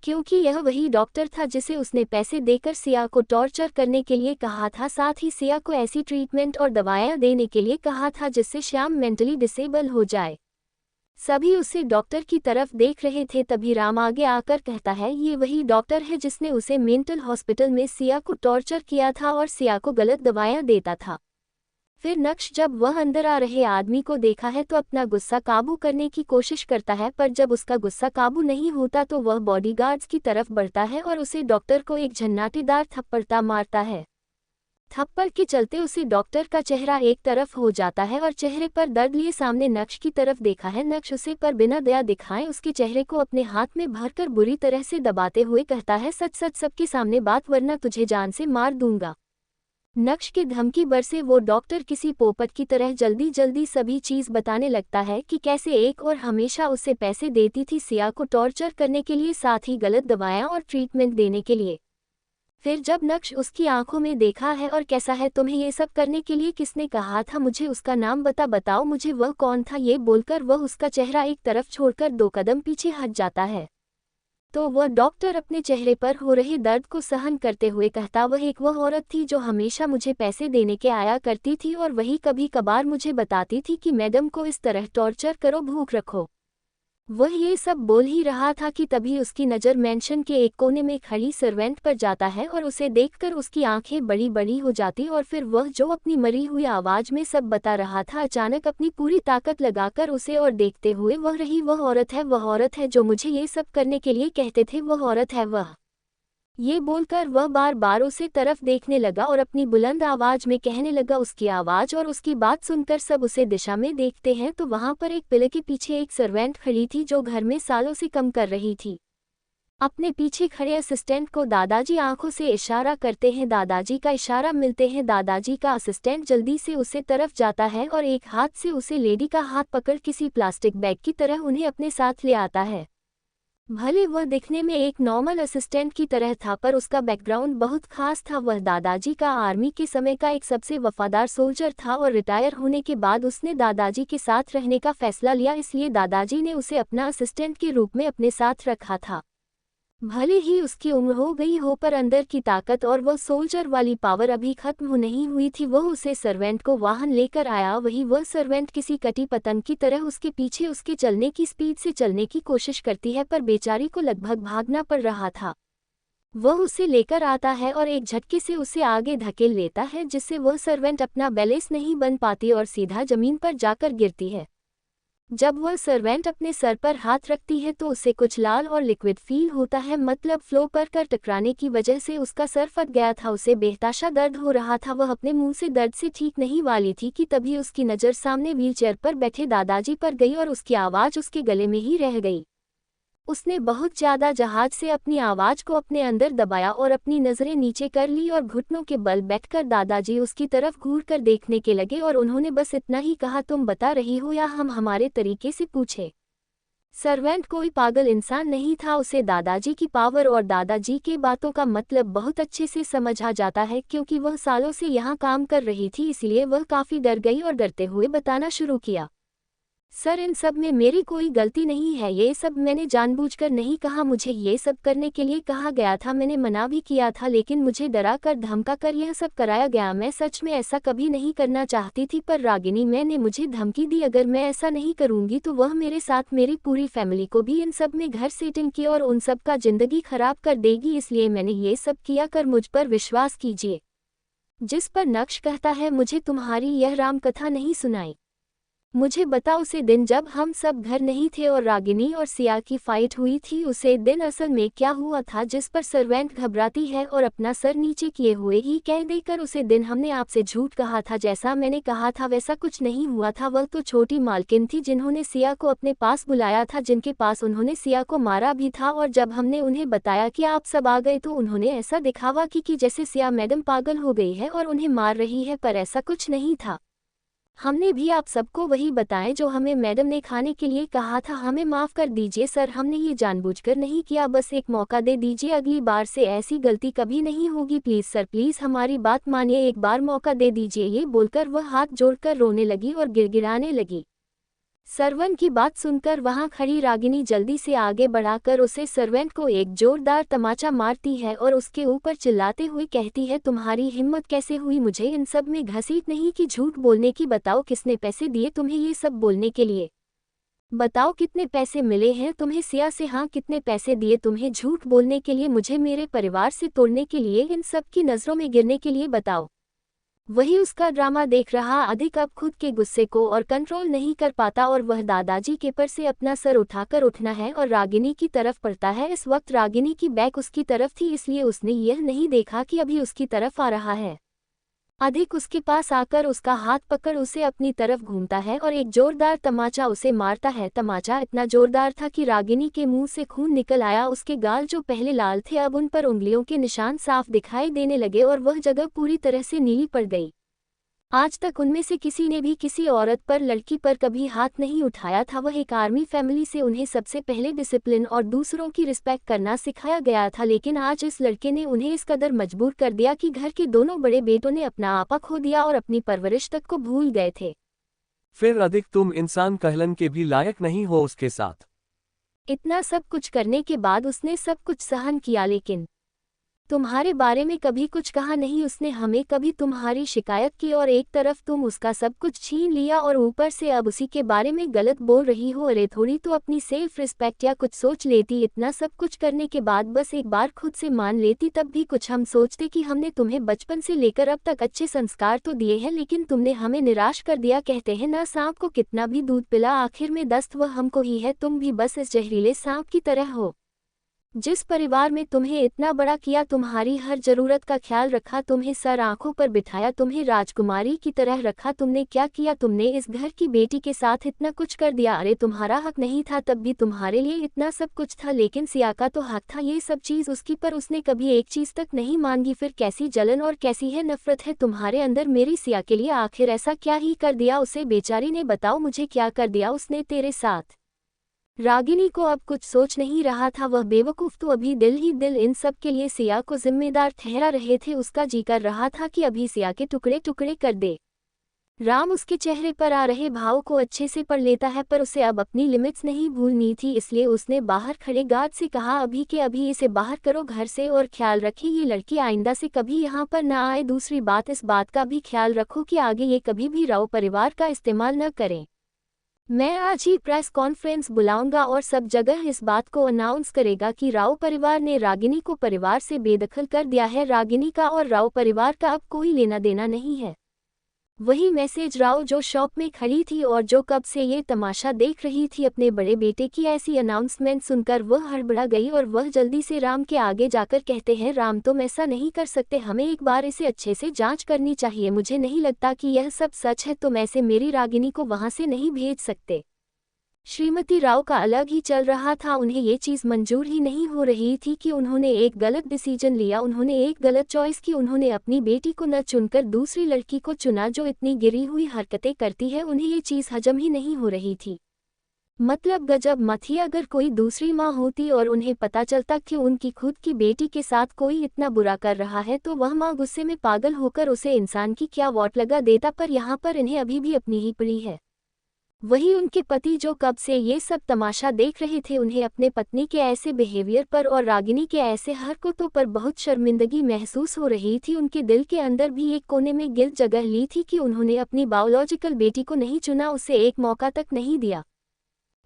क्योंकि यह वही डॉक्टर था जिसे उसने पैसे देकर सिया को टॉर्चर करने के लिए कहा था। साथ ही सिया को ऐसी ट्रीटमेंट और दवाएं देने के लिए कहा था जिससे श्याम मेंटली डिसेबल हो जाए। सभी उसे डॉक्टर की तरफ देख रहे थे। तभी राम आगे आकर कहता है, ये वही डॉक्टर है जिसने उसे मेंटल हॉस्पिटल में सिया को टॉर्चर किया था और सिया को गलत दवाएं देता था। फिर नक्श जब वह अंदर आ रहे आदमी को देखा है तो अपना गुस्सा काबू करने की कोशिश करता है, पर जब उसका गुस्सा काबू नहीं होता तो वह बॉडीगार्ड्स की तरफ बढ़ता है और उसे डॉक्टर को एक झन्नाटेदार थप्पड़ मारता है। थप्पड़ के चलते उसे डॉक्टर का चेहरा एक तरफ हो जाता है और चेहरे पर दर्द लिए सामने नक्श की तरफ देखा है। नक्श उसे पर बिना दया दिखाए उसके चेहरे को अपने हाथ में भरकर बुरी तरह से दबाते हुए कहता है, सच सच सबके सामने बात वरना तुझे जान से मार दूंगा। नक्श की धमकी बरसे वो डॉक्टर किसी पोपट की तरह जल्दी जल्दी सभी चीज बताने लगता है कि कैसे एक और हमेशा उसे पैसे देती थी सिया को टॉर्चर करने के लिए, साथ ही गलत दवाएं और ट्रीटमेंट देने के लिए। फिर जब नक्श उसकी आंखों में देखा है और कैसा है, तुम्हें ये सब करने के लिए किसने कहा था, मुझे उसका नाम बताओ मुझे, वह कौन था, ये बोलकर वह उसका चेहरा एक तरफ छोड़कर 2 कदम पीछे हट जाता है। तो वह डॉक्टर अपने चेहरे पर हो रहे दर्द को सहन करते हुए कहता, वह औरत थी जो हमेशा मुझे पैसे देने के आया करती थी और वही कभी कभार मुझे बताती थी कि मैडम को इस तरह टॉर्चर करो, भूख रखो। वह ये सब बोल ही रहा था कि तभी उसकी नज़र मेंशन के एक कोने में खड़ी सर्वेंट पर जाता है और उसे देखकर उसकी आंखें बड़ी बड़ी हो जाती और फिर वह जो अपनी मरी हुई आवाज़ में सब बता रहा था अचानक अपनी पूरी ताकत लगाकर उसे और देखते हुए, वह औरत है जो मुझे ये सब करने के लिए कहते थे, वह औरत है वह। ये बोलकर वह बार बार उसे तरफ देखने लगा और अपनी बुलंद आवाज में कहने लगा। उसकी आवाज और उसकी बात सुनकर सब उसे दिशा में देखते हैं तो वहां पर एक पिलर के पीछे एक सर्वेंट खड़ी थी जो घर में सालों से कम कर रही थी। अपने पीछे खड़े असिस्टेंट को दादाजी आंखों से इशारा करते हैं, दादाजी का इशारा मिलते हैं। दादाजी का असिस्टेंट जल्दी से उसे तरफ जाता है और एक हाथ से उसे लेडी का हाथ पकड़ किसी प्लास्टिक बैग की तरह उन्हें अपने साथ ले आता है। भले वह दिखने में एक नॉर्मल असिस्टेंट की तरह था पर उसका बैकग्राउंड बहुत खास था। वह दादाजी का आर्मी के समय का एक सबसे वफादार सोल्जर था और रिटायर होने के बाद उसने दादाजी के साथ रहने का फैसला लिया, इसलिए दादाजी ने उसे अपना असिस्टेंट के रूप में अपने साथ रखा था। भले ही उसकी उम्र हो गई हो पर अंदर की ताकत और वह सोल्जर वाली पावर अभी खत्म नहीं हुई थी। वह उसे सर्वेंट को वाहन लेकर आया, वह सर्वेंट किसी कटी पतंग की तरह उसके पीछे उसके चलने की स्पीड से चलने की कोशिश करती है पर बेचारी को लगभग भागना पड़ रहा था। वह उसे लेकर आता है और एक झटके से उसे आगे धकेल लेता है जिससे वह सर्वेंट अपना बैलेंस नहीं बन पाती और सीधा जमीन पर जाकर गिरती है। जब वह सर्वेंट अपने सर पर हाथ रखती है तो उसे कुछ लाल और लिक्विड फील होता है, मतलब फ्लो कर टकराने की वजह से उसका सर फट गया था। उसे बेहताशा दर्द हो रहा था, वह अपने मुंह से दर्द से ठीक नहीं वाली थी कि तभी उसकी नज़र सामने व्हीलचेयर पर बैठे दादाजी पर गई और उसकी आवाज़ उसके गले में ही रह गई। उसने बहुत ज़्यादा जहाज से अपनी आवाज़ को अपने अंदर दबाया और अपनी नज़रें नीचे कर ली और घुटनों के बल बैठकर दादाजी उसकी तरफ घूर कर देखने के लगे और उन्होंने बस इतना ही कहा, तुम बता रही हो या हम हमारे तरीके से पूछे। सर्वेंट कोई पागल इंसान नहीं था, उसे दादाजी की पावर और दादाजी के बातों का मतलब बहुत अच्छे से समझ आ जाता है क्योंकि वह सालों से यहाँ काम कर रही थी, इसलिए वह काफ़ी डर गई और डरते हुए बताना शुरू किया, सर इन सब में मेरी कोई गलती नहीं है, ये सब मैंने जानबूझकर नहीं कहा, मुझे ये सब करने के लिए कहा गया था, मैंने मना भी किया था लेकिन मुझे डरा कर धमका कर यह सब कराया गया। मैं सच में ऐसा कभी नहीं करना चाहती थी पर रागिनी मैंने मुझे धमकी दी, अगर मैं ऐसा नहीं करूंगी तो वह मेरे साथ मेरी पूरी फैमिली को भी इन सब में घर सेटिंग की और उन सब का जिंदगी खराब कर देगी, इसलिए मैंने ये सब किया, कर मुझ पर विश्वास कीजिए। जिस पर नक्श कहता है, मुझे तुम्हारी यह राम कथा नहीं सुनाई, मुझे बता उसे दिन जब हम सब घर नहीं थे और रागिनी और सिया की फाइट हुई थी, उसे दिन असल में क्या हुआ था। जिस पर सर्वेंट घबराती है और अपना सर नीचे किए हुए ही कह देकर, उसे दिन हमने आपसे झूठ कहा था, जैसा मैंने कहा था वैसा कुछ नहीं हुआ था। वह तो छोटी मालकिन थी जिन्होंने सिया को अपने पास बुलाया था, जिनके पास उन्होंने सिया को मारा भी था और जब हमने उन्हें बताया कि आप सब आ गए तो उन्होंने ऐसा दिखावा कि जैसे सिया मैडम पागल हो गई है और उन्हें मार रही है, पर ऐसा कुछ नहीं था। हमने भी आप सबको वही बताएं जो हमें मैडम ने खाने के लिए कहा था। हमें माफ़ कर दीजिए सर, हमने ये जानबूझकर नहीं किया, बस एक मौका दे दीजिए, अगली बार से ऐसी गलती कभी नहीं होगी, प्लीज़ सर, प्लीज़ हमारी बात मानिए, एक बार मौका दे दीजिए। ये बोलकर वह हाथ जोड़कर रोने लगी और गिड़गिड़ाने लगी। सर्वेंट की बात सुनकर वहां खड़ी रागिनी जल्दी से आगे बढ़ाकर उसे सर्वेंट को एक जोरदार तमाचा मारती है और उसके ऊपर चिल्लाते हुए कहती है, तुम्हारी हिम्मत कैसे हुई मुझे इन सब में घसीट नहीं कि झूठ बोलने की, बताओ किसने पैसे दिए तुम्हें ये सब बोलने के लिए। बताओ कितने पैसे मिले हैं तुम्हें सिया से? हाँ, कितने पैसे दिए तुम्हें झूठ बोलने के लिए, मुझे मेरे परिवार से तोड़ने के लिए, इन सब की नज़रों में गिरने के लिए? बताओ। वही उसका ड्रामा देख रहा अधिक अब खुद के गुस्से को और कंट्रोल नहीं कर पाता और वह दादाजी के पर से अपना सर उठाकर उठना है और रागिनी की तरफ पड़ता है। इस वक्त रागिनी की बैक उसकी तरफ थी, इसलिए उसने यह नहीं देखा कि अभी उसकी तरफ आ रहा है। अधिक उसके पास आकर उसका हाथ पकड़ उसे अपनी तरफ घूमता है और एक जोरदार तमाचा उसे मारता है। तमाचा इतना जोरदार था कि रागिनी के मुंह से खून निकल आया। उसके गाल जो पहले लाल थे अब उन पर उंगलियों के निशान साफ दिखाई देने लगे और वह जगह पूरी तरह से नीली पड़ गई। आज तक उनमें से किसी ने भी किसी औरत पर, लड़की पर कभी हाथ नहीं उठाया था। वह एक आर्मी फैमिली से, उन्हें सबसे पहले डिसिप्लिन और दूसरों की रिस्पेक्ट करना सिखाया गया था, लेकिन आज इस लड़के ने उन्हें इस कदर मजबूर कर दिया कि घर के दोनों बड़े बेटों ने अपना आपा खो दिया और अपनी परवरिश तक को भूल गए थे। फिर अधिक तुम इंसान कहलन के भी लायक नहीं हो उसके साथ। इतना सब कुछ करने के बाद उसने सब कुछ सहन किया, लेकिन तुम्हारे बारे में कभी कुछ कहा नहीं उसने, हमें कभी तुम्हारी शिकायत की और एक तरफ तुम उसका सब कुछ छीन लिया और ऊपर से अब उसी के बारे में गलत बोल रही हो। अरे थोड़ी तो अपनी सेल्फ रिस्पेक्ट या कुछ सोच लेती। इतना सब कुछ करने के बाद बस एक बार खुद से मान लेती, तब भी कुछ हम सोचते कि हमने तुम्हें बचपन से लेकर अब तक अच्छे संस्कार तो दिए हैं, लेकिन तुमने हमें निराश कर दिया। कहते हैं ना, सांप को कितना भी दूध पिला आखिर में दस्त वह हमको ही है। तुम भी बस इस जहरीले सांप की तरह हो। जिस परिवार में तुम्हें इतना बड़ा किया, तुम्हारी हर जरूरत का ख्याल रखा, तुम्हें सर आंखों पर बिठाया, तुम्हें राजकुमारी की तरह रखा, तुमने क्या किया? तुमने इस घर की बेटी के साथ इतना कुछ कर दिया। अरे तुम्हारा हक नहीं था तब भी, तुम्हारे लिए इतना सब कुछ था, लेकिन सिया का तो हक था ये सब चीज़ उसकी, पर उसने कभी एक चीज़ तक नहीं मांगी। फिर कैसी जलन और कैसी है नफरत है तुम्हारे अंदर मेरी सिया के लिए? आखिर ऐसा क्या ही कर दिया उसे बेचारी ने? बताओ मुझे, क्या कर दिया उसने तेरे साथ? रागिनी को अब कुछ सोच नहीं रहा था। वह बेवकूफ़ तो अभी दिल ही दिल इन सब के लिए सिया को जिम्मेदार ठहरा रहे थे। उसका जी कर रहा था कि अभी सिया के टुकड़े टुकड़े कर दे। राम उसके चेहरे पर आ रहे भाव को अच्छे से पढ़ लेता है, पर उसे अब अपनी लिमिट्स नहीं भूलनी थी, इसलिए उसने बाहर खड़े गार्ड से कहा, अभी के अभी इसे बाहर करो घर से, और ख्याल रखें ये लड़की आइंदा से कभी यहाँ पर ना आए। दूसरी बात, इस बात का भी ख्याल रखो कि आगे ये कभी भी राव परिवार का इस्तेमाल न करें। मैं आज ही प्रेस कॉन्फ्रेंस बुलाऊंगा और सब जगह इस बात को अनाउंस करेगा कि राव परिवार ने रागिनी को परिवार से बेदखल कर दिया है। रागिनी का और राव परिवार का अब कोई लेना देना नहीं है। वही मैसेज राव जो शॉप में खड़ी थी और जो कब से ये तमाशा देख रही थी, अपने बड़े बेटे की ऐसी अनाउंसमेंट सुनकर वह हड़बड़ा गई और वह जल्दी से राम के आगे जाकर कहते हैं, राम तुम ऐसा नहीं कर सकते, हमें एक बार इसे अच्छे से जांच करनी चाहिए। मुझे नहीं लगता कि यह सब सच है, तुम ऐसे मेरी रागिनी को वहां से नहीं भेज सकते। श्रीमती राव का अलग ही चल रहा था, उन्हें ये चीज़ मंजूर ही नहीं हो रही थी कि उन्होंने एक गलत डिसीजन लिया, उन्होंने एक गलत चॉइस की, उन्होंने अपनी बेटी को न चुनकर दूसरी लड़की को चुना जो इतनी गिरी हुई हरकतें करती है। उन्हें ये चीज़ हजम ही नहीं हो रही थी। मतलब गजब मत ही, अगर कोई दूसरी माँ होती और उन्हें पता चलता कि उनकी खुद की बेटी के साथ कोई इतना बुरा कर रहा है, तो वह माँ गुस्से में पागल होकर उसे इंसान की क्या वोट लगा देता, पर यहाँ पर इन्हें अभी भी अपनी ही पड़ी है। वही उनके पति जो कब से ये सब तमाशा देख रहे थे, उन्हें अपने पत्नी के ऐसे बिहेवियर पर और रागिनी के ऐसे हरकतों पर बहुत शर्मिंदगी महसूस हो रही थी। उनके दिल के अंदर भी एक कोने में गिल्ट जगह ली थी कि उन्होंने अपनी बायोलॉजिकल बेटी को नहीं चुना, उसे एक मौका तक नहीं दिया।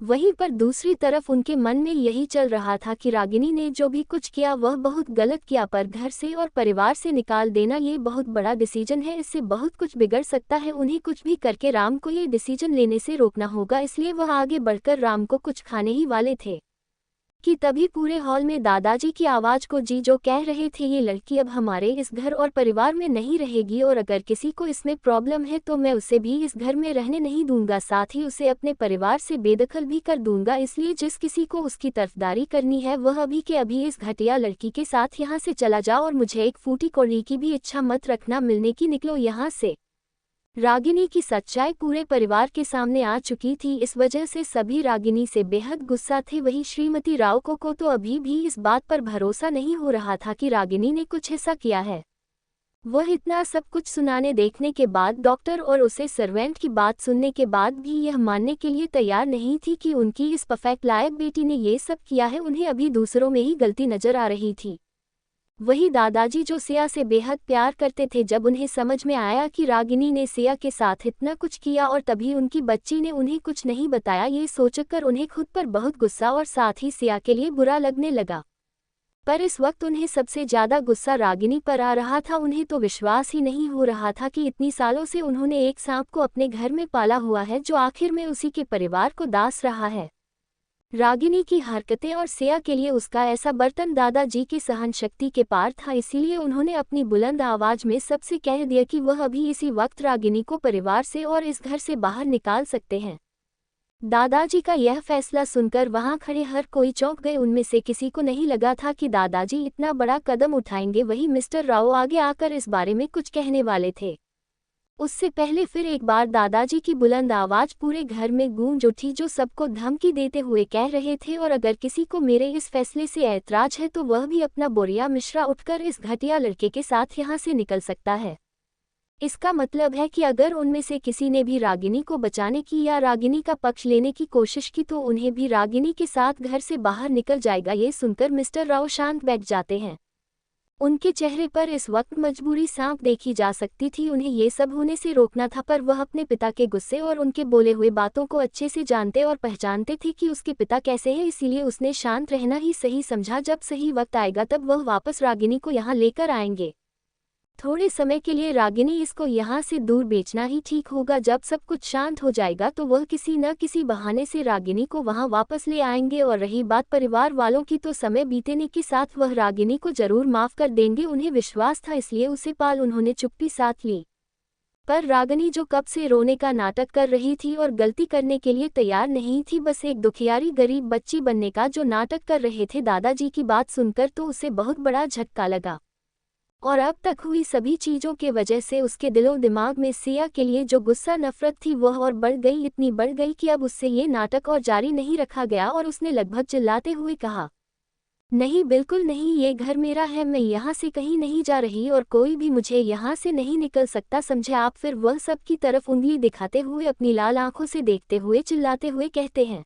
वहीं पर दूसरी तरफ उनके मन में यही चल रहा था कि रागिनी ने जो भी कुछ किया वह बहुत गलत किया, पर घर से और परिवार से निकाल देना ये बहुत बड़ा डिसीजन है, इससे बहुत कुछ बिगड़ सकता है। उन्हें कुछ भी करके राम को ये डिसीजन लेने से रोकना होगा, इसलिए वह आगे बढ़कर राम को कुछ खाने ही वाले थे कि तभी पूरे हॉल में दादाजी की आवाज़ को जी जो कह रहे थे, ये लड़की अब हमारे इस घर और परिवार में नहीं रहेगी और अगर किसी को इसमें प्रॉब्लम है तो मैं उसे भी इस घर में रहने नहीं दूंगा, साथ ही उसे अपने परिवार से बेदखल भी कर दूंगा। इसलिए जिस किसी को उसकी तरफदारी करनी है वह अभी के अभी इस घटिया लड़की के साथ यहाँ से चला जाओ और मुझे एक फूटी कौड़ी की भी इच्छा मत रखना मिलने की, निकलो यहाँ से। रागिनी की सच्चाई पूरे परिवार के सामने आ चुकी थी, इस वजह से सभी रागिनी से बेहद गुस्सा थे। वही श्रीमती राव को तो अभी भी इस बात पर भरोसा नहीं हो रहा था कि रागिनी ने कुछ ऐसा किया है। वह इतना सब कुछ सुनाने देखने के बाद, डॉक्टर और उसे सर्वेंट की बात सुनने के बाद भी यह मानने के लिए तैयार नहीं थी कि उनकी इस परफेक्ट लायक बेटी ने ये सब किया है। उन्हें अभी दूसरों में ही गलती नजर आ रही थी। वही दादाजी जो सिया से बेहद प्यार करते थे, जब उन्हें समझ में आया कि रागिनी ने सिया के साथ इतना कुछ किया और तभी उनकी बच्ची ने उन्हें कुछ नहीं बताया, ये सोचकर उन्हें खुद पर बहुत गुस्सा और साथ ही सिया के लिए बुरा लगने लगा। पर इस वक्त उन्हें सबसे ज्यादा गुस्सा रागिनी पर आ रहा था। उन्हें तो विश्वास ही नहीं हो रहा था कि इतनी सालों से उन्होंने एक सांप को अपने घर में पाला हुआ है, जो आखिर में उसी के परिवार को दास रहा है। रागिनी की हरकतें और सिया के लिए उसका ऐसा बर्तन दादाजी की सहन शक्ति के पार था, इसीलिए उन्होंने अपनी बुलंद आवाज में सबसे कह दिया कि वह अभी इसी वक्त रागिनी को परिवार से और इस घर से बाहर निकाल सकते हैं। दादाजी का यह फैसला सुनकर वहां खड़े हर कोई चौंक गए। उनमें से किसी को नहीं लगा था कि दादाजी इतना बड़ा कदम उठाएंगे। वही मिस्टर राव आगे आकर इस बारे में कुछ कहने वाले थे, उससे पहले फिर एक बार दादाजी की बुलंद आवाज पूरे घर में गूंज उठी, जो सबको धमकी देते हुए कह रहे थे, और अगर किसी को मेरे इस फैसले से ऐतराज है तो वह भी अपना बोरिया मिश्रा उठकर इस घटिया लड़के के साथ यहाँ से निकल सकता है। इसका मतलब है कि अगर उनमें से किसी ने भी रागिनी को बचाने की या रागिनी का पक्ष लेने की कोशिश की तो उन्हें भी रागिनी के साथ घर से बाहर निकल जाएगा। ये सुनकर मिस्टर राव शांत बैठ जाते हैं। उनके चेहरे पर इस वक्त मजबूरी साफ देखी जा सकती थी। उन्हें ये सब होने से रोकना था, पर वह अपने पिता के गुस्से और उनके बोले हुए बातों को अच्छे से जानते और पहचानते थे कि उसके पिता कैसे हैं, इसीलिए उसने शांत रहना ही सही समझा। जब सही वक्त आएगा तब वह वापस रागिनी को यहाँ लेकर आएंगे। थोड़े समय के लिए रागिनी इसको यहाँ से दूर बेचना ही ठीक होगा। जब सब कुछ शांत हो जाएगा तो वह किसी न किसी बहाने से रागिनी को वहाँ वापस ले आएंगे। और रही बात परिवार वालों की, तो समय बीतने के साथ वह रागिनी को जरूर माफ कर देंगे। उन्हें विश्वास था, इसलिए उसे पाल उन्होंने चुप्पी साथ ली। पर रागिनी जो कब से रोने का नाटक कर रही थी और गलती करने के लिए तैयार नहीं थी, बस एक दुखियारी गरीब बच्ची बनने का जो नाटक कर रहे थे दादाजी की बात सुनकर, तो उसे बहुत बड़ा झटका लगा। और अब तक हुई सभी चीज़ों के वजह से उसके दिलो दिमाग में सिया के लिए जो गुस्सा नफरत थी वह और बढ़ गई, इतनी बढ़ गई कि अब उससे ये नाटक और जारी नहीं रखा गया। और उसने लगभग चिल्लाते हुए कहा, नहीं, बिल्कुल नहीं, ये घर मेरा है, मैं यहाँ से कहीं नहीं जा रही और कोई भी मुझे यहाँ से नहीं निकल सकता, समझे आप। फिर वह सबकी तरफ उंगली दिखाते हुए अपनी लाल आंखों से देखते हुए चिल्लाते हुए कहते हैं,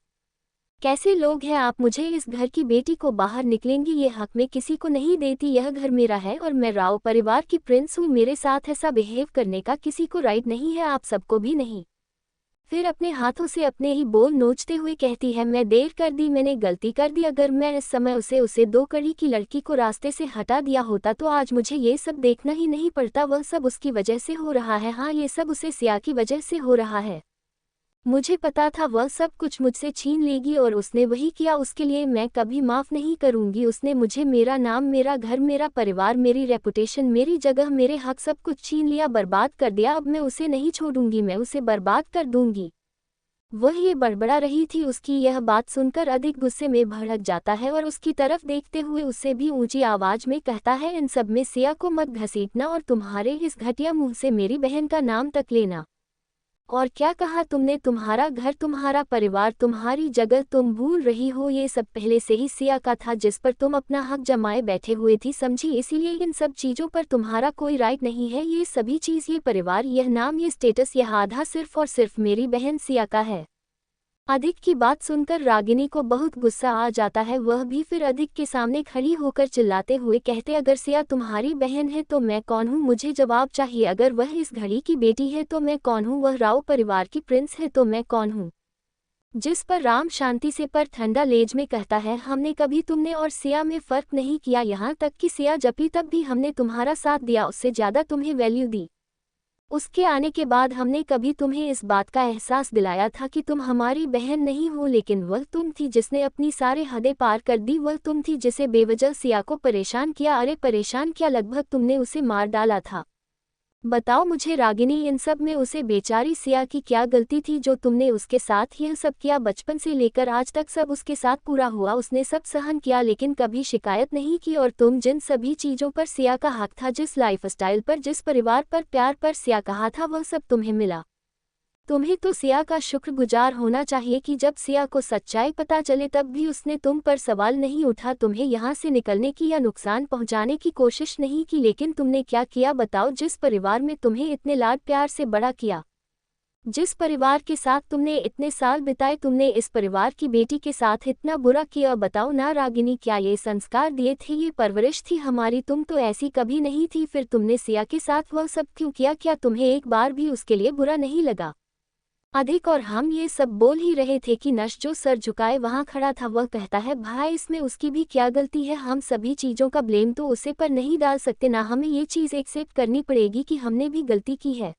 कैसे लोग हैं आप, मुझे इस घर की बेटी को बाहर निकलेंगी ये हक में किसी को नहीं देती। यह घर मेरा है और मैं राव परिवार की प्रिंस हूँ। मेरे साथ ऐसा बिहेव करने का किसी को राइट नहीं है, आप सबको भी नहीं। फिर अपने हाथों से अपने ही बोल नोचते हुए कहती है, मैं देर कर दी, मैंने गलती कर दी। अगर मैं इस समय उसे 2 कड़ी की लड़की को रास्ते से हटा दिया होता तो आज मुझे ये सब देखना ही नहीं पड़ता। वह सब उसकी वजह से हो रहा है, हाँ, ये सब उसे सिया की वजह से हो रहा है। मुझे पता था वह सब कुछ मुझसे छीन लेगी और उसने वही किया। उसके लिए मैं कभी माफ़ नहीं करूंगी। उसने मुझे मेरा नाम, मेरा घर, मेरा परिवार, मेरी रेपुटेशन, मेरी जगह, मेरे हक सब कुछ छीन लिया, बर्बाद कर दिया। अब मैं उसे नहीं छोड़ूंगी, मैं उसे बर्बाद कर दूंगी। वह ये बड़बड़ा रही थी। उसकी यह बात सुनकर अधिक गुस्से में भड़क जाता है और उसकी तरफ देखते हुए उससे भी ऊंची आवाज में कहता है, इन सब में सिया को मत घसीटना और तुम्हारे इस घटिया मुंह से मेरी बहन का नाम तक लेना। और क्या कहा तुमने, तुम्हारा घर, तुम्हारा परिवार, तुम्हारी जगह, तुम भूल रही हो ये सब पहले से ही सिया का था जिस पर तुम अपना हक जमाए बैठे हुए थी, समझी। इसीलिए इन सब चीज़ों पर तुम्हारा कोई राइट नहीं है। ये सभी चीज़, ये परिवार, यह नाम, ये स्टेटस, यह आधा सिर्फ और सिर्फ मेरी बहन सिया का है। अधिक की बात सुनकर रागिनी को बहुत गुस्सा आ जाता है। वह भी फिर अधिक के सामने खड़ी होकर चिल्लाते हुए कहते, अगर सिया तुम्हारी बहन है तो मैं कौन हूँ, मुझे जवाब चाहिए। अगर वह इस घड़ी की बेटी है तो मैं कौन हूँ, वह राव परिवार की प्रिंस है तो मैं कौन हूँ। जिस पर राम शांति से पर ठंडा लेज में कहता है, हमने कभी तुमने और सिया में फ़र्क नहीं किया, यहाँ तक कि सिया जपी तब भी हमने तुम्हारा साथ दिया, उससे ज़्यादा तुम्हें वैल्यू दी। उसके आने के बाद हमने कभी तुम्हें इस बात का एहसास दिलाया था कि तुम हमारी बहन नहीं हो, लेकिन वह तुम थी जिसने अपनी सारे हदें पार कर दी। वह तुम थी जिसे बेवजह सिया को परेशान किया। अरे परेशान क्या, लगभग तुमने उसे मार डाला था। बताओ मुझे रागिनी, इन सब में उसे बेचारी सिया की क्या गलती थी जो तुमने उसके साथ यह सब किया। बचपन से लेकर आज तक सब उसके साथ पूरा हुआ, उसने सब सहन किया, लेकिन कभी शिकायत नहीं की। और तुम जिन सभी चीज़ों पर सिया का हक था, जिस लाइफस्टाइल पर, जिस परिवार पर, प्यार पर सिया कहा था, वह सब तुम्हें मिला। तुम्हें तो सिया का शुक्रगुजार होना चाहिए कि जब सिया को सच्चाई पता चले तब भी उसने तुम पर सवाल नहीं उठा, तुम्हें यहाँ से निकलने की या नुकसान पहुँचाने की कोशिश नहीं की। लेकिन तुमने क्या किया बताओ, जिस परिवार में तुम्हें इतने लाड प्यार से बड़ा किया, जिस परिवार के साथ तुमने इतने साल बिताए, तुमने इस परिवार की बेटी के साथ इतना बुरा किया। बताओ ना रागिनी, क्या ये संस्कार दिए थे, ये परवरिश थी हमारी? तुम तो ऐसी कभी नहीं थी, फिर तुमने सिया के साथ वह सब क्यों किया? क्या तुम्हें एक बार भी उसके लिए बुरा नहीं लगा? अधिक और हम ये सब बोल ही रहे थे कि नश जो सर झुकाए वहां खड़ा था वह कहता है, भाई इसमें उसकी भी क्या गलती है? हम सभी चीज़ों का ब्लेम तो उसे पर नहीं डाल सकते ना, हमें ये चीज़ एक्सेप्ट करनी पड़ेगी कि हमने भी गलती की है।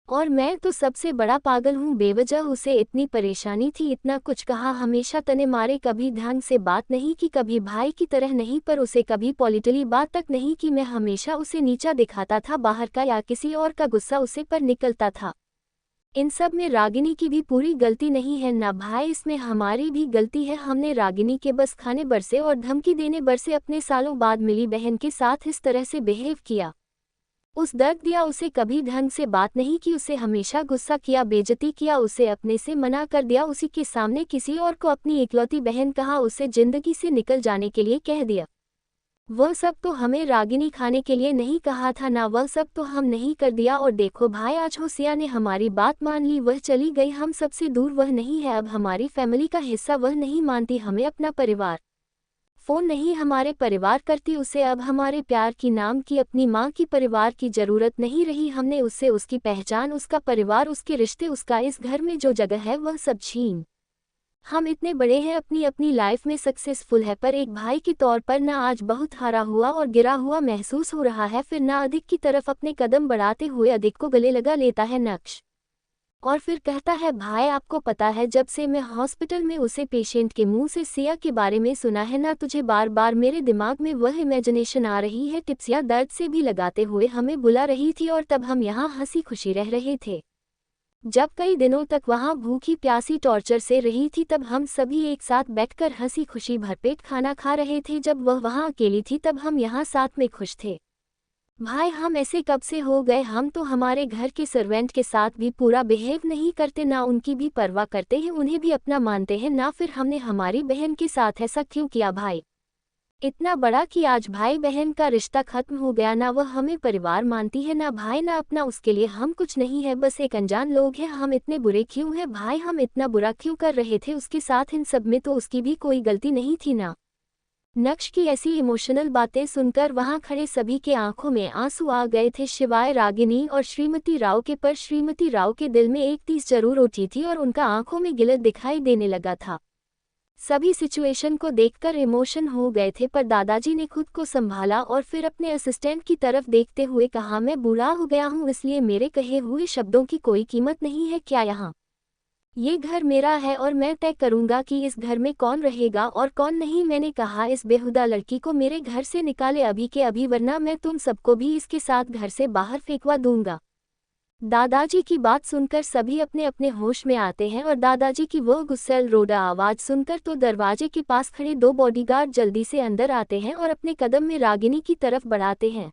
और मैं तो सबसे बड़ा पागल हूँ, बेवजह उसे इतनी परेशानी थी, इतना कुछ कहा, हमेशा तने मारे, कभी ढंग से बात नहीं की, कभी भाई की तरह नहीं, पर उसे कभी पॉलिटिकली बात तक नहीं की। मैं हमेशा उसे नीचा दिखाता था, बाहर का या किसी और का गुस्सा उसे पर निकलता था। इन सब में रागिनी की भी पूरी गलती नहीं है ना भाई, इसमें हमारी भी गलती है। हमने रागिनी के बस खाने बरसे और धमकी देने बरसे अपने सालों बाद मिली बहन के साथ इस तरह से बिहेव किया, उस दर्द दिया, उसे कभी ढंग से बात नहीं की, उसे हमेशा गुस्सा किया, बेइज्जती किया, उसे अपने से मना कर दिया, उसी के सामने किसी और को अपनी इकलौती बहन कहा, उसे जिंदगी से निकल जाने के लिए कह दिया। वह सब तो हमें रागिनी खाने के लिए नहीं कहा था ना, वह सब तो हम नहीं कर दिया। और देखो भाई, आज होसिया ने हमारी बात मान ली, वह चली गई हम सबसे दूर, वह नहीं है अब हमारी फैमिली का हिस्सा, वह नहीं मानती हमें अपना परिवार, फोन नहीं हमारे परिवार करती उसे, अब हमारे प्यार की, नाम की, अपनी माँ की परिवार की जरूरत नहीं रही। हमने उससे उसकी पहचान, उसका परिवार, उसके रिश्ते, उसका इस घर में जो जगह है वह सब छीन। हम इतने बड़े हैं, अपनी अपनी लाइफ में सक्सेसफुल है, पर एक भाई के तौर पर ना आज बहुत हारा हुआ और गिरा हुआ महसूस हो रहा है। फिर ना अधिक की तरफ अपने कदम बढ़ाते हुए अधिक को गले लगा लेता है नक्श, और फिर कहता है, भाई आपको पता है जब से मैं हॉस्पिटल में उसे पेशेंट के मुंह से सिया के बारे में सुना है ना, तुझे बार बार मेरे दिमाग में वह इमेजिनेशन आ रही है, टिप्सिया दर्द से भी लगाते हुए हमें बुला रही थी, और तब हम यहाँ हंसी खुशी रह रहे थे। जब कई दिनों तक वहाँ भूखी प्यासी टॉर्चर से रही थी, तब हम सभी एक साथ बैठकर हंसी खुशी भरपेट खाना खा रहे थे। जब वह वहाँ अकेली थी तब हम यहाँ साथ में खुश थे। भाई हम ऐसे कब से हो गए? हम तो हमारे घर के सर्वेंट के साथ भी पूरा बिहेव नहीं करते, ना उनकी भी परवाह करते हैं, उन्हें भी अपना मानते हैं ना। फिर हमने हमारी बहन के साथ ऐसा क्यों किया भाई? इतना बड़ा कि आज भाई बहन का रिश्ता खत्म हो गया, ना वह हमें परिवार मानती है, ना भाई ना अपना, उसके लिए हम कुछ नहीं है, बस एक अनजान लोग हैं। हम इतने बुरे क्यों हैं भाई? हम इतना बुरा क्यों कर रहे थे उसके साथ? इन सब में तो उसकी भी कोई गलती नहीं थी ना। नक्श की ऐसी इमोशनल बातें सुनकर वहां खड़े सभी के आंखों में आंसू आ गए थे, शिवाय रागिनी और श्रीमती राव के। पर श्रीमती राव के दिल में एक तीस जरूर उठी थी और उनका आंखों में गिलत दिखाई देने लगा था। सभी सिचुएशन को देखकर इमोशन हो गए थे, पर दादाजी ने खुद को संभाला और फिर अपने असिस्टेंट की तरफ देखते हुए कहा, मैं बूढ़ा हो गया हूँ, इसलिए मेरे कहे हुए शब्दों की कोई कीमत नहीं है क्या? यहाँ ये घर मेरा है और मैं तय करूंगा कि इस घर में कौन रहेगा और कौन नहीं। मैंने कहा, इस बेहुदा लड़की को मेरे घर से निकाले अभी के अभी, वरना मैं तुम सबको भी इसके साथ घर से बाहर फेंकवा दूंगा। दादाजी की बात सुनकर सभी अपने अपने होश में आते हैं, और दादाजी की वो गुस्सैल रोड़ा आवाज सुनकर तो दरवाजे के पास खड़े दो बॉडीगार्ड जल्दी से अंदर आते हैं और अपने कदम में रागिनी की तरफ बढ़ाते हैं।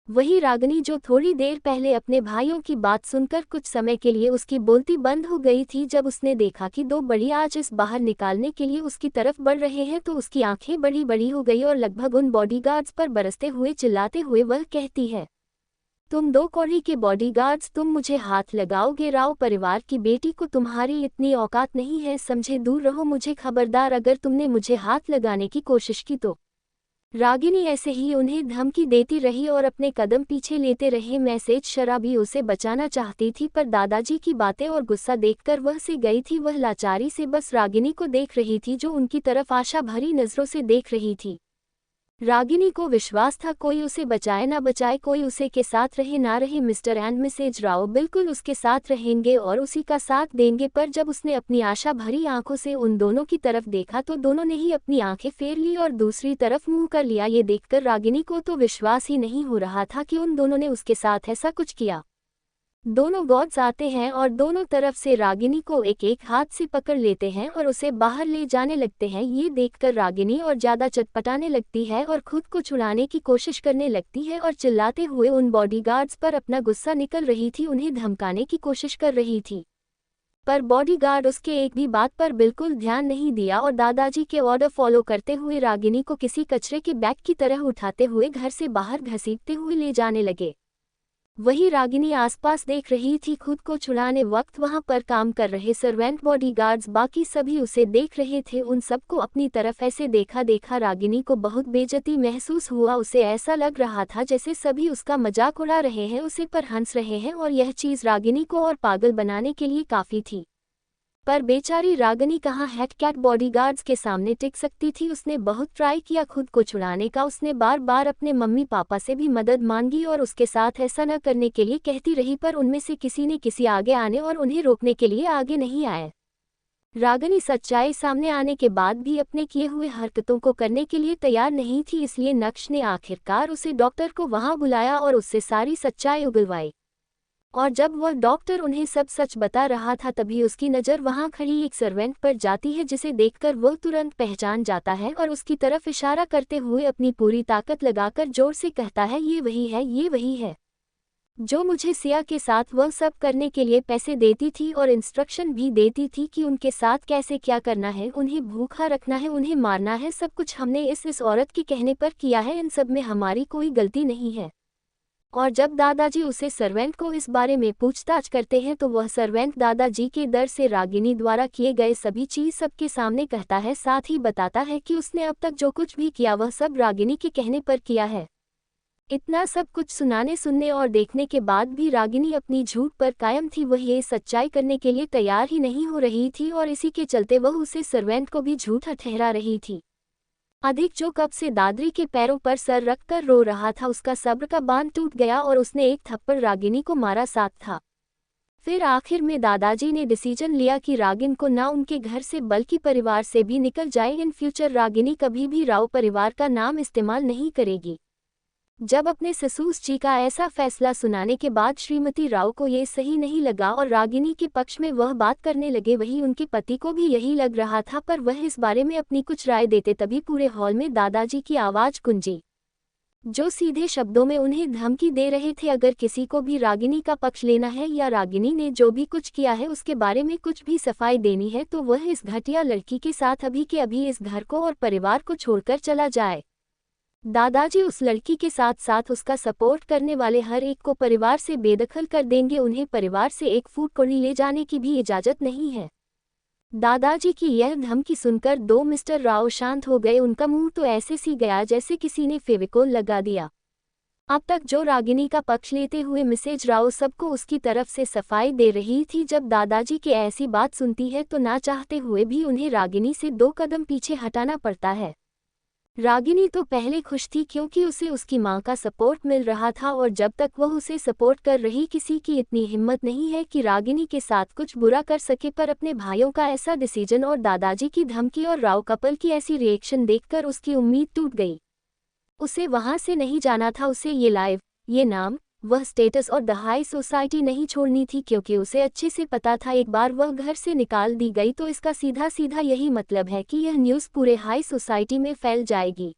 वही रागिनी जो थोड़ी देर पहले अपने भाइयों की बात सुनकर कुछ समय के लिए उसकी बोलती बंद हो गई थी, जब उसने देखा कि दो बड़ी आज इस बाहर निकालने के लिए उसकी तरफ बढ़ रहे हैं तो उसकी आंखें बड़ी बड़ी हो गई और लगभग उन बॉडीगार्ड्स पर बरसते हुए चिल्लाते हुए वह कहती है, तुम दो कौड़ी के बॉडीगार्ड्स, तुम मुझे हाथ लगाओगे? राव परिवार की बेटी को तुम्हारी इतनी औकात नहीं है, समझे? दूर रहो मुझे, खबरदार अगर तुमने मुझे हाथ लगाने की कोशिश की तो। रागिनी ऐसे ही उन्हें धमकी देती रही और अपने कदम पीछे लेते रहे। मैसेज शराबी उसे बचाना चाहती थी, पर दादाजी की बातें और गुस्सा देखकर वह से गई थी। वह लाचारी से बस रागिनी को देख रही थी, जो उनकी तरफ आशा भरी नजरों से देख रही थी। रागिनी को विश्वास था, कोई उसे बचाए ना बचाए, कोई उसे के साथ रहे ना रहे, मिस्टर एंड मिसेज राव बिल्कुल उसके साथ रहेंगे और उसी का साथ देंगे। पर जब उसने अपनी आशा भरी आंखों से उन दोनों की तरफ देखा तो दोनों ने ही अपनी आंखें फेर ली और दूसरी तरफ मुंह कर लिया। ये देखकर रागिनी को तो विश्वास ही नहीं हो रहा था कि उन दोनों ने उसके साथ ऐसा कुछ किया। दोनों गॉड्स आते हैं और दोनों तरफ से रागिनी को एक एक हाथ से पकड़ लेते हैं और उसे बाहर ले जाने लगते हैं। ये देखकर रागिनी और ज्यादा चटपटाने लगती है और खुद को छुड़ाने की कोशिश करने लगती है और चिल्लाते हुए उन बॉडीगार्ड्स पर अपना गुस्सा निकल रही थी, उन्हें धमकाने की कोशिश कर रही थी। पर बॉडीगार्ड उसके एक भी बात पर बिल्कुल ध्यान नहीं दिया और दादाजी के ऑर्डर फॉलो करते हुए रागिनी को किसी कचरे के बैग की तरह उठाते हुए घर से बाहर घसीटते हुए ले जाने लगे। वही रागिनी आसपास देख रही थी। खुद को छुड़ाने वक्त वहां पर काम कर रहे सर्वेंट, बॉडीगार्ड्स, बाकी सभी उसे देख रहे थे। उन सबको अपनी तरफ ऐसे देखा देखा रागिनी को बहुत बेइज्जती महसूस हुआ। उसे ऐसा लग रहा था जैसे सभी उसका मजाक उड़ा रहे हैं, उसे पर हंस रहे हैं, और यह चीज़ रागिनी को और पागल बनाने के लिए काफ़ी थी। पर बेचारी रागिनी कहाँ हेडकैट बॉडीगार्ड्स के सामने टिक सकती थी। उसने बहुत ट्राई किया खुद को छुड़ाने का। उसने बार बार अपने मम्मी पापा से भी मदद मांगी और उसके साथ ऐसा न करने के लिए कहती रही, पर उनमें से किसी ने किसी आगे आने और उन्हें रोकने के लिए आगे नहीं आए। रागिनी सच्चाई सामने आने के बाद भी अपने किए हुए हरकतों को करने के लिए तैयार नहीं थी। इसलिए नक्श ने आखिरकार उसे डॉक्टर को वहां बुलाया और उससे सारी सच्चाई उगलवाई। और जब वह डॉक्टर उन्हें सब सच बता रहा था तभी उसकी नज़र वहां खड़ी एक सर्वेंट पर जाती है, जिसे देखकर वह तुरंत पहचान जाता है और उसकी तरफ इशारा करते हुए अपनी पूरी ताकत लगाकर जोर से कहता है, ये वही है, ये वही है जो मुझे सिया के साथ वह सब करने के लिए पैसे देती थी और इंस्ट्रक्शन भी देती थी कि उनके साथ कैसे क्या करना है, उन्हें भूखा रखना है, उन्हें मारना है। सब कुछ हमने इस औरत के कहने पर किया है। इन सब में हमारी कोई गलती नहीं है। और जब दादाजी उसे सर्वेंट को इस बारे में पूछताछ करते हैं तो वह सर्वेंट दादाजी के डर से रागिनी द्वारा किए गए सभी चीज़ सबके सामने कहता है। साथ ही बताता है कि उसने अब तक जो कुछ भी किया वह सब रागिनी के कहने पर किया है। इतना सब कुछ सुनाने, सुनने और देखने के बाद भी रागिनी अपनी झूठ पर कायम थी। वह ये सच्चाई करने के लिए तैयार ही नहीं हो रही थी और इसी के चलते वह उसे सर्वेंट को भी झूठा ठहरा रही थी। अधिक जो कब से दादरी के पैरों पर सर रखकर रो रहा था, उसका सब्र का बांध टूट गया और उसने एक थप्पड़ रागिनी को मारा। साथ था फिर आखिर में दादाजी ने डिसीजन लिया कि रागिन को ना उनके घर से बल्कि परिवार से भी निकल जाए। इन फ्यूचर रागिनी कभी भी राव परिवार का नाम इस्तेमाल नहीं करेगी। जब अपने ससुर जी का ऐसा फैसला सुनाने के बाद श्रीमती राव को ये सही नहीं लगा और रागिनी के पक्ष में वह बात करने लगे। वही उनके पति को भी यही लग रहा था, पर वह इस बारे में अपनी कुछ राय देते तभी पूरे हॉल में दादाजी की आवाज़ गूंजी, जो सीधे शब्दों में उन्हें धमकी दे रहे थे। अगर किसी को भी रागिनी का पक्ष लेना है या रागिनी ने जो भी कुछ किया है उसके बारे में कुछ भी सफाई देनी है तो वह इस घटिया लड़की के साथ अभी के अभी इस घर को और परिवार को छोड़कर चला जाए। दादाजी उस लड़की के साथ साथ उसका सपोर्ट करने वाले हर एक को परिवार से बेदखल कर देंगे। उन्हें परिवार से एक फुट कोड़ी ले जाने की भी इजाज़त नहीं है। दादाजी की यह धमकी सुनकर दो मिस्टर राव शांत हो गए। उनका मुंह तो ऐसे सी गया जैसे किसी ने फेविकोल लगा दिया। अब तक जो रागिनी का पक्ष लेते हुए मिसेज राव सबको उसकी तरफ से सफाई दे रही थी, जब दादाजी की ऐसी बात सुनती है तो ना चाहते हुए भी उन्हें रागिनी से 2 कदम पीछे हटाना पड़ता है। रागिनी तो पहले खुश थी क्योंकि उसे उसकी मां का सपोर्ट मिल रहा था, और जब तक वह उसे सपोर्ट कर रही किसी की इतनी हिम्मत नहीं है कि रागिनी के साथ कुछ बुरा कर सके। पर अपने भाइयों का ऐसा डिसीजन और दादाजी की धमकी और राव कपल की ऐसी रिएक्शन देखकर उसकी उम्मीद टूट गई। उसे वहां से नहीं जाना था। उसे ये लाइफ, ये नाम, वह स्टेटस और द हाई सोसाइटी नहीं छोड़नी थी, क्योंकि उसे अच्छे से पता था एक बार वह घर से निकाल दी गई तो इसका सीधा सीधा यही मतलब है कि यह न्यूज़ पूरे हाई सोसाइटी में फैल जाएगी।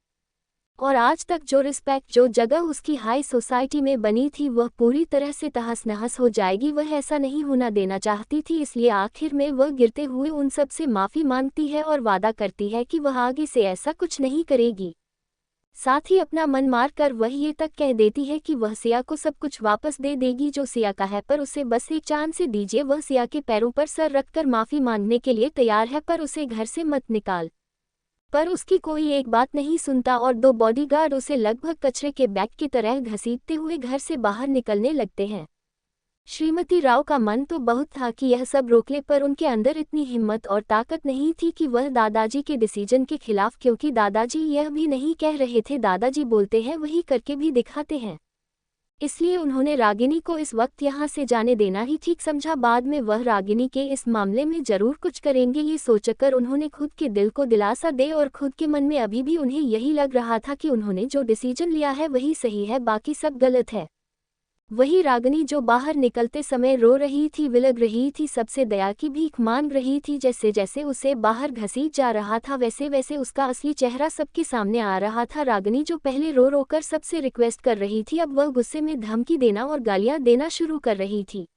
और आज तक जो रिस्पेक्ट, जो जगह उसकी हाई सोसाइटी में बनी थी वह पूरी तरह से तहस नहस हो जाएगी। वह ऐसा नहीं होना देना चाहती थी, इसलिए आखिर में वह गिरते हुए उन सब से माफ़ी मांगती है और वादा करती है कि वह आगे से ऐसा कुछ नहीं करेगी। साथ ही अपना मन मार कर वह ये तक कह देती है कि वह सिया को सब कुछ वापस दे देगी जो सिया का है, पर उसे बस एक चांस से दीजिए। वह सिया के पैरों पर सर रखकर माफ़ी मांगने के लिए तैयार है, पर उसे घर से मत निकाल। पर उसकी कोई एक बात नहीं सुनता और 2 बॉडीगार्ड उसे लगभग कचरे के बैग की तरह घसीटते हुए घर से बाहर निकलने लगते हैं। श्रीमती राव का मन तो बहुत था कि यह सब रोक ले, पर उनके अंदर इतनी हिम्मत और ताकत नहीं थी कि वह दादाजी के डिसीजन के खिलाफ, क्योंकि दादाजी यह भी नहीं कह रहे थे, दादाजी बोलते हैं वही करके भी दिखाते हैं। इसलिए उन्होंने रागिनी को इस वक्त यहाँ से जाने देना ही ठीक समझा। बाद में वह रागिनी के इस मामले में जरूर कुछ करेंगे, ये सोचकर उन्होंने खुद के दिल को दिलासा दे, और खुद के मन में अभी भी उन्हें यही लग रहा था कि उन्होंने जो डिसीजन लिया है वही सही है, बाकी सब गलत है। वही रागिनी जो बाहर निकलते समय रो रही थी, विलग रही थी, सबसे दया की भीख मांग रही थी। जैसे जैसे उसे बाहर घसीट जा रहा था वैसे वैसे उसका असली चेहरा सबके सामने आ रहा था। रागिनी जो पहले रो रो कर सबसे रिक्वेस्ट कर रही थी, अब वह गुस्से में धमकी देना और गालियां देना शुरू कर रही थी।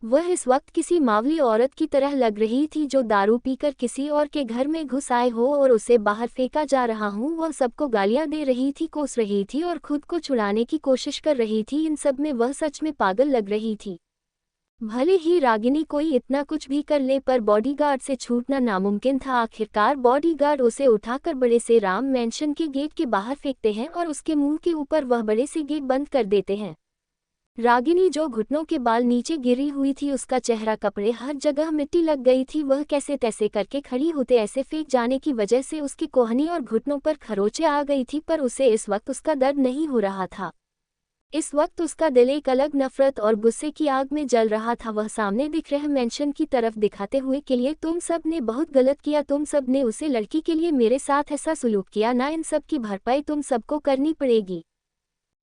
वह इस वक्त किसी मावली औरत की तरह लग रही थी जो दारू पीकर किसी और के घर में घुस आए हो और उसे बाहर फेंका जा रहा हूँ। वह सबको गालियां दे रही थी, कोस रही थी और खुद को छुड़ाने की कोशिश कर रही थी। इन सब में वह सच में पागल लग रही थी। भले ही रागिनी कोई इतना कुछ भी कर ले, पर बॉडीगार्ड से छूटना नामुमकिन था। आखिरकार बॉडीगार्ड उसे उठाकर बड़े से राम मैंशन के गेट के बाहर फेंकते हैं और उसके मुंह के ऊपर वह बड़े से गेट बंद कर देते हैं। रागिनी जो घुटनों के बाल नीचे गिरी हुई थी, उसका चेहरा, कपड़े, हर जगह मिट्टी लग गई थी। वह कैसे तैसे करके खड़ी होते, ऐसे फेंक जाने की वजह से उसकी कोहनी और घुटनों पर खरोंचें आ गई थी, पर उसे इस वक्त उसका दर्द नहीं हो रहा था। इस वक्त उसका दिल एक अलग नफरत और गुस्से की आग में जल रहा था। वह सामने दिख रहे मेंशन की तरफ दिखाते हुए के लिए, तुम सब ने बहुत गलत किया, तुम सब ने उसे लड़की के लिए मेरे साथ ऐसा सुलूक किया ना, इन सब की भरपाई तुम सबको करनी पड़ेगी।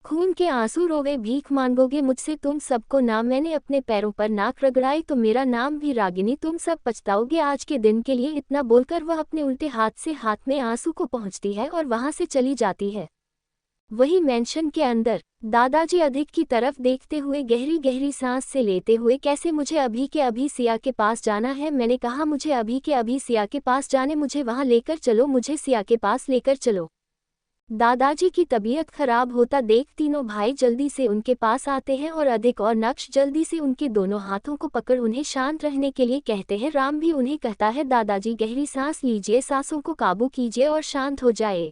खून के आंसू रोवे, भीख मांगोगे मुझसे तुम सबको ना। मैंने अपने पैरों पर नाक रगड़ाई तो मेरा नाम भी रागिनी, तुम सब पछताओगे आज के दिन के लिए। इतना बोलकर वह अपने उल्टे हाथ से हाथ में आंसू को पहुंचती है और वहां से चली जाती है। वही मेंशन के अंदर दादाजी अधिक की तरफ देखते हुए गहरी गहरी सांस से लेते हुए, कैसे मुझे अभी के अभी सिया के पास जाना है। मैंने कहा मुझे अभी के अभी सिया के पास जाने, मुझे वहां लेकर चलो, मुझे सिया के पास लेकर चलो। दादाजी की तबीयत खराब होता देख तीनों भाई जल्दी से उनके पास आते हैं और अधिक और नक्श जल्दी से उनके दोनों हाथों को पकड़ उन्हें शांत रहने के लिए कहते हैं। राम भी उन्हें कहता है, दादाजी गहरी सांस लीजिए, सांसों को काबू कीजिए और शांत हो जाए।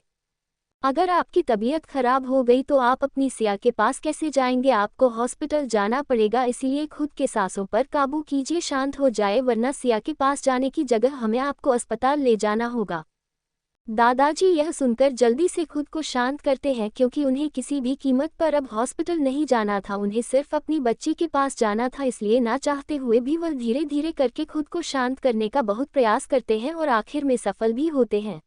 अगर आपकी तबीयत खराब हो गई तो आप अपनी सिया के पास कैसे जाएंगे, आपको हॉस्पिटल जाना पड़ेगा, इसीलिए खुद के सांसों पर काबू कीजिए, शांत हो जाए, वरना सिया के पास जाने की जगह हमें आपको अस्पताल ले जाना होगा। दादाजी यह सुनकर जल्दी से खुद को शांत करते हैं, क्योंकि उन्हें किसी भी कीमत पर अब हॉस्पिटल नहीं जाना था, उन्हें सिर्फ अपनी बच्ची के पास जाना था। इसलिए ना चाहते हुए भी वह धीरे धीरे करके खुद को शांत करने का बहुत प्रयास करते हैं और आखिर में सफल भी होते हैं।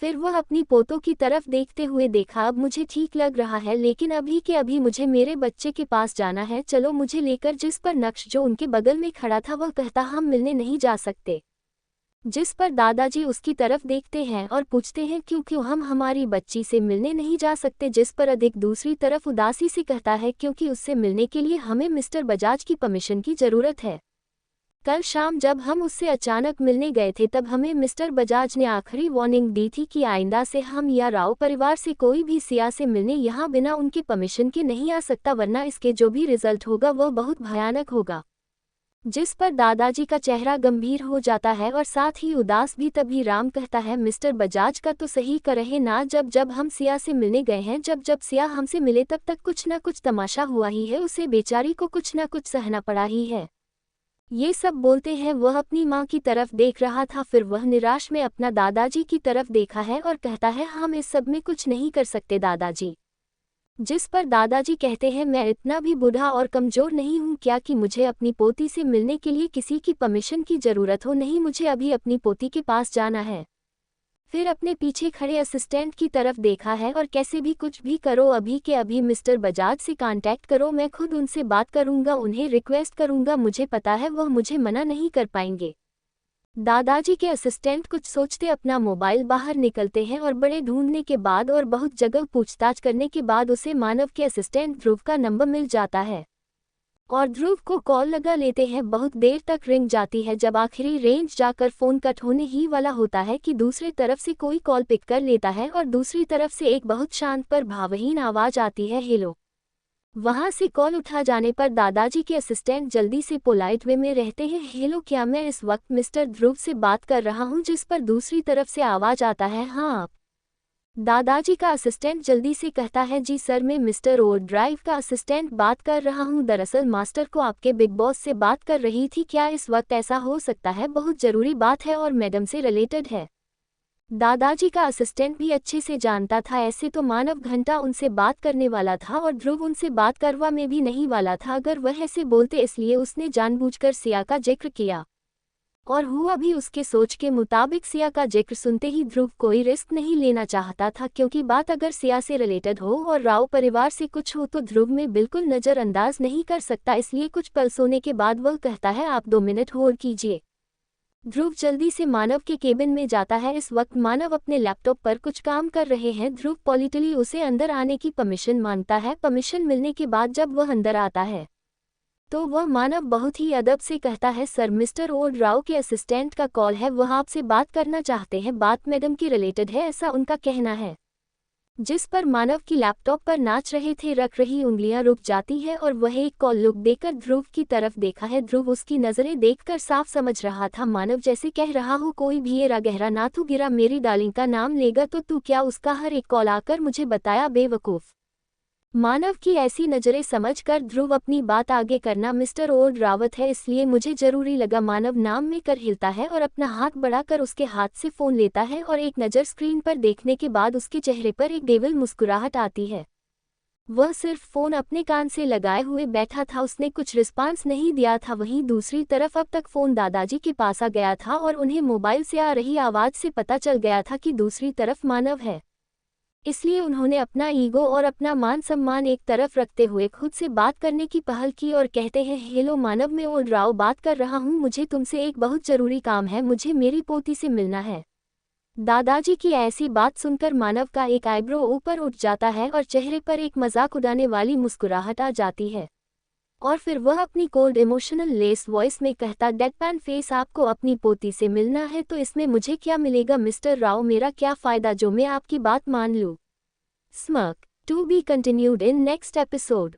फिर वह अपनी पोतों की तरफ देखते हुए देखा, अब मुझे ठीक लग रहा है, लेकिन अभी के अभी मुझे मेरे बच्चे के पास जाना है, चलो मुझे लेकर। जिस पर नक्श जो उनके बगल में खड़ा था वह कहता, हम मिलने नहीं जा सकते। जिस पर दादाजी उसकी तरफ देखते हैं और पूछते हैं, क्यों हम हमारी बच्ची से मिलने नहीं जा सकते। जिस पर अधिक दूसरी तरफ उदासी से कहता है, क्योंकि उससे मिलने के लिए हमें मिस्टर बजाज की परमिशन की जरूरत है। कल शाम जब हम उससे अचानक मिलने गए थे तब हमें मिस्टर बजाज ने आखिरी वार्निंग दी थी कि आइंदा से हम या राव परिवार से कोई भी सिया से मिलने यहाँ बिना उनकी परमिशन के नहीं आ सकता, वरना इसके जो भी रिजल्ट होगा वह बहुत भयानक होगा। जिस पर दादाजी का चेहरा गंभीर हो जाता है और साथ ही उदास भी। तभी राम कहता है, मिस्टर बजाज का तो सही कर रहे ना, जब हम सिया से मिलने गए हैं, जब सिया हमसे मिले तब तक कुछ न कुछ तमाशा हुआ ही है, उसे बेचारी को कुछ न कुछ सहना पड़ा ही है। ये सब बोलते हैं वह अपनी माँ की तरफ देख रहा था, फिर वह निराश में अपना दादाजी की तरफ देखा है और कहता है, हम इस सब में कुछ नहीं कर सकते दादाजी। जिस पर दादाजी कहते हैं, मैं इतना भी बूढ़ा और कमज़ोर नहीं हूँ क्या कि मुझे अपनी पोती से मिलने के लिए किसी की परमिशन की ज़रूरत हो, नहीं, मुझे अभी अपनी पोती के पास जाना है। फिर अपने पीछे खड़े असिस्टेंट की तरफ देखा है और कैसे भी कुछ भी करो, अभी के अभी मिस्टर बजाज से कांटेक्ट करो, मैं खुद उनसे बात करूँगा, उन्हें रिक्वेस्ट करूँगा, मुझे पता है वह मुझे मना नहीं कर पाएंगे। दादाजी के असिस्टेंट कुछ सोचते अपना मोबाइल बाहर निकलते हैं और बड़े ढूंढने के बाद और बहुत जगह पूछताछ करने के बाद उसे मानव के असिस्टेंट ध्रुव का नंबर मिल जाता है और ध्रुव को कॉल लगा लेते हैं। बहुत देर तक रिंग जाती है, जब आखिरी रेंज जाकर फ़ोन कट होने ही वाला होता है कि दूसरी तरफ से कोई कॉल पिक कर लेता है और दूसरी तरफ से एक बहुत शांत पर भावहीन आवाज़ आती है, हेलो। वहां से कॉल उठा जाने पर दादाजी के असिस्टेंट जल्दी से पोलाइट वे में रहते हैं, हेलो, क्या मैं इस वक्त मिस्टर ध्रुव से बात कर रहा हूं। जिस पर दूसरी तरफ से आवाज आता है, हाँ आप। दादाजी का असिस्टेंट जल्दी से कहता है, जी सर, मैं मिस्टर ओवरड्राइव का असिस्टेंट बात कर रहा हूं, दरअसल मास्टर को आपके बिग बॉस से बात कर रही थी, क्या इस वक्त ऐसा हो सकता है, बहुत ज़रूरी बात है और मैडम से रिलेटेड है। दादाजी का असिस्टेंट भी अच्छे से जानता था, ऐसे तो मानव घंटा उनसे बात करने वाला था और ध्रुव उनसे बात करवा में भी नहीं वाला था अगर वह ऐसे बोलते, इसलिए उसने जानबूझकर सिया का जिक्र किया और हुआ भी उसके सोच के मुताबिक। सिया का जिक्र सुनते ही ध्रुव कोई रिस्क नहीं लेना चाहता था, क्योंकि बात अगर सिया से रिलेटेड हो और राव परिवार से कुछ हो तो ध्रुव में बिल्कुल नज़रअंदाज नहीं कर सकता, इसलिए कुछ पल सोने के बाद वह कहता है, आप 2 मिनट होल्ड कीजिए। ध्रुव जल्दी से मानव के केबिन में जाता है। इस वक्त मानव अपने लैपटॉप पर कुछ काम कर रहे हैं। ध्रुव पॉलिटली उसे अंदर आने की परमिशन मांगता है। परमिशन मिलने के बाद जब वह अंदर आता है तो वह मानव बहुत ही अदब से कहता है, सर मिस्टर ओड राव के असिस्टेंट का कॉल है, वह आपसे बात करना चाहते हैं, बात मैडम की रिलेटेड है, ऐसा उनका कहना है। जिस पर मानव की लैपटॉप पर नाच रहे थे रख रही उंगलियां रुक जाती है और वह एक कॉल लुक देकर ध्रुव की तरफ देखा है। ध्रुव उसकी नजरें देखकर साफ समझ रहा था मानव जैसे कह रहा हो कोई भी एरा गहरा ना तू गिरा, मेरी डार्लिंग का नाम लेगा तो तू क्या उसका हर एक कॉल आकर मुझे बताया, बेवकूफ। मानव की ऐसी नजरें समझकर ध्रुव अपनी बात आगे करना, मिस्टर ओड रावत है इसलिए मुझे जरूरी लगा, मानव नाम में कर हिलता है और अपना हाथ बढ़ाकर उसके हाथ से फोन लेता है और एक नज़र स्क्रीन पर देखने के बाद उसके चेहरे पर एक डेविल मुस्कुराहट आती है। वह सिर्फ फोन अपने कान से लगाए हुए बैठा था, उसने कुछ रिस्पांस नहीं दिया था। वहीं दूसरी तरफ अब तक फोन दादाजी के पास आ गया था और उन्हें मोबाइल से आ रही आवाज से पता चल गया था कि दूसरी तरफ मानव है। इसलिए उन्होंने अपना ईगो और अपना मान सम्मान एक तरफ रखते हुए खुद से बात करने की पहल की और कहते हैं, हेलो मानव, मैं ओड राव बात कर रहा हूँ, मुझे तुमसे एक बहुत जरूरी काम है, मुझे मेरी पोती से मिलना है। दादाजी की ऐसी बात सुनकर मानव का एक आईब्रो ऊपर उठ जाता है और चेहरे पर एक मजाक उड़ाने वाली मुस्कुराहट आ जाती है और फिर वह अपनी कोल्ड इमोशनल लेस वॉइस में कहता, डेडपैन फेस, आपको अपनी पोती से मिलना है तो इसमें मुझे क्या मिलेगा मिस्टर राव, मेरा क्या फ़ायदा जो मैं आपकी बात मान लूँ। Smirk to be continued in next episode.